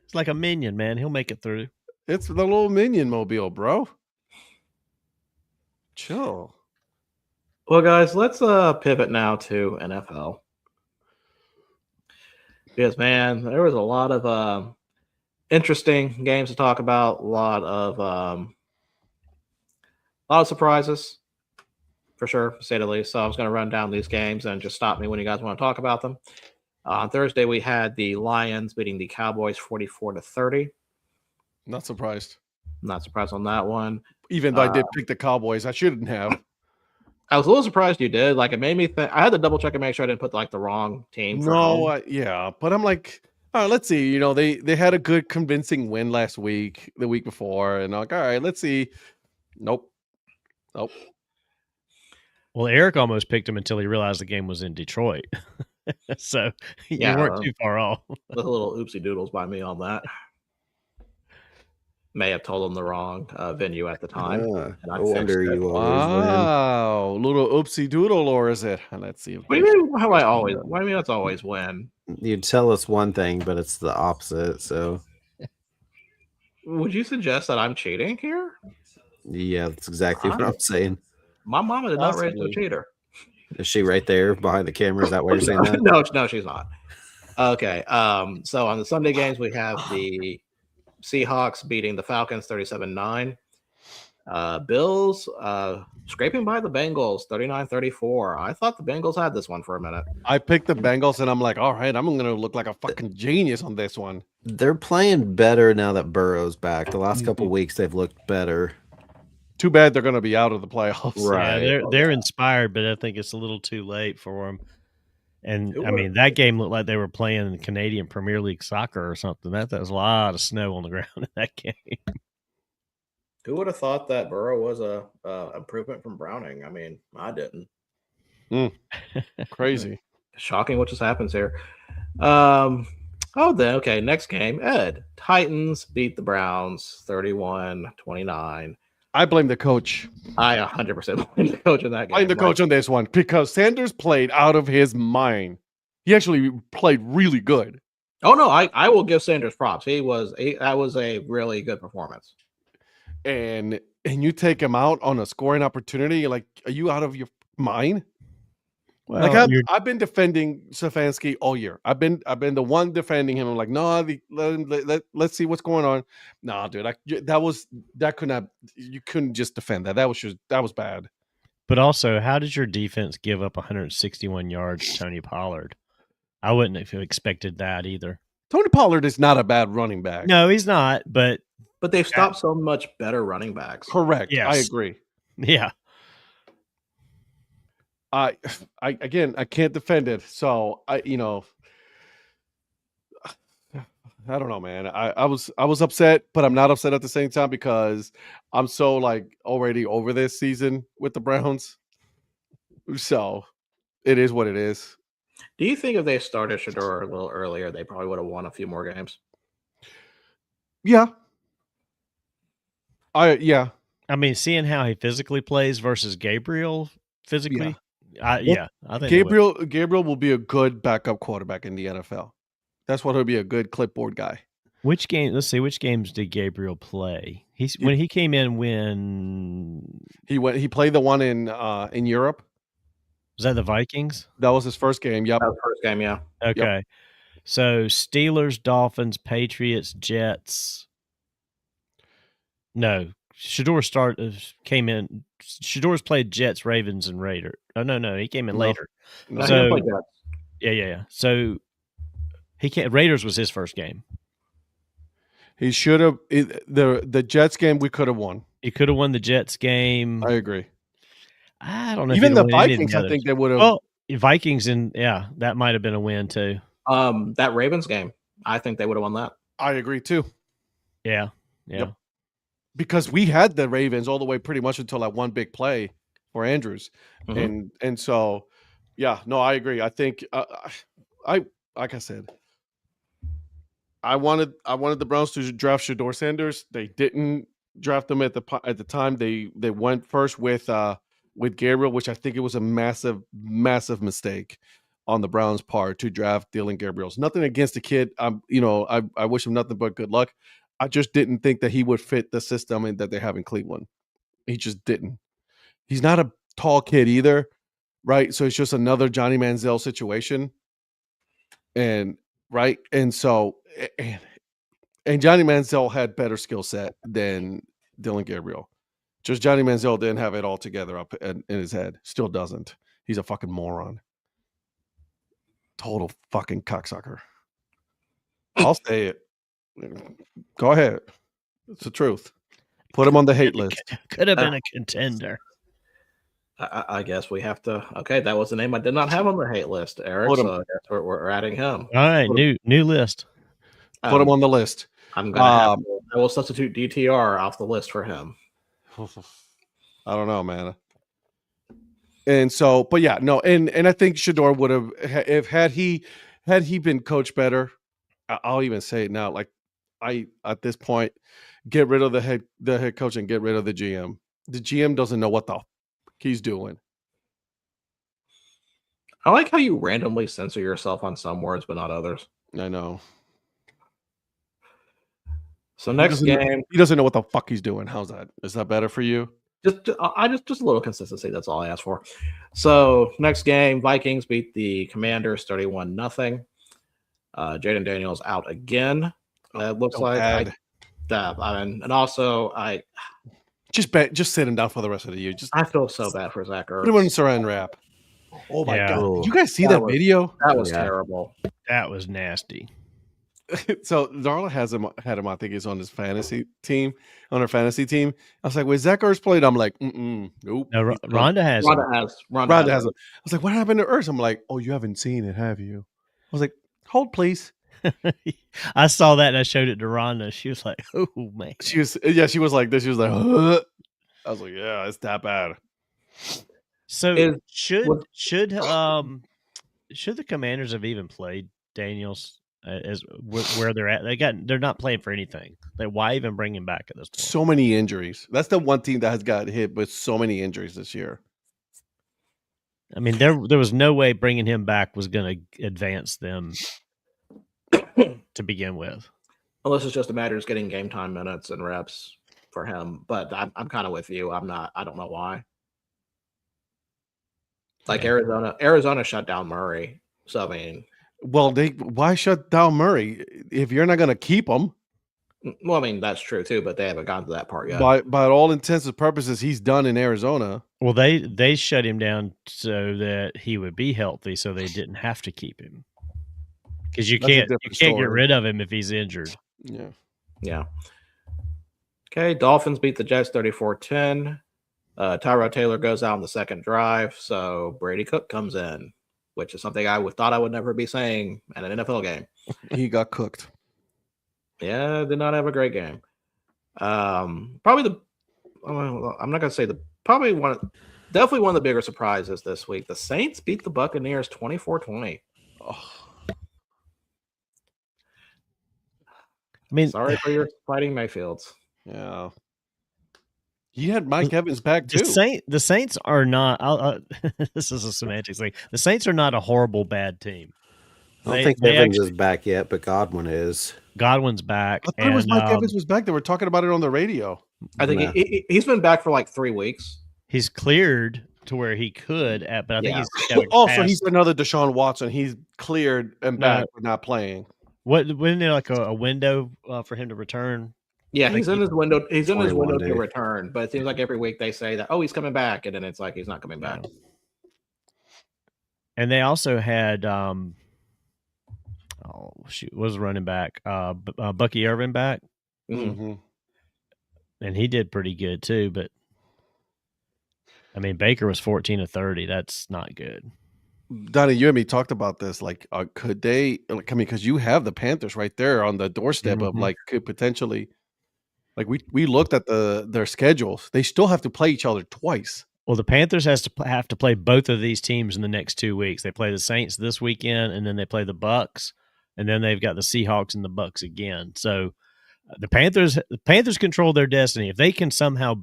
It's like a Minion, man. He'll make it through. It's the little Minion mobile, bro. Chill. Well, guys, let's pivot now to NFL. Because, man, there was a lot of interesting games to talk about. A lot of surprises, for sure, to say the least. So I was going to run down these games and just stop me when you guys want to talk about them. On Thursday, we had the Lions beating the Cowboys 44-30. Not surprised. Not surprised on that one. Even though I did pick the Cowboys, I shouldn't have. I was a little surprised you did. Like, it made me think. I had to double check and make sure I didn't put the wrong team. Yeah, but I'm like, all right, let's see. They had a good convincing win the week before, and I'm like, all right, let's see. Nope. Well, Eric almost picked him until he realized the game was in Detroit. So you weren't too far off. The little oopsie doodles by me on that. May have told him the wrong venue at the time. I wonder you always win. Little oopsie doodle, or is it? Let's see. What do you mean? Why do you mean that's always win? You tell us one thing, but it's the opposite. So, would you suggest that I'm cheating here? Yeah, that's exactly what I'm saying. My mama did not raise a cheater. Is she right there behind the camera? Is that why you're saying that? No, she's not. Okay. So on the Sunday games, we have the Seahawks beating the Falcons 37-9. Bills scraping by the Bengals 39-34. I thought the Bengals had this one for a minute. I picked the Bengals, and I'm like, all right, I'm going to look like a fucking genius on this one. They're playing better now that Burrow's back. The last couple weeks, they've looked better. Too bad they're going to be out of the playoffs. Right. Yeah, they're inspired, but I think it's a little too late for them. And I mean, that game looked like they were playing Canadian Premier League soccer or something. That was a lot of snow on the ground in that game. Who would have thought that Burrow was a improvement from Browning? I mean, I didn't. Crazy. Shocking what just happens here. Okay, next game. Ed, Titans beat the Browns 31-29. I blame the coach. I 100% blame the coach in that game. Blame the coach on this one because Sanders played out of his mind. He actually played really good. Oh no, I will give Sanders props. That was a really good performance. And you take him out on a scoring opportunity, like, are you out of your mind? Well, Like I've been defending Stefanski all year. I've been the one defending him. I'm like, no, let's see what's going on. No, dude, that could not. You couldn't just defend that. That was bad. but also, how did your defense give up 161 yards to Tony Pollard? I wouldn't have expected that either. Tony Pollard is not a bad running back. No, he's not. But they've stopped so much better running backs. Correct. Yes. I agree. Yeah. I can't defend it. So I don't know, man. I was upset, but I'm not upset at the same time because I'm so like already over this season with the Browns. So it is what it is. Do you think if they started Shedeur a little earlier, they probably would have won a few more games? Yeah. I mean, seeing how he physically plays versus Gabriel physically, I think Gabriel will be a good backup quarterback in the NFL. That's what he'll be, a good clipboard guy. Which games did Gabriel play? When he came in, he played the one in Europe. Was that the Vikings? That was his first game. Yep. That was the first game, yeah. Okay. Yep. So Steelers, Dolphins, Patriots, Jets. No, came in. Shedor's played Jets, Ravens, and Raiders. Oh no, he came in later. No, So he played Jets. yeah. So Raiders was his first game. He should have the Jets game. We could have won. He could have won the Jets game. I agree. I don't know. Even the Vikings, I think they would have. Well, Vikings that might have been a win too. That Ravens game, I think they would have won that. I agree too. Yeah. Yep. Because we had the Ravens all the way pretty much until that one big play for Andrews, and so I agree. I think like I said, I wanted the Browns to draft Shedeur Sanders. They didn't draft him at the time. They went first with Gabriel, which I think it was a massive mistake on the Browns' part to draft Dylan Gabriel's. Nothing against the kid. I wish him nothing but good luck. I just didn't think that he would fit the system and that they have in Cleveland. He just didn't. He's not a tall kid either, right? So it's just another Johnny Manziel situation. And so Johnny Manziel had better skill set than Dylan Gabriel. Just Johnny Manziel didn't have it all together up in his head. Still doesn't. He's a fucking moron. Total fucking cocksucker. I'll say it. Go ahead. It's the truth. Put him on the hate list. Could have been a contender. I guess we have to. Okay, that was the name I did not have on the hate list, Eric. So I guess we're adding him. All right, new list. Put him on the list. I'm gonna I will substitute DTR off the list for him. I don't know, man. And so, but yeah, no, and I think Shedeur would have, if had he been coached better. I'll even say it now. Like at this point, get rid of the head coach and get rid of the GM. The GM doesn't know what the fuck he's doing. I like how you randomly censor yourself on some words, but not others. I know. So next game, he doesn't know what the fuck he's doing. How's that? Is that better for you? Just a little consistency. That's all I ask for. So next game, Vikings beat the Commanders 31-0. Jaden Daniels out again. It looks like just sit him down for the rest of the year. I feel so bad for Zach Ertz. Put him in saran wrap. Oh my god! Did you guys see that video? That was terrible. That was nasty. So Darla had him. I think he's on his fantasy team. On her fantasy team, I was like, "Wait, Zach Ertz played?" I'm like, "Nope." No, Rhonda has him. Rhonda has him. I was like, "What happened to Ertz?" I'm like, "Oh, you haven't seen it, have you?" I was like, "Hold, please." I saw that and I showed it to Rhonda. She was like, "Oh man." She was like this. She was like, "Huh?" I was like, "Yeah, it's that bad." So should the Commanders have even played Daniels as where they're at? They're not playing for anything. Why even bring him back at this point? So many injuries. That's the one team that has got hit with so many injuries this year. I mean, there was no way bringing him back was going to advance them to begin with. Unless it's just a matter of getting game time minutes and reps for him. But I'm kind of with you. I don't know why. Like Arizona shut down Murray. So I mean, well, why shut down Murray if you're not going to keep him? Well, I mean that's true too, but they haven't gotten to that part yet. By all intents and purposes, he's done in Arizona. Well, they shut him down so that he would be healthy, so they didn't have to keep him. Because you can't get rid of him if he's injured. Yeah. Okay, Dolphins beat the Jets 34-10. Tyrod Taylor goes out on the second drive, so Brady Cook comes in, which is something I thought I would never be saying at an NFL game. He got cooked. Yeah, did not have a great game. I'm not gonna say definitely one of the bigger surprises this week. The Saints beat the Buccaneers 24-20. Oh. I mean, sorry for your Fighting Mayfields. Yeah. He had Mike Evans back too. The Saints are not. This is a semantics thing. The Saints are not a horrible bad team. I don't think Evans is back yet, but Godwin is. Godwin's back. I thought it was Mike Evans was back. They were talking about it on the radio. I think he's been back for like 3 weeks. He's cleared to where he could, but I think he's also he's another Deshaun Watson. He's cleared and back, but not playing. Wasn't there like a window for him to return? Yeah, he's in his window. He's in his window to return, but it seems like every week they say that, he's coming back, and then it's like he's not coming back. And they also had, was running back, Bucky Irvin back, and he did pretty good too. But I mean, Baker was 14 of 30. That's not good. Donnie, you and me talked about this. Like, could they? Like, I mean, because you have the Panthers right there on the doorstep of like could potentially. Like we looked at their schedules. They still have to play each other twice. Well, the Panthers have to play both of these teams in the next 2 weeks. They play the Saints this weekend, and then they play the Bucks, and then they've got the Seahawks and the Bucks again. So the Panthers control their destiny. If they can somehow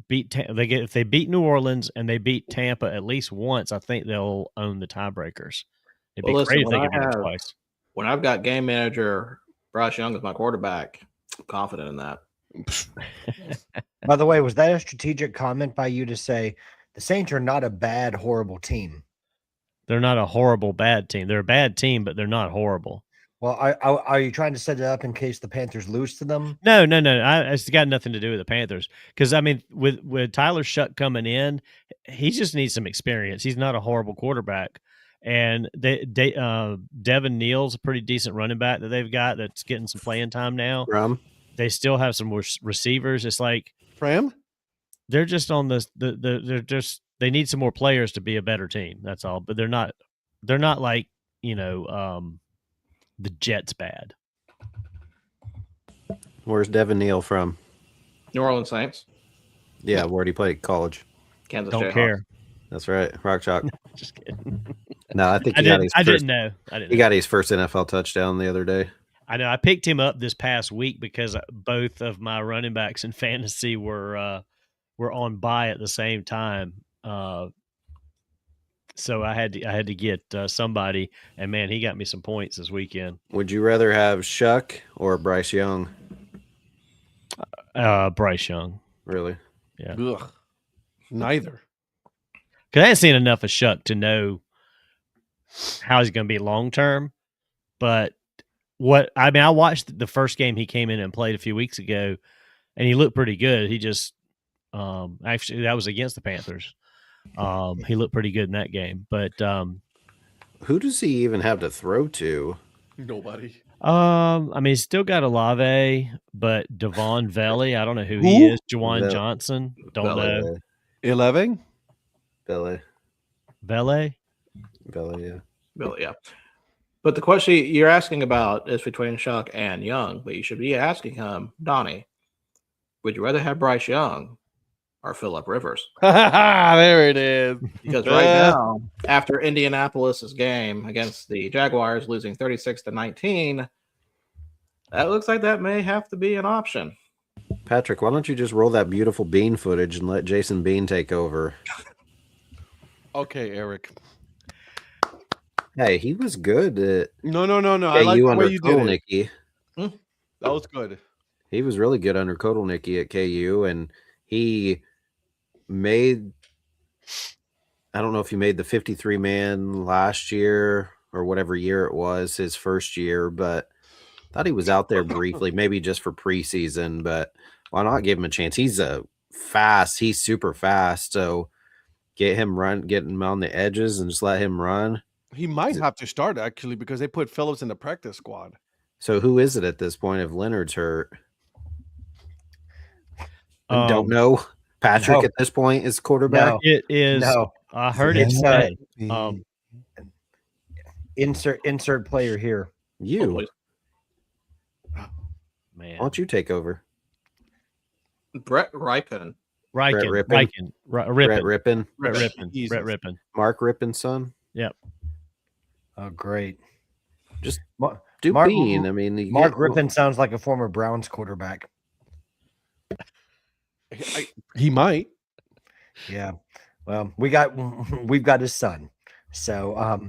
if they beat New Orleans and they beat Tampa at least once, I think they'll own the tiebreakers. It'd be great if they could do it twice. When I've got game manager Bryce Young as my quarterback, I'm confident in that. By the way, was that a strategic comment by you to say the Saints are not a bad, horrible team? They're not a horrible, bad team. They're a bad team, but they're not horrible. Well, are you trying to set it up in case the Panthers lose to them? No. It's got nothing to do with the Panthers. Because, I mean, with Tyler Shuck coming in, he just needs some experience. He's not a horrible quarterback. And Devin Neal's a pretty decent running back that they've got that's getting some playing time now. They still have some receivers. It's like they're just on they need some more players to be a better team. That's all. But they're not like, the Jets bad. Where's Devin Neal from? New Orleans Saints. Yeah, where'd he play college? Kansas. Don't care. That's right. Rock Chalk. Just kidding. No, I think I didn't know. He got his first NFL touchdown the other day. I know. I picked him up this past week because both of my running backs in fantasy were on bye at the same time. So I had to get somebody, and man, he got me some points this weekend. Would you rather have Shuck or Bryce Young? Bryce Young. Really? Yeah. Ugh. Neither. Because I hadn't seen enough of Shuck to know how he's going to be long term. But I watched the first game he came in and played a few weeks ago, and he looked pretty good. He just actually that was against the Panthers. He looked pretty good in that game. But who does he even have to throw to? Nobody. I mean, he's still got Olave, but Devon Vele, I don't know who he is. Juwan Johnson, don't know. 11? Vele, yeah. But the question you're asking about is between Shuck and Young, but you should be asking him, Donnie, would you rather have Bryce Young or Phillip Rivers? There it is. Because right now, after Indianapolis's game against the Jaguars losing 36-19, that looks like that may have to be an option. Patrick, why don't you just roll that beautiful Bean footage and let Jason Bean take over? Okay, Eric. Hey, he was good at No. I KU like the under way you did it. Kotelnicki. That was good. He was really good under Kotelnicki at KU, and he made, I don't know if he made the 53-man last year or whatever year it was, his first year, but thought he was out there briefly, maybe just for preseason, but why not give him a chance? He's super fast. So get him on the edges and just let him run. He might have to start actually because they put Phillips in the practice squad. So who is it at this point if Leonard's hurt? Don't know. Patrick at this point is quarterback. No. It is. No. I heard it say. Insert player here. You. Man. Why don't you take over? Brett Ripon. Rippin. Brett Rippon. Mark Rippin's son. Yep. Oh, great. Just Mark Bean. I mean, Mark Rippon sounds like a former Browns quarterback. He might. Yeah. Well, we've got his son. So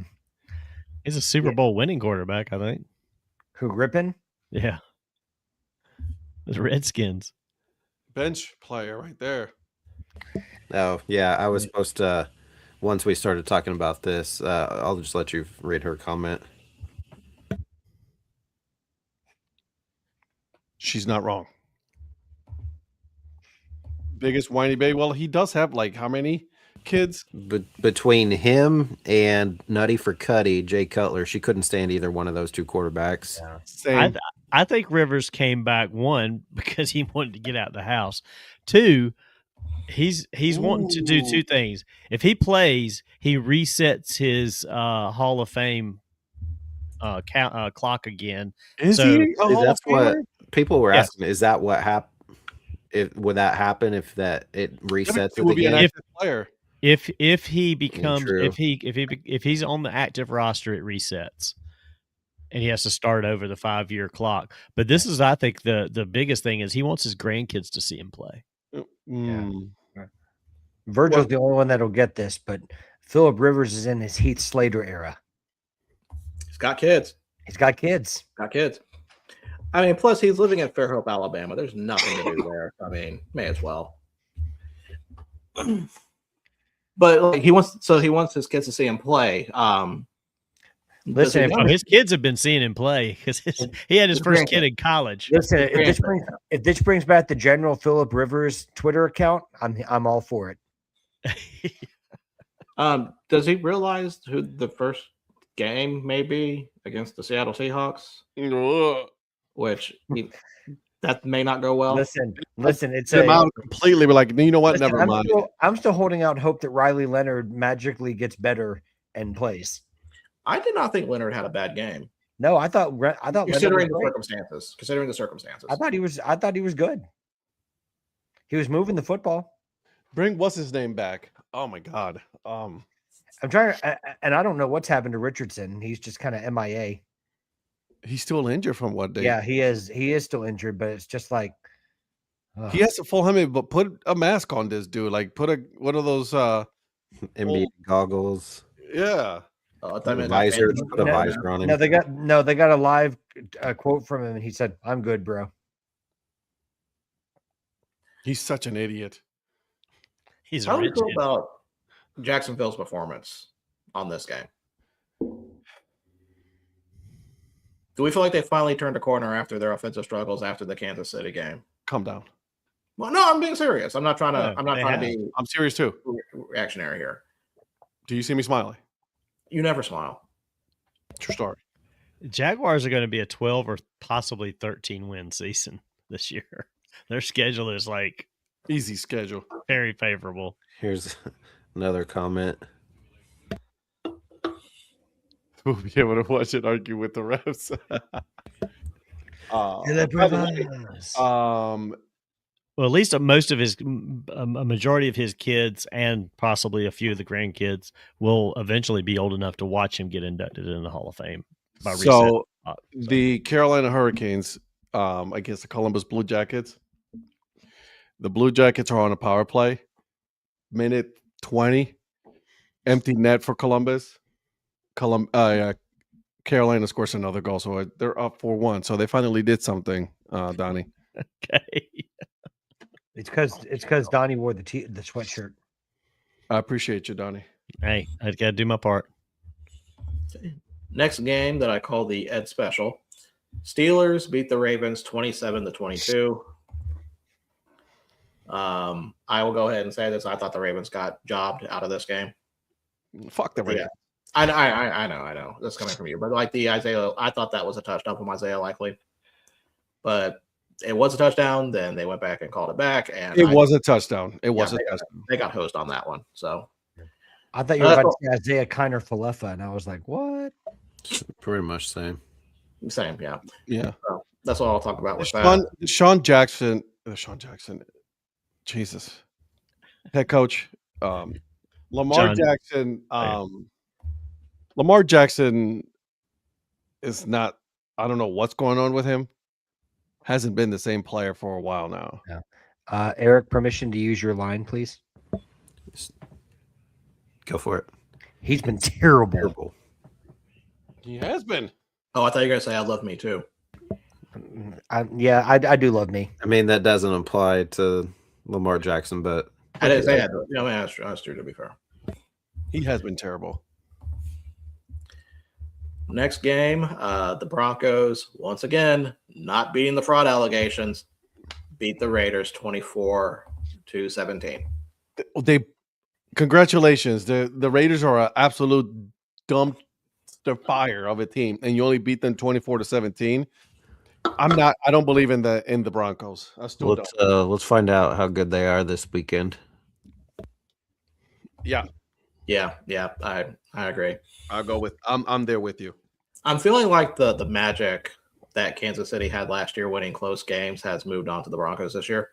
he's a Super Bowl winning quarterback, I think. Who, Rippon? Yeah. The Redskins. Bench player right there. Oh, yeah. I was supposed to, once we started talking about this, I'll just let you read her comment. She's not wrong. Biggest whiny baby. Well, he does have like how many kids? Between him and Nutty for Cuddy, Jay Cutler, she couldn't stand either one of those two quarterbacks. Yeah. Same. I think Rivers came back, one, because he wanted to get out of the house. Two, he's wanting to do two things. If he plays, he resets his Hall of Fame clock again. Is he? That's what people were asking. Is that what happened? Would that happen if it resets it again? Player. If he becomes True. if he's on the active roster, it resets, and he has to start over the 5-year clock. But this is, I think, the biggest thing is he wants his grandkids to see him play. Yeah. Virgil's the only one that'll get this, but Phillip Rivers is in his Heath Slater era. He's got kids. I mean, plus he's living in Fairhope, Alabama. There's nothing to do there. I mean, may as well. But like, he wants his kids to see him play. Listen, his kids have been seeing him play because he had his first kid in college. Listen, if this brings back the General Phillip Rivers Twitter account, I'm all for it. Does he realize who the first game may be against the Seattle Seahawks? Which that may not go well. Listen, it's out completely. We're like, you know what? Never mind. I'm still holding out hope that Riley Leonard magically gets better and plays. I did not think Leonard had a bad game. No, I thought considering the circumstances. I thought he was good. He was moving the football. Bring what's his name back? Oh my God. I'm trying and I don't know what's happened to Richardson. He's just kind of MIA. He's still injured from what day? Yeah, he is still injured, but it's just like he has to full helmet, but put a mask on this dude. Like put one of those NBA goggles. Yeah. Put a visor on him. No, they got a live quote from him, and he said, "I'm good, bro." He's such an idiot. How do you feel about Jacksonville's performance on this game? Do we feel like they finally turned a corner after their offensive struggles after the Kansas City game? Calm down. Well, no, I'm being serious. I'm not trying to be. I'm serious too. Reactionary here. Do you see me smiling? You never smile. True story. Jaguars are going to be a 12 or possibly 13 win season this year. Their schedule is like easy schedule, very favorable. Here's another comment. We'll be able to watch it argue with the refs. Well, at least most of a majority of his kids and possibly a few of the grandkids will eventually be old enough to watch him get inducted in the Hall of Fame. The Carolina Hurricanes against the Columbus Blue Jackets. The Blue Jackets are on a power play. Minute 20. Empty net for Columbus. Carolina scores another goal, so they're up 4-1. So they finally did something, Donnie. Okay. It's because Donnie wore the sweatshirt. I appreciate you, Donnie. Hey, I got to do my part. Next game that I call the Ed Special. Steelers beat the Ravens 27-22. I will go ahead and say this. I thought the Ravens got jobbed out of this game. Fuck the Ravens. I know. That's coming from you. But like the Isaiah, I thought that was a touchdown from Isaiah Likely. But it was a touchdown. Then they went back and called it back. And it was a touchdown. It was a touchdown. They got hosed on that one. So I thought you were about to say Isaiah Kiner Falefa, and I was like, what? Pretty much same. Same, yeah. Yeah. So that's all I'll talk about with that. Sean Jackson. Jesus. Head coach. Lamar Jackson. Lamar Jackson is not, I don't know what's going on with him. Hasn't been the same player for a while now. Yeah. Eric, permission to use your line, please. Go for it. He's been terrible. He has been. Oh, I thought you were going to say I love me too. I do love me. I mean, that doesn't apply to Lamar Jackson, but I didn't say that. That's true, to be fair. He has been terrible. Next game, the Broncos, once again, not beating the fraud allegations, beat the Raiders 24-17. Congratulations. The Raiders are an absolute dumpster fire of a team, and you only beat them 24-17. I don't believe in the Broncos. I still don't. Let's find out how good they are this weekend. Yeah. I agree. I'll go with I'm there with you. I'm feeling like the magic that Kansas City had last year winning close games has moved on to the Broncos this year.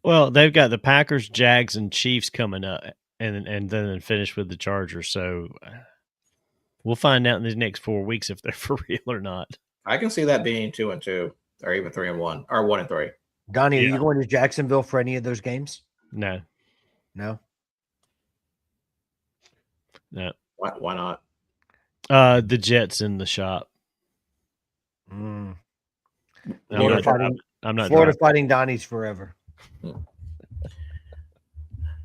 Well, they've got the Packers, Jags, and Chiefs coming up, and then finish with the Chargers. So we'll find out in the next 4 weeks if they're for real or not. I can see that being 2-2, or even 3-1, or 1-3. Donnie, are you going to Jacksonville for any of those games? No. Why not? The Jets in the shop. I'm not Florida fighting Donnie's forever.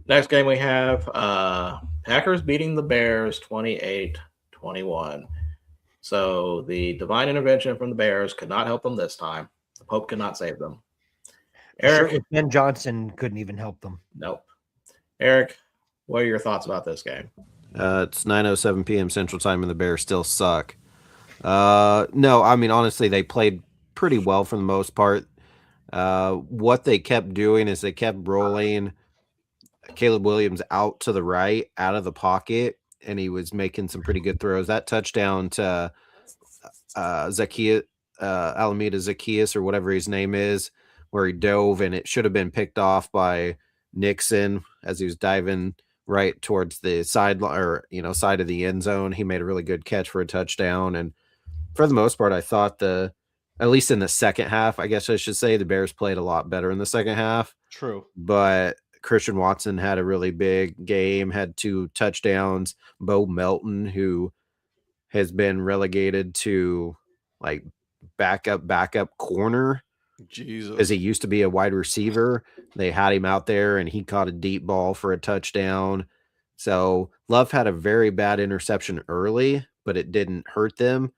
Next game we have Packers beating the Bears 28-21. So the divine intervention from the Bears could not help them this time. The Pope could not save them. Eric, Ben Johnson couldn't even help them. Nope. Eric, what are your thoughts about this game? It's 9:07 p.m. Central Time, and the Bears still suck. No, I mean, honestly, they played pretty well for the most part. What they kept doing is they kept rolling Caleb Williams out to the right, out of the pocket, and he was making some pretty good throws. That touchdown to Alameda Zacchaeus, or whatever his name is, where he dove, and it should have been picked off by Nixon as he was diving right towards the sideline, or side of the end zone. He made a really good catch for a touchdown, and for the most part, I thought at least in the second half, I guess I should say, the Bears played a lot better in the second half. True. But Christian Watson had a really big game, had 2 touchdowns. Bo Melton, who has been relegated to like backup corner, Jesus, because he used to be a wide receiver. They had him out there, and he caught a deep ball for a touchdown. So Love had a very bad interception early, but it didn't hurt them.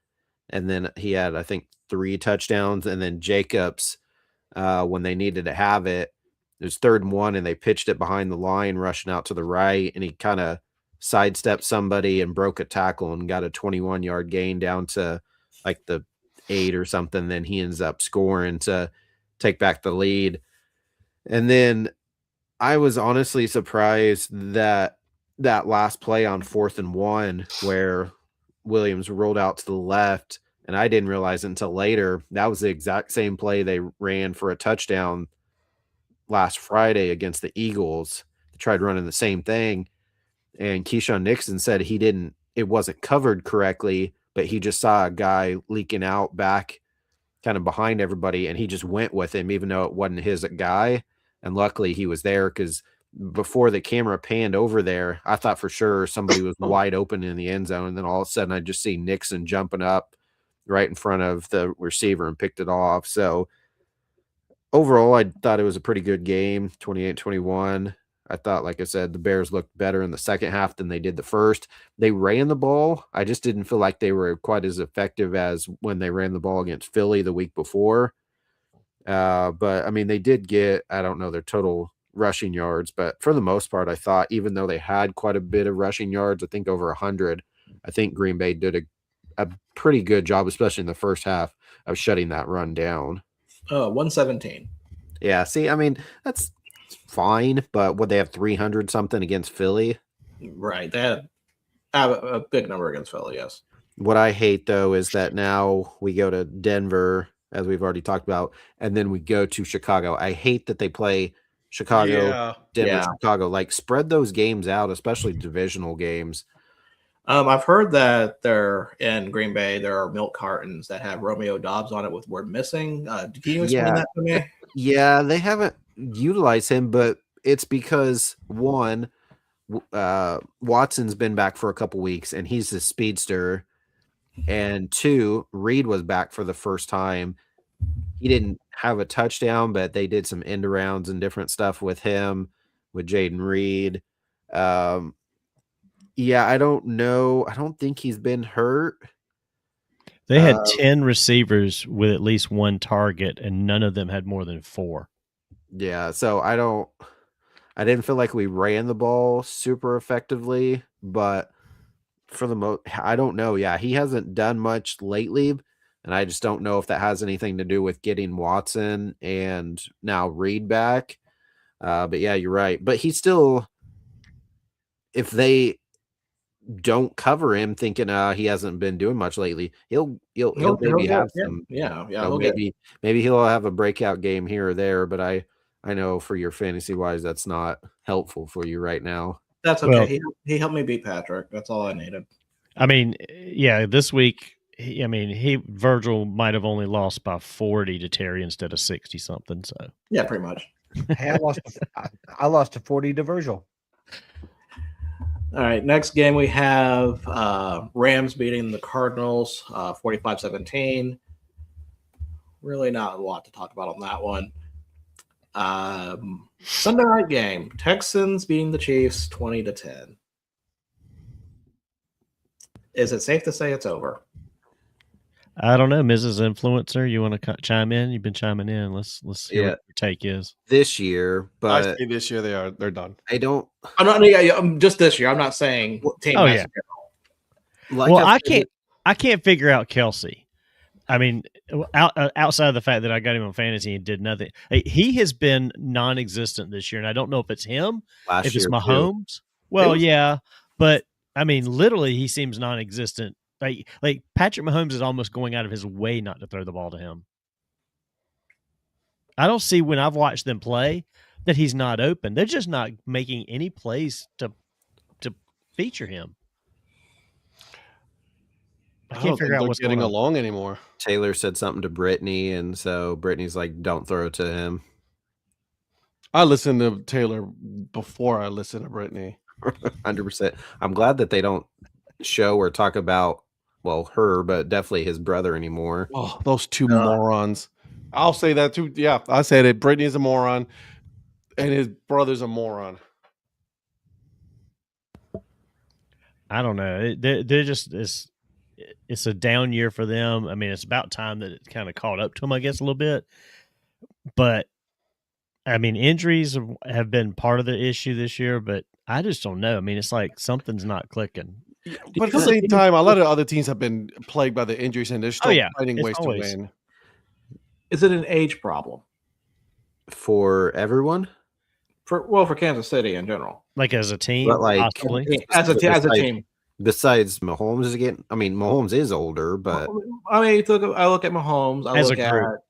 And then he had, I think, 3 touchdowns. And then Jacobs, when they needed to have it, it was 3rd and 1, and they pitched it behind the line, rushing out to the right, and he kind of sidestepped somebody and broke a tackle and got a 21-yard gain down to like the 8 or something. Then he ends up scoring to take back the lead. And then I was honestly surprised that last play on 4th and 1, where Williams rolled out to the left, and I didn't realize until later that was the exact same play they ran for a touchdown last Friday against the Eagles. They tried running the same thing, and Keyshawn Nixon said it wasn't covered correctly, but he just saw a guy leaking out back kind of behind everybody, and he just went with him even though it wasn't his guy. And luckily he was there, because before the camera panned over there, I thought for sure somebody was wide open in the end zone, and then all of a sudden I just see Nixon jumping up right in front of the receiver and picked it off. So overall, I thought it was a pretty good game, 28-21. I thought, like I said, the Bears looked better in the second half than they did the first. They ran the ball. I just didn't feel like they were quite as effective as when they ran the ball against Philly the week before. But, I mean, they did get, I don't know their total rushing yards, but for the most part, I thought even though they had quite a bit of rushing yards, I think over 100, I think Green Bay did a pretty good job, especially in the first half, of shutting that run down. 117. Yeah, see, I mean, that's fine, but would they have 300 something against Philly? Right. They have a big number against Philly, yes. What I hate, though, is that now we go to Denver, as we've already talked about, and then we go to Chicago. I hate that they play Chicago, Denver, Chicago. Like, spread those games out, especially divisional games. I've heard that there in Green Bay there are milk cartons that have Romeo Doubs on it with word missing. Can you explain that to me? Yeah, they haven't utilized him, but it's because one, Watson's been back for a couple weeks and he's a speedster, and two, Reed was back for the first time. He didn't have a touchdown, but they did some end arounds and different stuff with him, with Jaden Reed. Yeah, I don't know. I don't think he's been hurt. They had 10 receivers with at least one target, and none of them had more than 4. Yeah, so I didn't feel like we ran the ball super effectively, but for the most, I don't know. Yeah, he hasn't done much lately, and I just don't know if that has anything to do with getting Watson and now Reed back. But yeah, you're right. But he still, if they don't cover him thinking he hasn't been doing much lately, he'll maybe have some. Yeah. Maybe he'll have a breakout game here or there, but I know for your fantasy wise that's not helpful for you right now. That's okay. Well, he helped me beat Patrick. That's all I needed. I mean, yeah, this week Virgil might have only lost by 40 to Terry instead of 60 something. So yeah, pretty much. Hey, I lost to 40 to Virgil. All right, next game we have Rams beating the Cardinals 45-17. Really not a lot to talk about on that one. Sunday night game, Texans beating the Chiefs 20-10. Is it safe to say it's over? I don't know, Mrs. Influencer. You want to chime in? You've been chiming in. Let's hear what your take is. This year, but I say this year they're done. I'm not. Just this year. I'm not saying team. Oh yeah. Well, I can't figure out Kelsey. I mean, outside of the fact that I got him on fantasy and did nothing, he has been non-existent this year, and I don't know if it's him, if it's Mahomes. Well, yeah, but I mean, literally, he seems non-existent. Like Patrick Mahomes is almost going out of his way not to throw the ball to him. I don't see when I've watched them play that he's not open. They're just not making any plays to feature him. I can't figure out what's getting along anymore. Taylor said something to Brittany, and so Brittany's like, "Don't throw it to him." I listen to Taylor before I listen to Brittany. 100%. I'm glad that they don't show or talk about her, but definitely his brother anymore. Oh, those two morons. I'll say that too. Yeah, I said it. Brittany's a moron, and his brother's a moron. I don't know. They're just it's a down year for them. I mean, it's about time that it kind of caught up to them, I guess, a little bit. But I mean, injuries have been part of the issue this year, but I just don't know. I mean, it's like something's not clicking. Yeah, but at the same time, a lot of other teams have been plagued by the injuries, and they're still finding ways to win. Is it an age problem for everyone? For Kansas City in general, like as a team, but like as a team. Besides Mahomes is getting. I mean, Mahomes is older, but I mean, I look at Mahomes. I as look a group.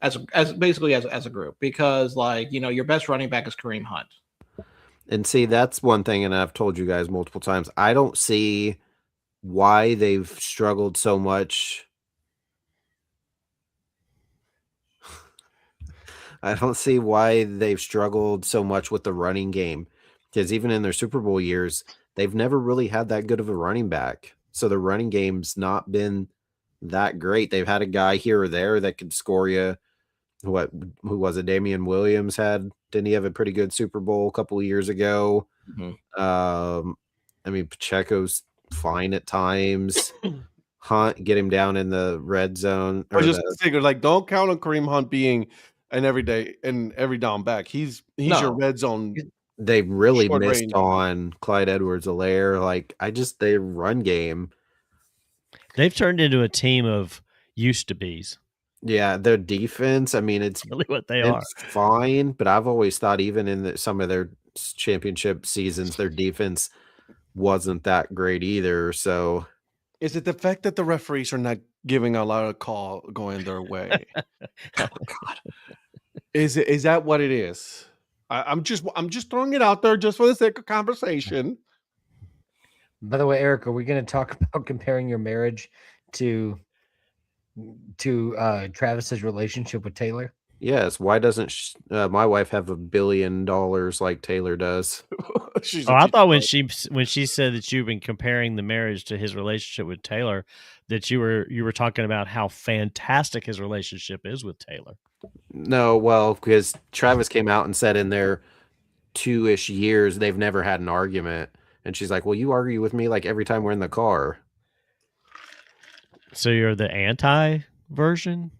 as basically as a group, because like your best running back is Kareem Hunt. And see, that's one thing, and I've told you guys multiple times, I don't see why they've struggled so much. I don't see why they've struggled so much with the running game, because even in their Super Bowl years, they've never really had that good of a running back. So the running game's not been that great. They've had a guy here or there that could score you who was it? Damian Williams didn't he have a pretty good Super Bowl a couple of years ago? Mm-hmm. I mean, Pacheco's fine at times. Hunt, get him down in the red zone. I just figured, like, don't count on Kareem Hunt being an every down back. He's your red zone. They really short missed range. on Clyde Edwards-Helaire. Like, their run game. They've turned into a team of used to be's. Yeah, their defense. I mean, it's really what they are. It's fine, but I've always thought even in some of their championship seasons, their defense wasn't that great either. So, is it the fact that the referees are not giving a lot of call going their way? Oh God, is that what it is? I'm just throwing it out there just for the sake of conversation. By the way, Eric, are we going to talk about comparing your marriage to Travis's relationship with Taylor? Yes. Why doesn't my wife have $1 billion like Taylor does? I thought when she said that you've been comparing the marriage to his relationship with Taylor, that you were talking about how fantastic his relationship is with Taylor. No, well, because Travis came out and said in their 2-ish years they've never had an argument, and she's like, "Well, you argue with me like every time we're in the car." So you're the anti version?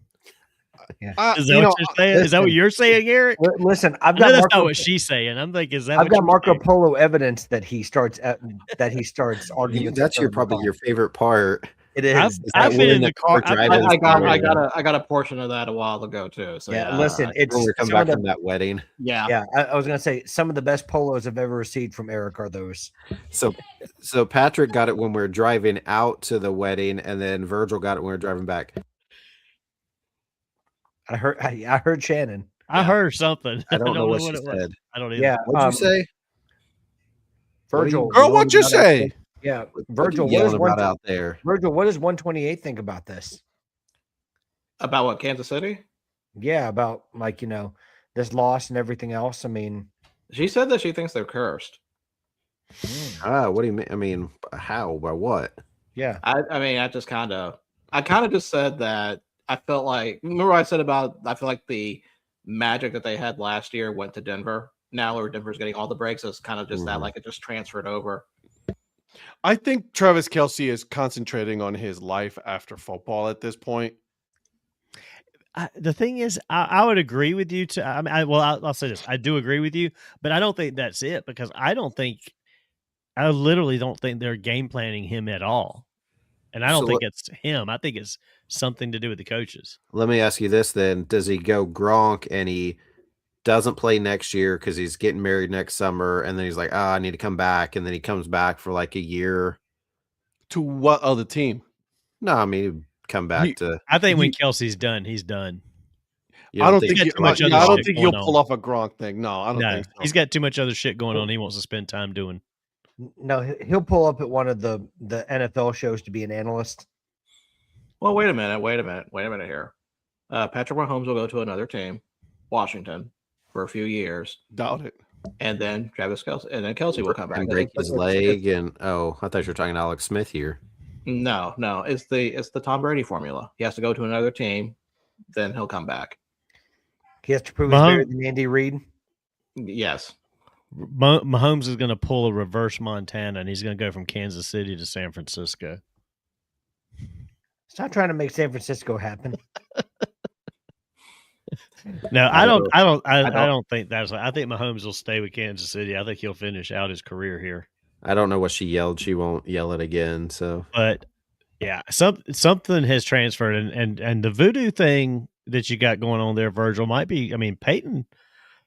Yeah. Is that what you're saying? Is that what you're saying, Eric? Listen, I've got that's not what she's saying. I'm like, is that? I've got Marco Polo evidence that he starts arguing. That's probably your favorite part. It is. I've been in the car. I got a portion of that a while ago too. So yeah, listen, it's when we come back from that wedding. Yeah. I was gonna say some of the best polos I've ever received from Eric are those. So Patrick got it when we were driving out to the wedding, and then Virgil got it when we were driving back. I heard Shannon. I heard something. I don't know what she said. I don't either. Yeah. What'd you say? Virgil. Girl, what'd you say? Yeah, Virgil. Virgil, what does 128 think about this? About what, Kansas City? Yeah, about this loss and everything else. I mean, she said that she thinks they're cursed. What do you mean? I mean, how? By what? Yeah. I mean, I kind of just said that I felt like, remember I said about, I feel like the magic that they had last year went to Denver. Now where Denver's getting all the breaks, it's kind of just that, like it just transferred over. I think Travis Kelce is concentrating on his life after football at this point. The thing is, I would agree with you. I'll say this. I do agree with you, but I don't think that's it, because I literally don't think they're game planning him at all. And I don't think it's him. I think it's something to do with the coaches. Let me ask you this then. Does he go Gronk and he doesn't play next year because he's getting married next summer, and then he's like, I need to come back, and then he comes back for like a year? To what other team? No, I mean, he'd come back to... I think when Kelsey's done, he's done. I don't think you'll pull off a Gronk thing. No, I don't think so. He's got too much other shit going on he wants to spend time doing. No, he'll pull up at one of the NFL shows to be an analyst. Well, wait a minute here. Patrick Mahomes will go to another team, Washington, for a few years. Doubt it. And then Kelce will come back and break his leg. And I thought you were talking Alex Smith here. No, it's the Tom Brady formula. He has to go to another team, then he'll come back. He has to prove he's better than Andy Reid. Yes. Mahomes is going to pull a reverse Montana, and he's going to go from Kansas City to San Francisco. Stop trying to make San Francisco happen. No, I don't think that's. I think Mahomes will stay with Kansas City. I think he'll finish out his career here. I don't know what she yelled. She won't yell it again. So, but yeah, something has transferred, and the voodoo thing that you got going on there, Virgil, might be. I mean, Peyton,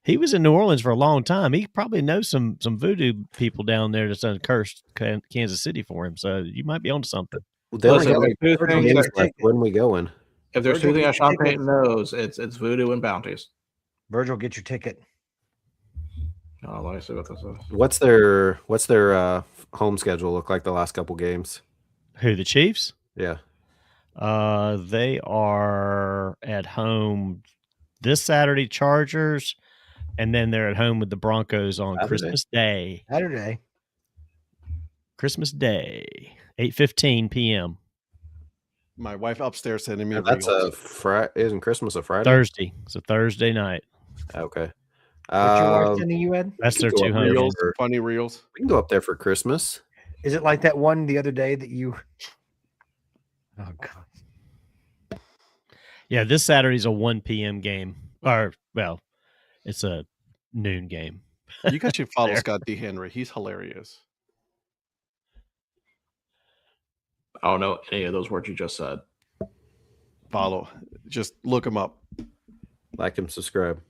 he was in New Orleans for a long time. He probably knows some voodoo people down there that's done cursed Kansas City for him. So you might be onto something. When we going? If there's two things Sean Payton knows, it's voodoo and bounties. Virgil, get your ticket. Oh, let me see what this is. What's their home schedule look like the last couple games? Who, the Chiefs? Yeah. They are at home this Saturday, Chargers, and then they're at home with the Broncos on Christmas Day. Christmas Day, 8:15 p.m. My wife upstairs sending me That's reels. a Friday. Isn't Christmas a Friday? Thursday. It's a Thursday night. Okay. What's your wife sending you, Ed? That's their go up 200. Reels, for- funny reels. We can go up there for Christmas. Is it like that one the other day that you? Oh God. Yeah, this Saturday's a 1 p.m. game. Or, well, it's a noon game. You guys should follow There. Scott D. Henry. He's hilarious. I don't know any of those words you just said. Follow. Just look him up. Like and subscribe.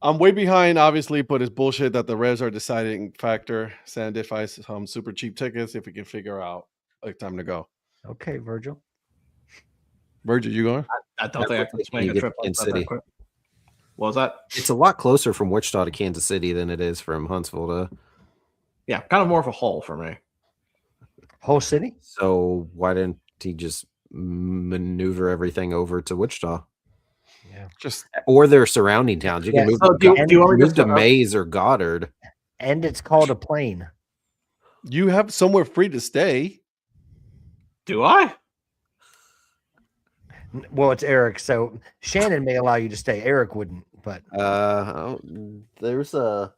I'm way behind, obviously, but it's bullshit that the Revs are deciding factor. Sandify some super cheap tickets if we can figure out like time to go. Okay, Virgil. Virgil, you going? I don't think I can just make You a get trip to like Kansas that City. quick. What was that? It's a lot closer from Wichita to Kansas City than it is from Huntsville to. Yeah, kind of more of a hole for me. Whole city? So why didn't he just maneuver everything over to Wichita Yeah. Just or their surrounding towns? You can Yeah, move, So to, do you want me move to to Mays or Goddard. And it's called a plane. you have somewhere free to stay. Do I? Well, it's Eric, so Shannon may allow you to stay. Eric wouldn't, but There's a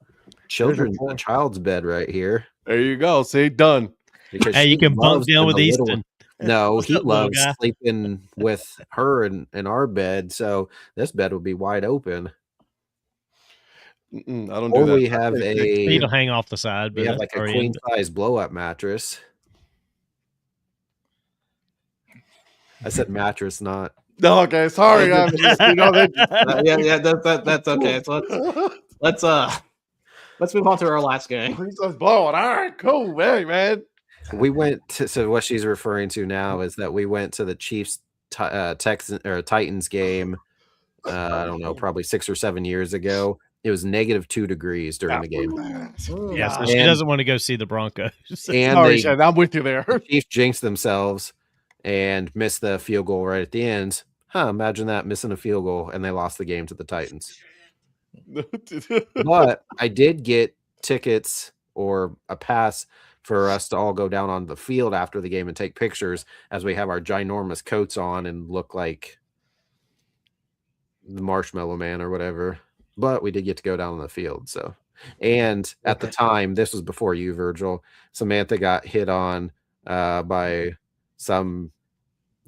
child's bed right here. There you go. See, done. Because Hey, you she can bunk loves down when with the little Easton. No, What's he up, little loves guy? sleeping with her in our bed, so this bed would be wide open. I don't do Or that. we have Feet will a hang off the side, but we have that's like a already queen in. size blow up mattress. I said mattress, not. No, okay, sorry. I'm just, Yeah, that's okay. So let's move on to our last game. Princess blowing. All right, cool. Hey, man. We went to, so what she's referring to now is that we went to the Chiefs Texans or Titans game. I don't know, probably 6 or 7 years ago. It was -2 degrees during the game. Yeah, so she And- doesn't want to go see the Broncos. And Sorry, they, Shannon, I'm with you there. the Chiefs jinxed themselves and missed the field goal right at the end. Imagine that, missing a field goal, and they lost the game to the Titans. But I did get tickets or a pass for us to all go down on the field after the game and take pictures as we have our ginormous coats on and look like the Marshmallow Man or whatever. But we did get to go down on the field. So, and at the time, this was before you, Virgil, Samantha got hit on by some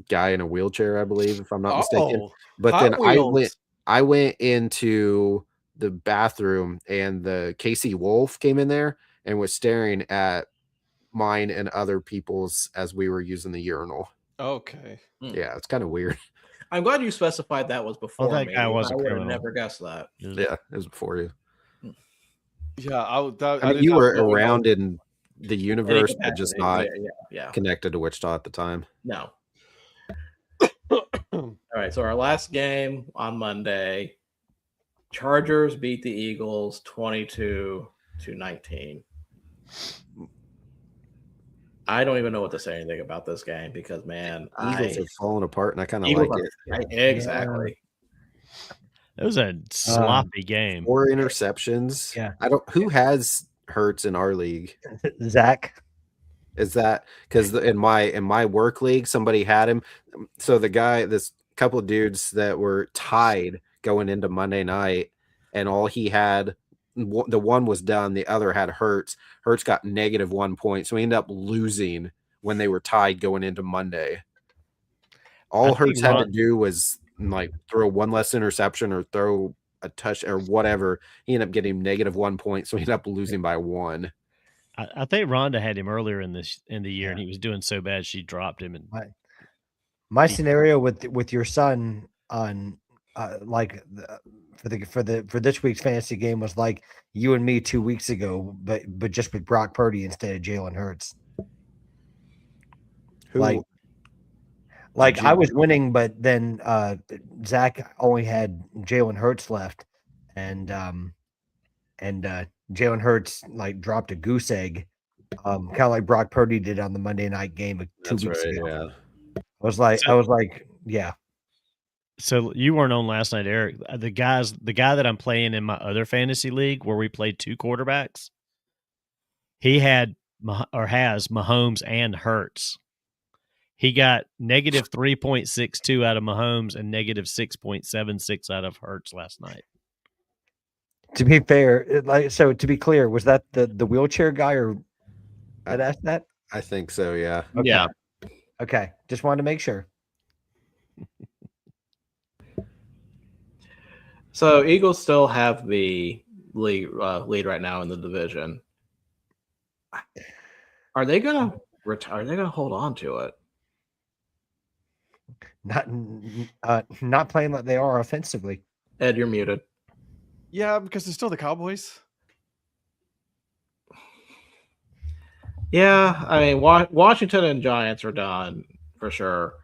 guy in a wheelchair, I believe, if I'm not mistaken. But Hot then Wheels. I went into the bathroom and the Casey Wolf came in there and was staring at mine and other people's as we were using the urinal. Okay. Yeah, it's kind of weird. I'm glad you specified that was before that me. guy was a I would have criminal. never guessed that. Yeah, it was before you. Yeah, I mean, did you not were know. around in the universe, but just not Yeah. connected to Wichita at the time. No. All right. So our last game on Monday, Chargers beat the Eagles 22-19. I don't even know what to say anything about this game because, man, Eagles are falling apart, and I kind of Eagles like it. Exactly. It was a sloppy game. 4 interceptions. Yeah. I don't. Who has Hurts in our league? Zach. Is that because in my work league somebody had him? So this couple of dudes that were tied going into Monday night, and all he had, the one was done, the other had Hurts. Hurts got -1 point, so he ended up losing when they were tied going into Monday. All Hurts had to do was like throw one less interception or throw a touch or whatever. He ended up getting -1 point, so he ended up losing by 1. I think Rhonda had him earlier in the year, and he was doing so bad she dropped him. And My scenario with your son on for this week's fantasy game was like you and me 2 weeks ago, but just with Brock Purdy instead of Jalen Hurts. Who? Like I was winning, but then Zach only had Jalen Hurts left, and Jalen Hurts like dropped a goose egg, kind of like Brock Purdy did on the Monday night game 2 weeks ago. Yeah. I was like, yeah. So you weren't on last night, Eric. The guy that I'm playing in my other fantasy league where we played 2 quarterbacks, he has Mahomes and Hurts. He got negative 3.62 out of Mahomes and negative 6.76 out of Hurts last night. To be fair, to be clear, was that the wheelchair guy or that asked that? I think so, yeah. Okay. Yeah. Okay. Just wanted to make sure. So Eagles still have the lead right now in the division. Are they gonna retire? Are they gonna hold on to it? Not playing like they are offensively. Ed, you're muted. Yeah, because it's still the Cowboys. Yeah, I mean, Washington and Giants are done for sure.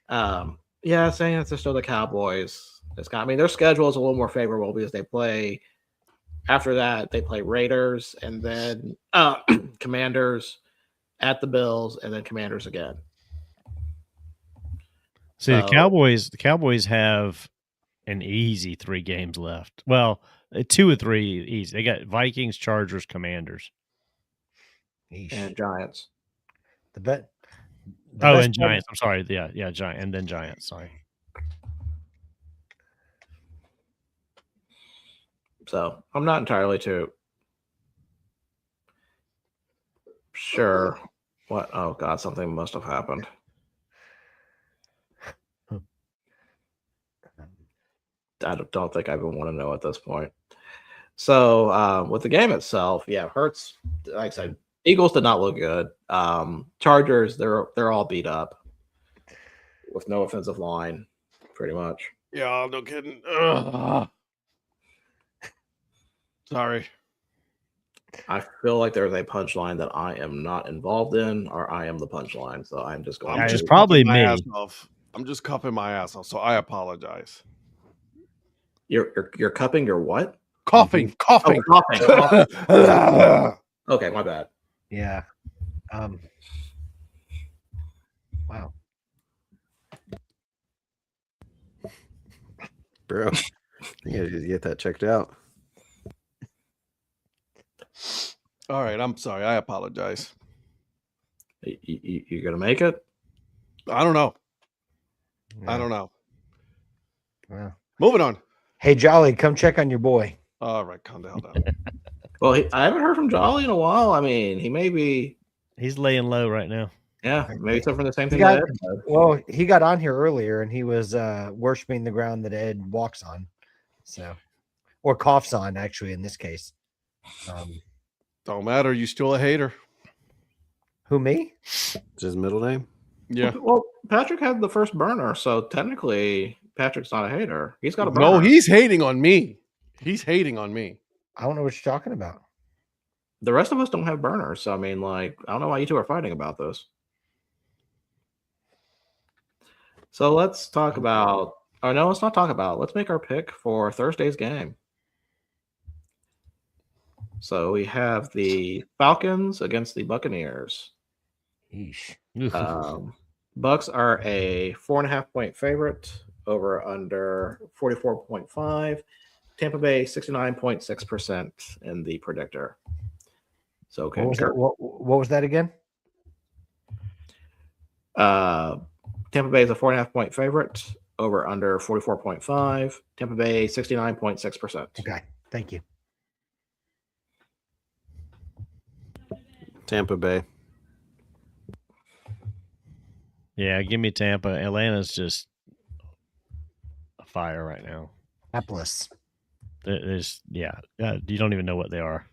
Yeah, saying it's still the Cowboys. I mean, their schedule is a little more favorable because they play. After that, they play Raiders and then Commanders at the Bills and then Commanders again. See, the Cowboys have an easy 3 games left. Well, 2 or 3 easy. They got Vikings, Chargers, Commanders. And Giants. And Giants. I'm sorry. Yeah, Giant and then Giants. Sorry. So I'm not entirely too sure what. Oh God, something must have happened. I don't think I even want to know at this point. So with the game itself, yeah, Hurts. Like I said, Eagles did not look good. Chargers, they're all beat up with no offensive line, pretty much. Yeah, no kidding. Ugh. Sorry. I feel like there's a punchline that I am not involved in, or I am the punchline. So I'm just going. It's probably me. I'm just cupping my ass off, so I apologize. You're cupping your what? Coughing. Oh, coughing. Okay, my bad. Yeah. Wow. Bro, you gotta just get that checked out. All right, I'm sorry. I apologize. You gonna make it? I don't know. Yeah. I don't know. Wow. Moving on. Hey, Jolly, come check on your boy. All right, calm down. Well, I haven't heard from Jolly in a while. I mean, he may be. He's laying low right now. Yeah, maybe suffering the same thing. He got on here earlier and he was worshiping the ground that Ed walks on, or coughs on, actually, in this case. Don't matter. You still a hater. Who, me? Is his middle name? Yeah. Well, Patrick had the first burner, so technically Patrick's not a hater. He's got a burner. No, he's hating on me. He's hating on me. I don't know what you're talking about. The rest of us don't have burners, so I mean, like, I don't know why you two are fighting about this. So let's talk about. Oh no, let's not talk about. Let's make our pick for Thursday's game. So we have the Falcons against the Buccaneers. Yeesh. Bucks are a 4.5-point favorite, over under 44.5. Tampa Bay 69.6% in the predictor. So okay, what was that again? Tampa Bay is a 4.5-point favorite, over under 44.5. Tampa Bay 69.6%. Okay, thank you. Tampa Bay. Yeah, give me Tampa. Atlanta's just a fire right now. Hapless. There's you don't even know what they are.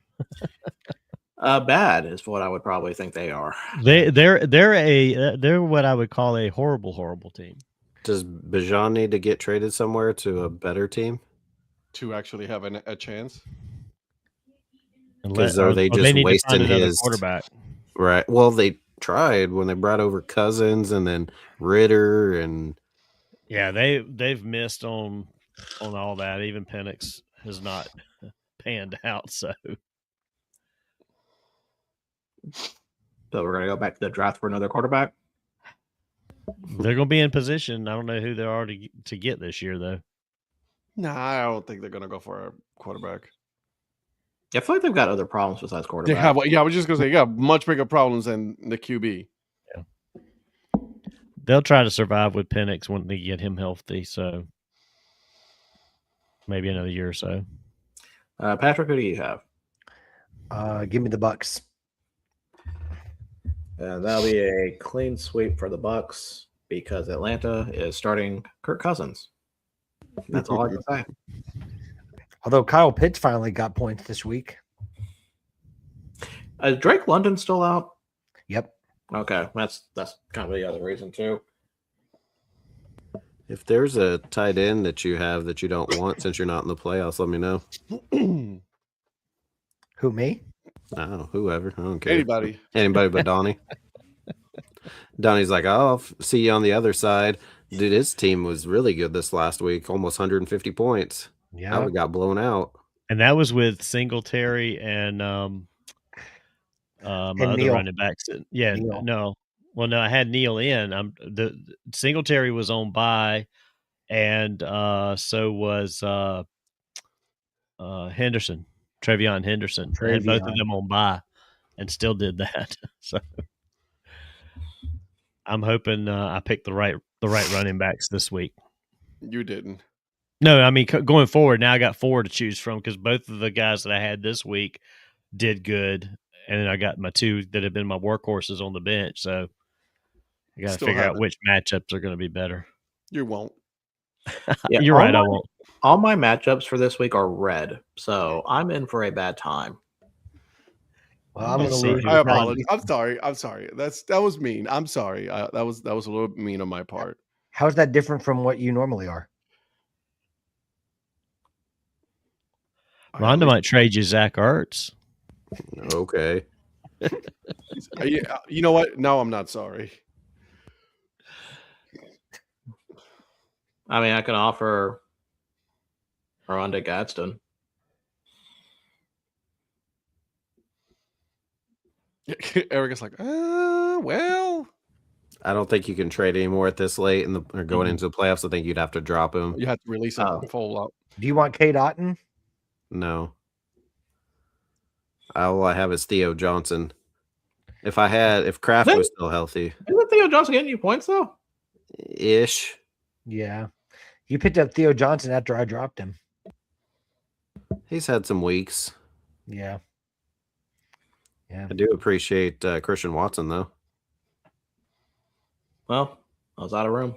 Bad is what I would probably think they are. They're what I would call a horrible team. Does Bijan need to get traded somewhere to a better team to actually have a chance? Because are they just wasting his quarterback? Right. Well, they tried when they brought over Cousins and then Ritter and yeah, they've missed on all that. Even Penix has not panned out. So we're gonna go back to the draft for another quarterback. They're gonna be in position. I don't know who they are to get this year though. Nah, I don't think they're gonna go for a quarterback. I feel like they've got other problems besides quarterback. They have, yeah, I was just gonna say, you got much bigger problems than the QB. Yeah. they'll try to survive with Penix when they get him healthy. So maybe another year or so. Patrick, who do you have? Give me the Bucks. That'll be a clean sweep for the Bucks because Atlanta is starting Kirk Cousins. That's all I can say. Although Kyle Pitts finally got points this week. Is Drake London still out? Yep. Okay, that's kind of the other reason too. If there's a tight end that you have that you don't want since you're not in the playoffs, let me know. Who, me? Oh, whoever. I don't care. Anybody but Donnie. Donnie's like, oh, I'll see you on the other side. Dude, his team was really good this last week, almost 150 points. Yeah. We got blown out. And that was with Singletary and my other Neal. running backs. Yeah, Neal. no. Well, no, I had Neal in. The Singletary was on bye, and so was Henderson, Trevion Henderson. I had both of them on bye, and still did that. So I'm hoping I picked the right running backs this week. You didn't. No, I mean going forward. Now I got 4 to choose from because both of the guys that I had this week did good, and then I got my 2 that have been my workhorses on the bench. So I got to figure out which matchups are going to be better. You won't. Yeah, you're right. I won't. All my matchups for this week are red, so I'm in for a bad time. Well, I'm going to lose. I apologize. I'm sorry. That was mean. I'm sorry. That was a little mean on my part. How's that different from what you normally are? Rhonda might trade you Zach Ertz. Okay. You know what? No, I'm not sorry. I mean, I can offer Rhonda Gadsden. Eric is like, well. I don't think you can trade anymore at this late or going into the playoffs. I think you'd have to drop him. You have to release him full up. Do you want Kate Otten? No. All I have is Theo Johnson. If Kraft was still healthy. Isn't Theo Johnson getting you points though? Ish. Yeah. You picked up Theo Johnson after I dropped him. He's had some weeks. Yeah. I do appreciate Christian Watson though. Well, I was out of room.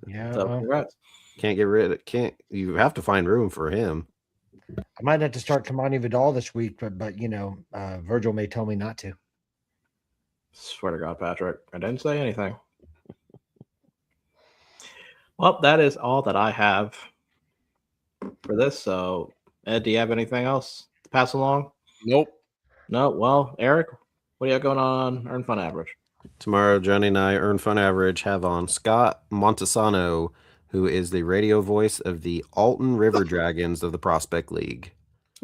Yeah. So congrats. You have to find room for him. I might have to start Kamani Vidal this week, but Virgil may tell me not to. Swear to God, Patrick, I didn't say anything. Well, that is all that I have for this. So, Ed, do you have anything else to pass along? Nope. No. Well, Eric, what do you got going on Earn Fun Average? Tomorrow, Johnny and I, Earn Fun Average, have on Scott Montesano, who is the radio voice of the Alton River Dragons of the Prospect League.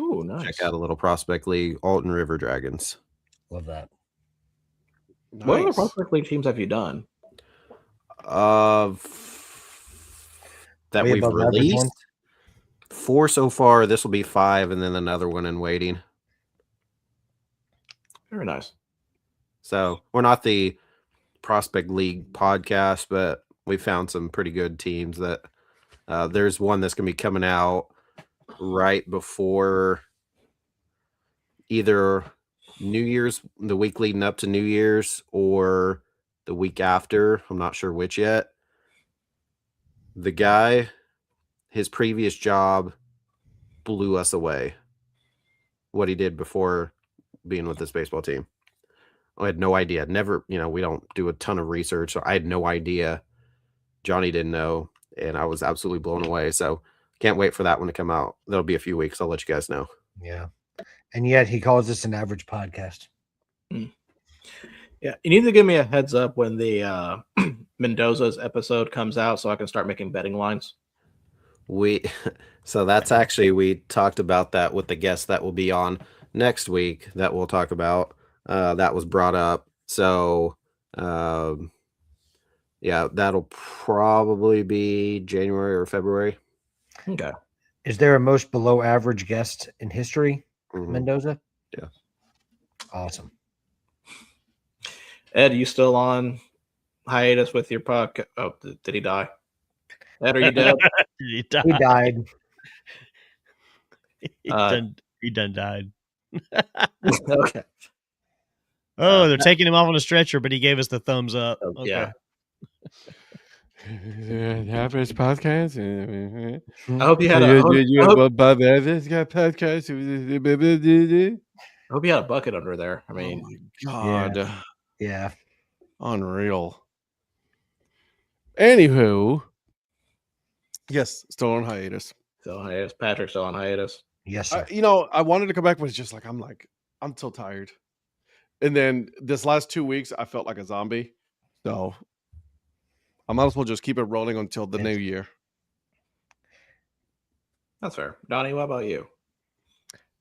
Ooh, nice. Check out a little Prospect League, Alton River Dragons. Love that. Nice. What other Prospect League teams have you done? That we've released 4 so far. This will be 5, and then another one in waiting. Very nice. So we're not the Prospect League podcast, but we found some pretty good teams that there's one that's going to be coming out right before either New Year's, the week leading up to New Year's, or the week after. I'm not sure which yet. The guy, his previous job blew us away. What he did before being with this baseball team. I had no idea. Never, we don't do a ton of research. So I had no idea. Johnny didn't know, and I was absolutely blown away. So can't wait for that one to come out. That'll be a few weeks. I'll let you guys know. Yeah. And yet he calls this an average podcast. Yeah. You need to give me a heads up when the Mendoza's episode comes out so I can start making betting lines. So that's actually, we talked about that with the guest that will be on next week that we'll talk about. That was brought up. So, yeah, that'll probably be January or February. Okay. Is there a most below average guest in history, Mendoza? Yeah. Awesome. Ed, are you still on hiatus with your podcast. Oh, did he die? Ed, are you dead? He died. He died. He done died. Okay. Oh, they're taking him off on a stretcher, but he gave us the thumbs up. Okay. Yeah. Average podcast. I hope you had I a hope you had a bucket under there. I mean, God, Yeah. unreal. Anywho, yes, still on hiatus. still on hiatus. Patrick's still on hiatus. Yes, sir. I wanted to come back, but it's just I'm so tired. And then this last 2 weeks, I felt like a zombie. So I might as well just keep it rolling until the new year. That's fair. Donnie, what about you?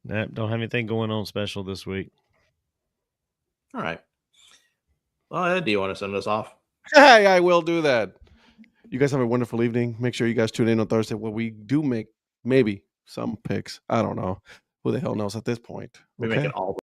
Nope, don't have anything going on special this week. All right. Well, Ed, do you want to send us off? Hey, I will do that. You guys have a wonderful evening. Make sure you guys tune in on Thursday where we do make maybe some picks. I don't know. Who the hell knows at this point? We make it all